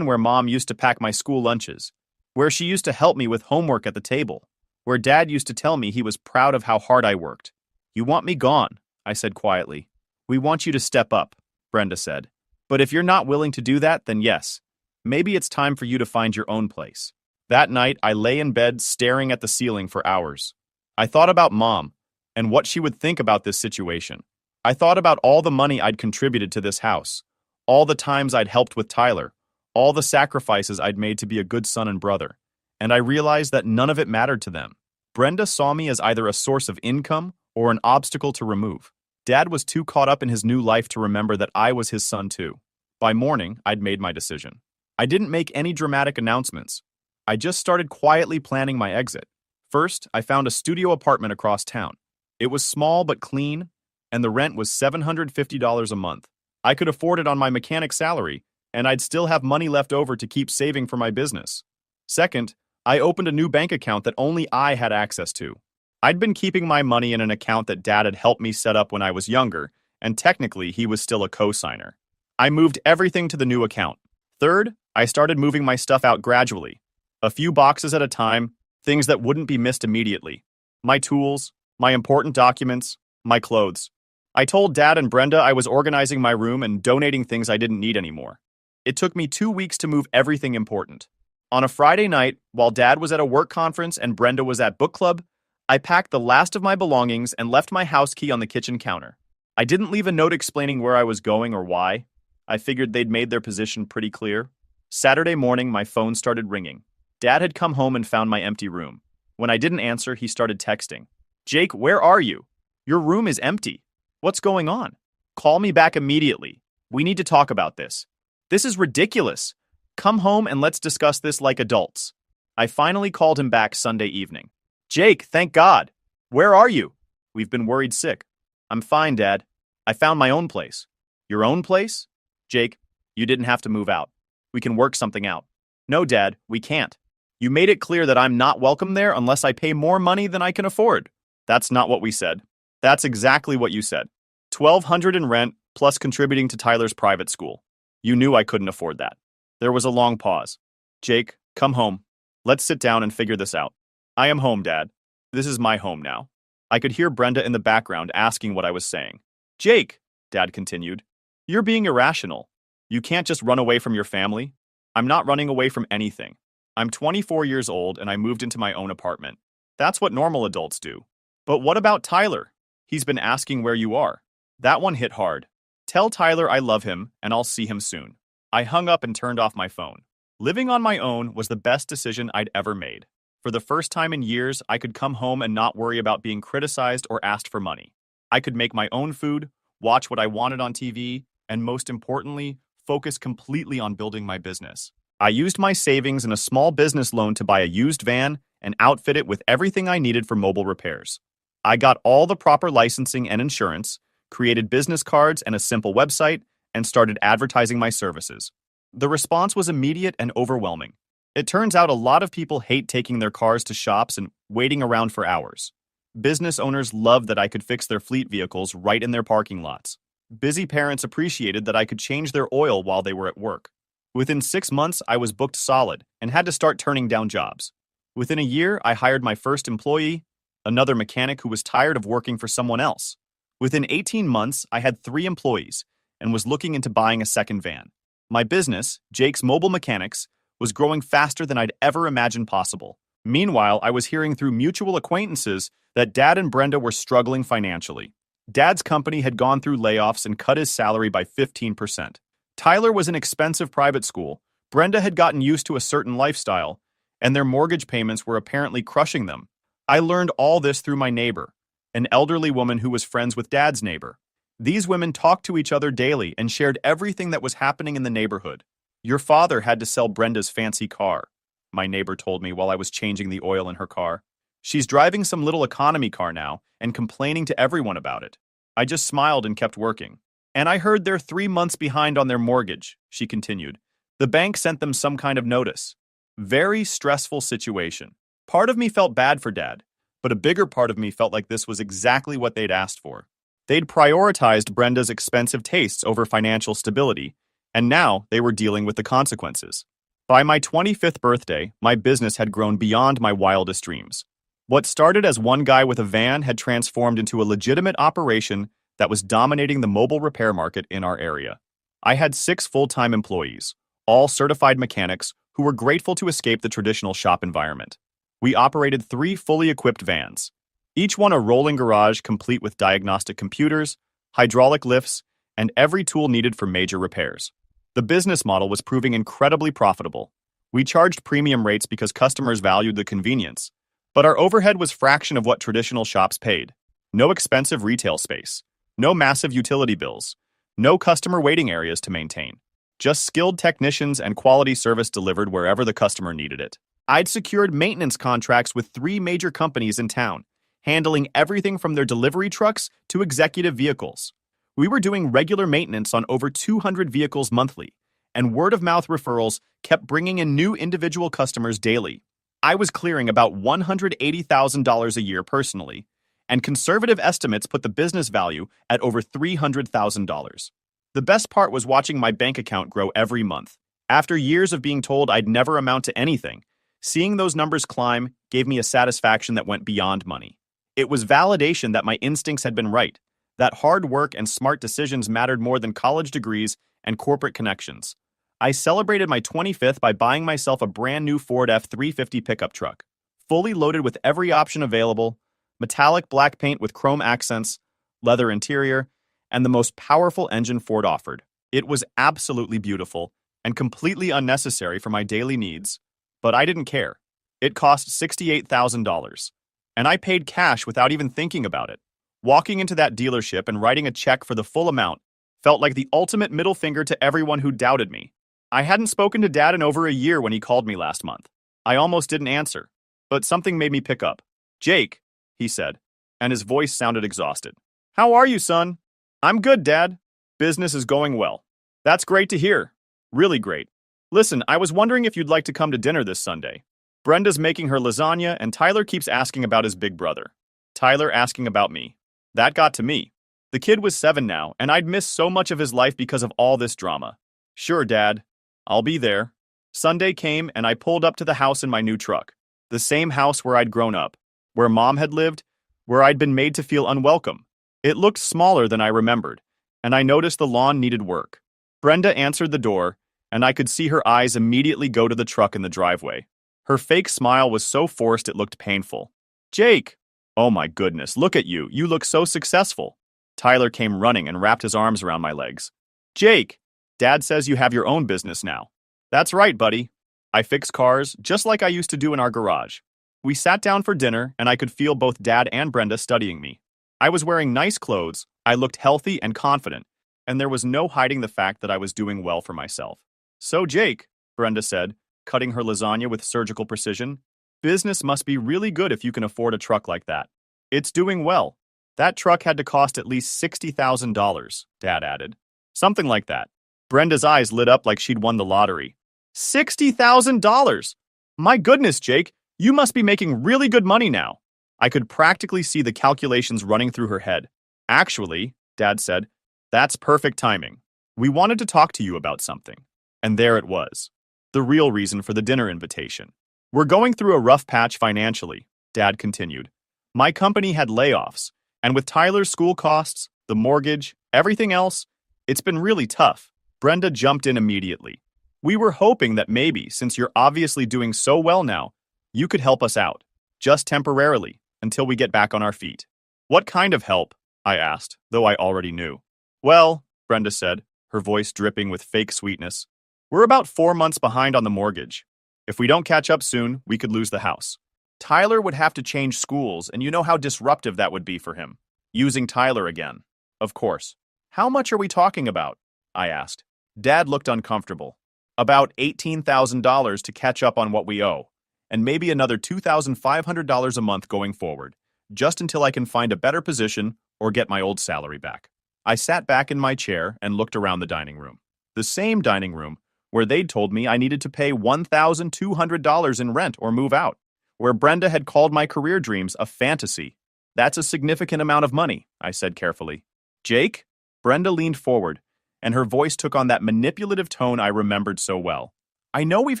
where Mom used to pack my school lunches, where she used to help me with homework at the table, where Dad used to tell me he was proud of how hard I worked. You want me gone, I said quietly. We want you to step up, Brenda said. But if you're not willing to do that, then yes, maybe it's time for you to find your own place. That night, I lay in bed staring at the ceiling for hours. I thought about Mom and what she would think about this situation. I thought about all the money I'd contributed to this house, all the times I'd helped with Tyler, all the sacrifices I'd made to be a good son and brother, and I realized that none of it mattered to them. Brenda saw me as either a source of income or an obstacle to remove. Dad was too caught up in his new life to remember that I was his son too. By morning, I'd made my decision. I didn't make any dramatic announcements. I just started quietly planning my exit. First, I found a studio apartment across town. It was small but clean, and the rent was $750 a month. I could afford it on my mechanic's salary, and I'd still have money left over to keep saving for my business. Second, I opened a new bank account that only I had access to. I'd been keeping my money in an account that Dad had helped me set up when I was younger, and technically he was still a co-signer. I moved everything to the new account. Third, I started moving my stuff out gradually. A few boxes at a time, things that wouldn't be missed immediately. My tools, my important documents, my clothes. I told Dad and Brenda I was organizing my room and donating things I didn't need anymore. It took me 2 weeks to move everything important. On a Friday night, while Dad was at a work conference and Brenda was at book club, I packed the last of my belongings and left my house key on the kitchen counter. I didn't leave a note explaining where I was going or why. I figured they'd made their position pretty clear. Saturday morning, my phone started ringing. Dad had come home and found my empty room. When I didn't answer, he started texting. Jake, where are you? Your room is empty. What's going on? Call me back immediately. We need to talk about this. This is ridiculous. Come home and let's discuss this like adults. I finally called him back Sunday evening. Jake, thank God. Where are you? We've been worried sick. I'm fine, Dad. I found my own place. Your own place? Jake, you didn't have to move out. We can work something out. No, Dad, we can't. You made it clear that I'm not welcome there unless I pay more money than I can afford. That's not what we said. That's exactly what you said. $1,200 in rent plus contributing to Tyler's private school. You knew I couldn't afford that. There was a long pause. Jake, come home. Let's sit down and figure this out. I am home, Dad. This is my home now. I could hear Brenda in the background asking what I was saying. Jake, Dad continued, you're being irrational. You can't just run away from your family. I'm not running away from anything. I'm 24 years old and I moved into my own apartment. That's what normal adults do. But what about Tyler? He's been asking where you are. That one hit hard. Tell Tyler I love him and I'll see him soon. I hung up and turned off my phone. Living on my own was the best decision I'd ever made. For the first time in years, I could come home and not worry about being criticized or asked for money. I could make my own food, watch what I wanted on TV, and most importantly, focus completely on building my business. I used my savings and a small business loan to buy a used van and outfit it with everything I needed for mobile repairs. I got all the proper licensing and insurance, created business cards and a simple website, and started advertising my services. The response was immediate and overwhelming. It turns out a lot of people hate taking their cars to shops and waiting around for hours. Business owners loved that I could fix their fleet vehicles right in their parking lots. Busy parents appreciated that I could change their oil while they were at work. Within 6 months, I was booked solid and had to start turning down jobs. Within a year, I hired my first employee, another mechanic who was tired of working for someone else. Within 18 months, I had 3 employees and was looking into buying a second van. My business, Jake's Mobile Mechanics, was growing faster than I'd ever imagined possible. Meanwhile, I was hearing through mutual acquaintances that Dad and Brenda were struggling financially. Dad's company had gone through layoffs and cut his salary by 15%. Tyler was in expensive private school, Brenda had gotten used to a certain lifestyle, and their mortgage payments were apparently crushing them. I learned all this through my neighbor, an elderly woman who was friends with Dad's neighbor. These women talked to each other daily and shared everything that was happening in the neighborhood. Your father had to sell Brenda's fancy car, my neighbor told me while I was changing the oil in her car. She's driving some little economy car now and complaining to everyone about it. I just smiled and kept working. And I heard they're 3 months behind on their mortgage, she continued. The bank sent them some kind of notice. Very stressful situation. Part of me felt bad for Dad, but a bigger part of me felt like this was exactly what they'd asked for. They'd prioritized Brenda's expensive tastes over financial stability, and now they were dealing with the consequences. By my 25th birthday, my business had grown beyond my wildest dreams. What started as one guy with a van had transformed into a legitimate operation that was dominating the mobile repair market in our area. I had 6 full-time employees, all certified mechanics who were grateful to escape the traditional shop environment. We operated 3 fully equipped vans, each one a rolling garage complete with diagnostic computers, hydraulic lifts, and every tool needed for major repairs. The business model was proving incredibly profitable. We charged premium rates because customers valued the convenience, but our overhead was a fraction of what traditional shops paid. No expensive retail space, no massive utility bills, no customer waiting areas to maintain. Just skilled technicians and quality service delivered wherever the customer needed it. I'd secured maintenance contracts with 3 major companies in town, handling everything from their delivery trucks to executive vehicles. We were doing regular maintenance on over 200 vehicles monthly, and word-of-mouth referrals kept bringing in new individual customers daily. I was clearing about $180,000 a year personally, and conservative estimates put the business value at over $300,000. The best part was watching my bank account grow every month. After years of being told I'd never amount to anything, seeing those numbers climb gave me a satisfaction that went beyond money. It was validation that my instincts had been right, that hard work and smart decisions mattered more than college degrees and corporate connections. I celebrated my 25th by buying myself a brand new Ford F-350 pickup truck, fully loaded with every option available, metallic black paint with chrome accents, leather interior, and the most powerful engine Ford offered. It was absolutely beautiful and completely unnecessary for my daily needs, but I didn't care. It cost $68,000, and I paid cash without even thinking about it. Walking into that dealership and writing a check for the full amount felt like the ultimate middle finger to everyone who doubted me. I hadn't spoken to Dad in over a year when he called me last month. I almost didn't answer, but something made me pick up. "Jake," he said, and his voice sounded exhausted. "How are you, son?" "I'm good, Dad. Business is going well." "That's great to hear. Really great. Listen, I was wondering if you'd like to come to dinner this Sunday. Brenda's making her lasagna, and Tyler keeps asking about his big brother. Tyler asking about me. That got to me. The kid was 7 now, and I'd missed so much of his life because of all this drama. Sure, Dad. I'll be there. Sunday came, and I pulled up to the house in my new truck. The same house where I'd grown up, where Mom had lived, where I'd been made to feel unwelcome. It looked smaller than I remembered, and I noticed the lawn needed work. Brenda answered the door, and I could see her eyes immediately go to the truck in the driveway. Her fake smile was so forced it looked painful. Jake! Oh my goodness, look at you. You look so successful. Tyler came running and wrapped his arms around my legs. Jake! Dad says you have your own business now. That's right, buddy. I fix cars just like I used to do in our garage. We sat down for dinner, and I could feel both Dad and Brenda studying me. I was wearing nice clothes, I looked healthy and confident, and there was no hiding the fact that I was doing well for myself. So, Jake, Brenda said, cutting her lasagna with surgical precision, business must be really good if you can afford a truck like that. It's doing well. That truck had to cost at least $60,000, Dad added. Something like that. Brenda's eyes lit up like she'd won the lottery. $60,000! My goodness, Jake, you must be making really good money now. I could practically see the calculations running through her head. Actually, Dad said, that's perfect timing. We wanted to talk to you about something. And there it was. The real reason for the dinner invitation. We're going through a rough patch financially, Dad continued. My company had layoffs, and with Tyler's school costs, the mortgage, everything else, it's been really tough. Brenda jumped in immediately. We were hoping that maybe, since you're obviously doing so well now, you could help us out, just temporarily, until we get back on our feet. What kind of help? I asked, though I already knew. Well, Brenda said, her voice dripping with fake sweetness, we're about 4 months behind on the mortgage. If we don't catch up soon, we could lose the house. Tyler would have to change schools, and you know how disruptive that would be for him. Using Tyler again. Of course. How much are we talking about? I asked. Dad looked uncomfortable. About $18,000 to catch up on what we owe, and maybe another $2,500 a month going forward, just until I can find a better position or get my old salary back. I sat back in my chair and looked around the dining room. The same dining room where they'd told me I needed to pay $1,200 in rent or move out, where Brenda had called my career dreams a fantasy. That's a significant amount of money, I said carefully. Jake? Brenda leaned forward, and her voice took on that manipulative tone I remembered so well. I know we've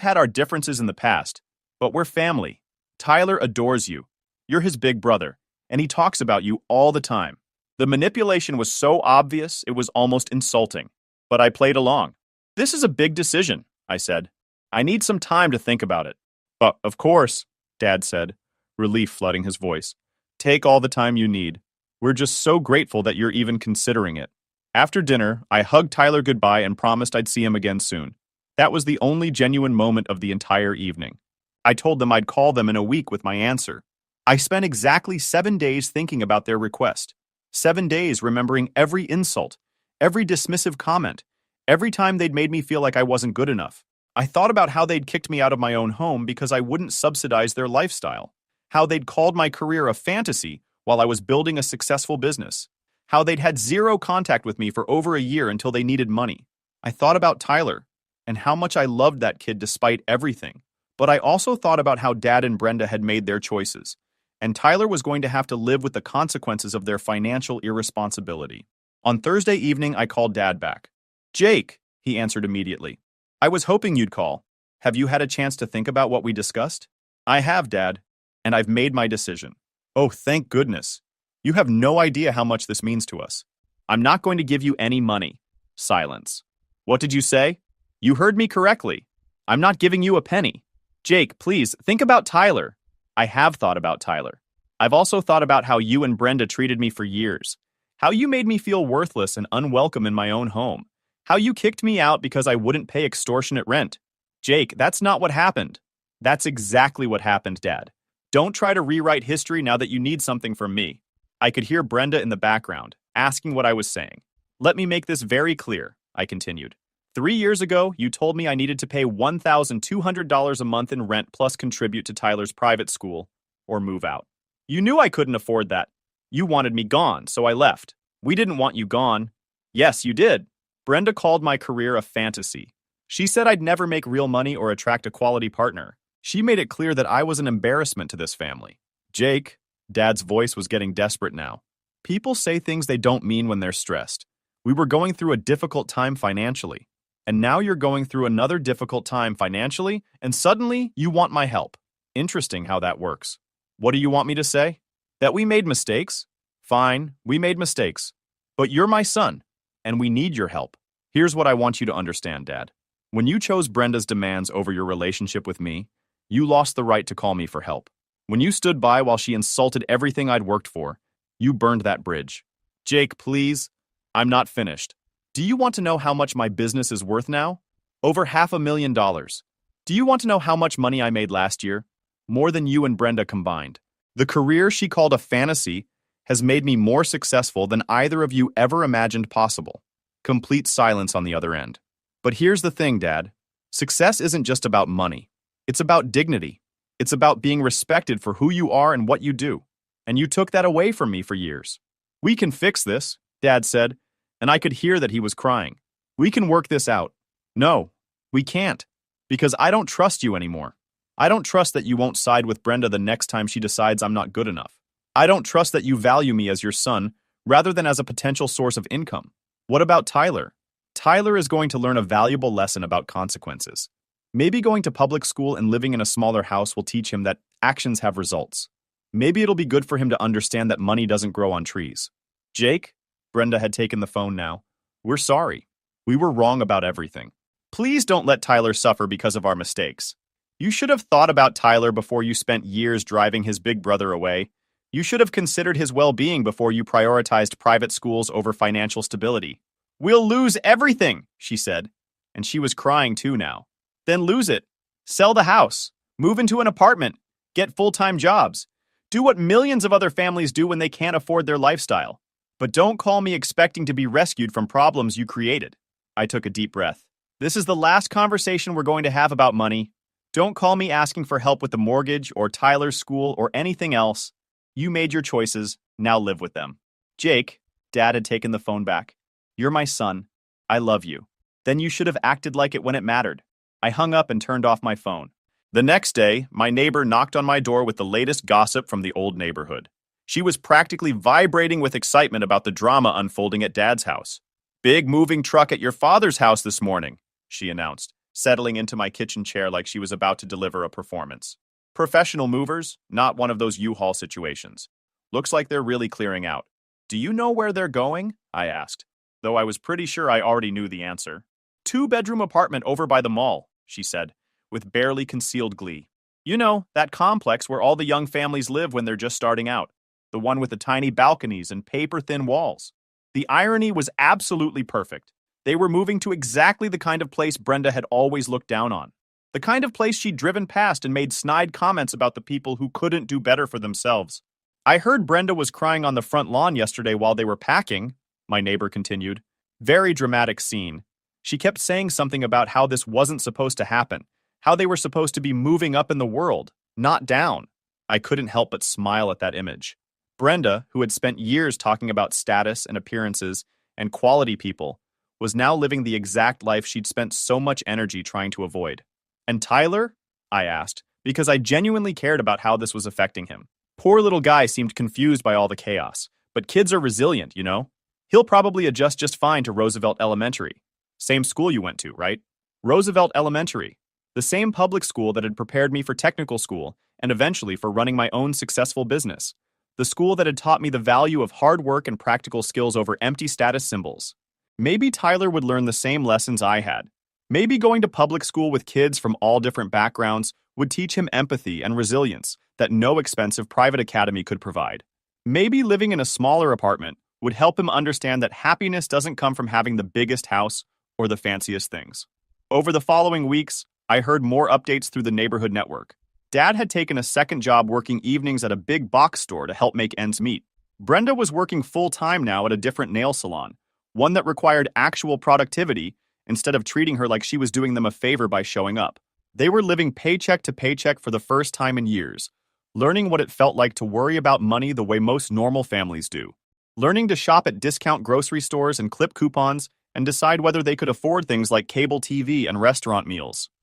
had our differences in the past, but we're family. Tyler adores you. You're his big brother, and he talks about you all the time. The manipulation was so obvious it was almost insulting, but I played along. This is a big decision, I said. I need some time to think about it. Of course, Dad said, relief flooding his voice. Take all the time you need. We're just so grateful that you're even considering it. After dinner, I hugged Tyler goodbye and promised I'd see him again soon. That was the only genuine moment of the entire evening. I told them I'd call them in a week with my answer. I spent exactly 7 days thinking about their request. 7 days remembering every insult, every dismissive comment, every time they'd made me feel like I wasn't good enough. I thought about how they'd kicked me out of my own home because I wouldn't subsidize their lifestyle. How they'd called my career a fantasy while I was building a successful business. How they'd had zero contact with me for over a year until they needed money. I thought about Tyler and how much I loved that kid despite everything. But I also thought about how Dad and Brenda had made their choices, and Tyler was going to have to live with the consequences of their financial irresponsibility. On Thursday evening, I called Dad back. Jake, he answered immediately. I was hoping you'd call. Have you had a chance to think about what we discussed? I have, Dad, and I've made my decision. Oh, thank goodness. You have no idea how much this means to us. I'm not going to give you any money. Silence. What did you say? You heard me correctly. I'm not giving you a penny. Jake, please, think about Tyler. I have thought about Tyler. I've also thought about how you and Brenda treated me for years. How you made me feel worthless and unwelcome in my own home. How you kicked me out because I wouldn't pay extortionate rent. Jake, that's not what happened. That's exactly what happened, Dad. Don't try to rewrite history now that you need something from me. I could hear Brenda in the background, asking what I was saying. Let me make this very clear, I continued. 3 years ago, you told me I needed to pay $1,200 a month in rent plus contribute to Tyler's private school, or move out. You knew I couldn't afford that. You wanted me gone, so I left. We didn't want you gone. Yes, you did. Brenda called my career a fantasy. She said I'd never make real money or attract a quality partner. She made it clear that I was an embarrassment to this family. Jake, Dad's voice was getting desperate now. People say things they don't mean when they're stressed. We were going through a difficult time financially. And now you're going through another difficult time financially, and suddenly you want my help. Interesting how that works. What do you want me to say? That we made mistakes? Fine, we made mistakes. But you're my son, and we need your help. Here's what I want you to understand, Dad. When you chose Brenda's demands over your relationship with me, you lost the right to call me for help. When you stood by while she insulted everything I'd worked for, you burned that bridge. Jake, please. I'm not finished. Do you want to know how much my business is worth now? Over $500,000. Do you want to know how much money I made last year? More than you and Brenda combined. The career she called a fantasy has made me more successful than either of you ever imagined possible. Complete silence on the other end. But here's the thing, Dad. Success isn't just about money. It's about dignity. It's about being respected for who you are and what you do. And you took that away from me for years. We can fix this, Dad said, and I could hear that he was crying. We can work this out. No, we can't, because I don't trust you anymore. I don't trust that you won't side with Brenda the next time she decides I'm not good enough. I don't trust that you value me as your son rather than as a potential source of income. What about Tyler? Tyler is going to learn a valuable lesson about consequences. Maybe going to public school and living in a smaller house will teach him that actions have results. Maybe it'll be good for him to understand that money doesn't grow on trees. Jake, Brenda had taken the phone now. We're sorry. We were wrong about everything. Please don't let Tyler suffer because of our mistakes. You should have thought about Tyler before you spent years driving his big brother away. You should have considered his well-being before you prioritized private schools over financial stability. We'll lose everything, she said. And she was crying too now. Then lose it. Sell the house. Move into an apartment. Get full-time jobs. Do what millions of other families do when they can't afford their lifestyle. But don't call me expecting to be rescued from problems you created. I took a deep breath. This is the last conversation we're going to have about money. Don't call me asking for help with the mortgage or Tyler's school or anything else. You made your choices. Now live with them. Jake, Dad had taken the phone back. You're my son. I love you. Then you should have acted like it when it mattered. I hung up and turned off my phone. The next day, my neighbor knocked on my door with the latest gossip from the old neighborhood. She was practically vibrating with excitement about the drama unfolding at Dad's house. Big moving truck at your father's house this morning, she announced, settling into my kitchen chair like she was about to deliver a performance. Professional movers, not one of those U-Haul situations. Looks like they're really clearing out. Do you know where they're going? I asked, though I was pretty sure I already knew the answer. 2-bedroom apartment over by the mall, she said, with barely concealed glee. You know, that complex where all the young families live when they're just starting out. The one with the tiny balconies and paper-thin walls. The irony was absolutely perfect. They were moving to exactly the kind of place Brenda had always looked down on. The kind of place she'd driven past and made snide comments about the people who couldn't do better for themselves. I heard Brenda was crying on the front lawn yesterday while they were packing, my neighbor continued. Very dramatic scene. She kept saying something about how this wasn't supposed to happen, how they were supposed to be moving up in the world, not down. I couldn't help but smile at that image. Brenda, who had spent years talking about status and appearances and quality people, was now living the exact life she'd spent so much energy trying to avoid. And Tyler? I asked, because I genuinely cared about how this was affecting him. Poor little guy seemed confused by all the chaos, but kids are resilient, you know? He'll probably adjust just fine to Roosevelt Elementary. Same school you went to, right? Roosevelt Elementary. The same public school that had prepared me for technical school and eventually for running my own successful business. The school that had taught me the value of hard work and practical skills over empty status symbols. Maybe Tyler would learn the same lessons I had. Maybe going to public school with kids from all different backgrounds would teach him empathy and resilience that no expensive private academy could provide. Maybe living in a smaller apartment would help him understand that happiness doesn't come from having the biggest house or the fanciest things. Over the following weeks, I heard more updates through the neighborhood network. Dad had taken a second job working evenings at a big box store to help make ends meet. Brenda was working full-time now at a different nail salon, one that required actual productivity instead of treating her like she was doing them a favor by showing up. They were living paycheck to paycheck for the first time in years, learning what it felt like to worry about money the way most normal families do, learning to shop at discount grocery stores and clip coupons and decide whether they could afford things like cable TV and restaurant meals.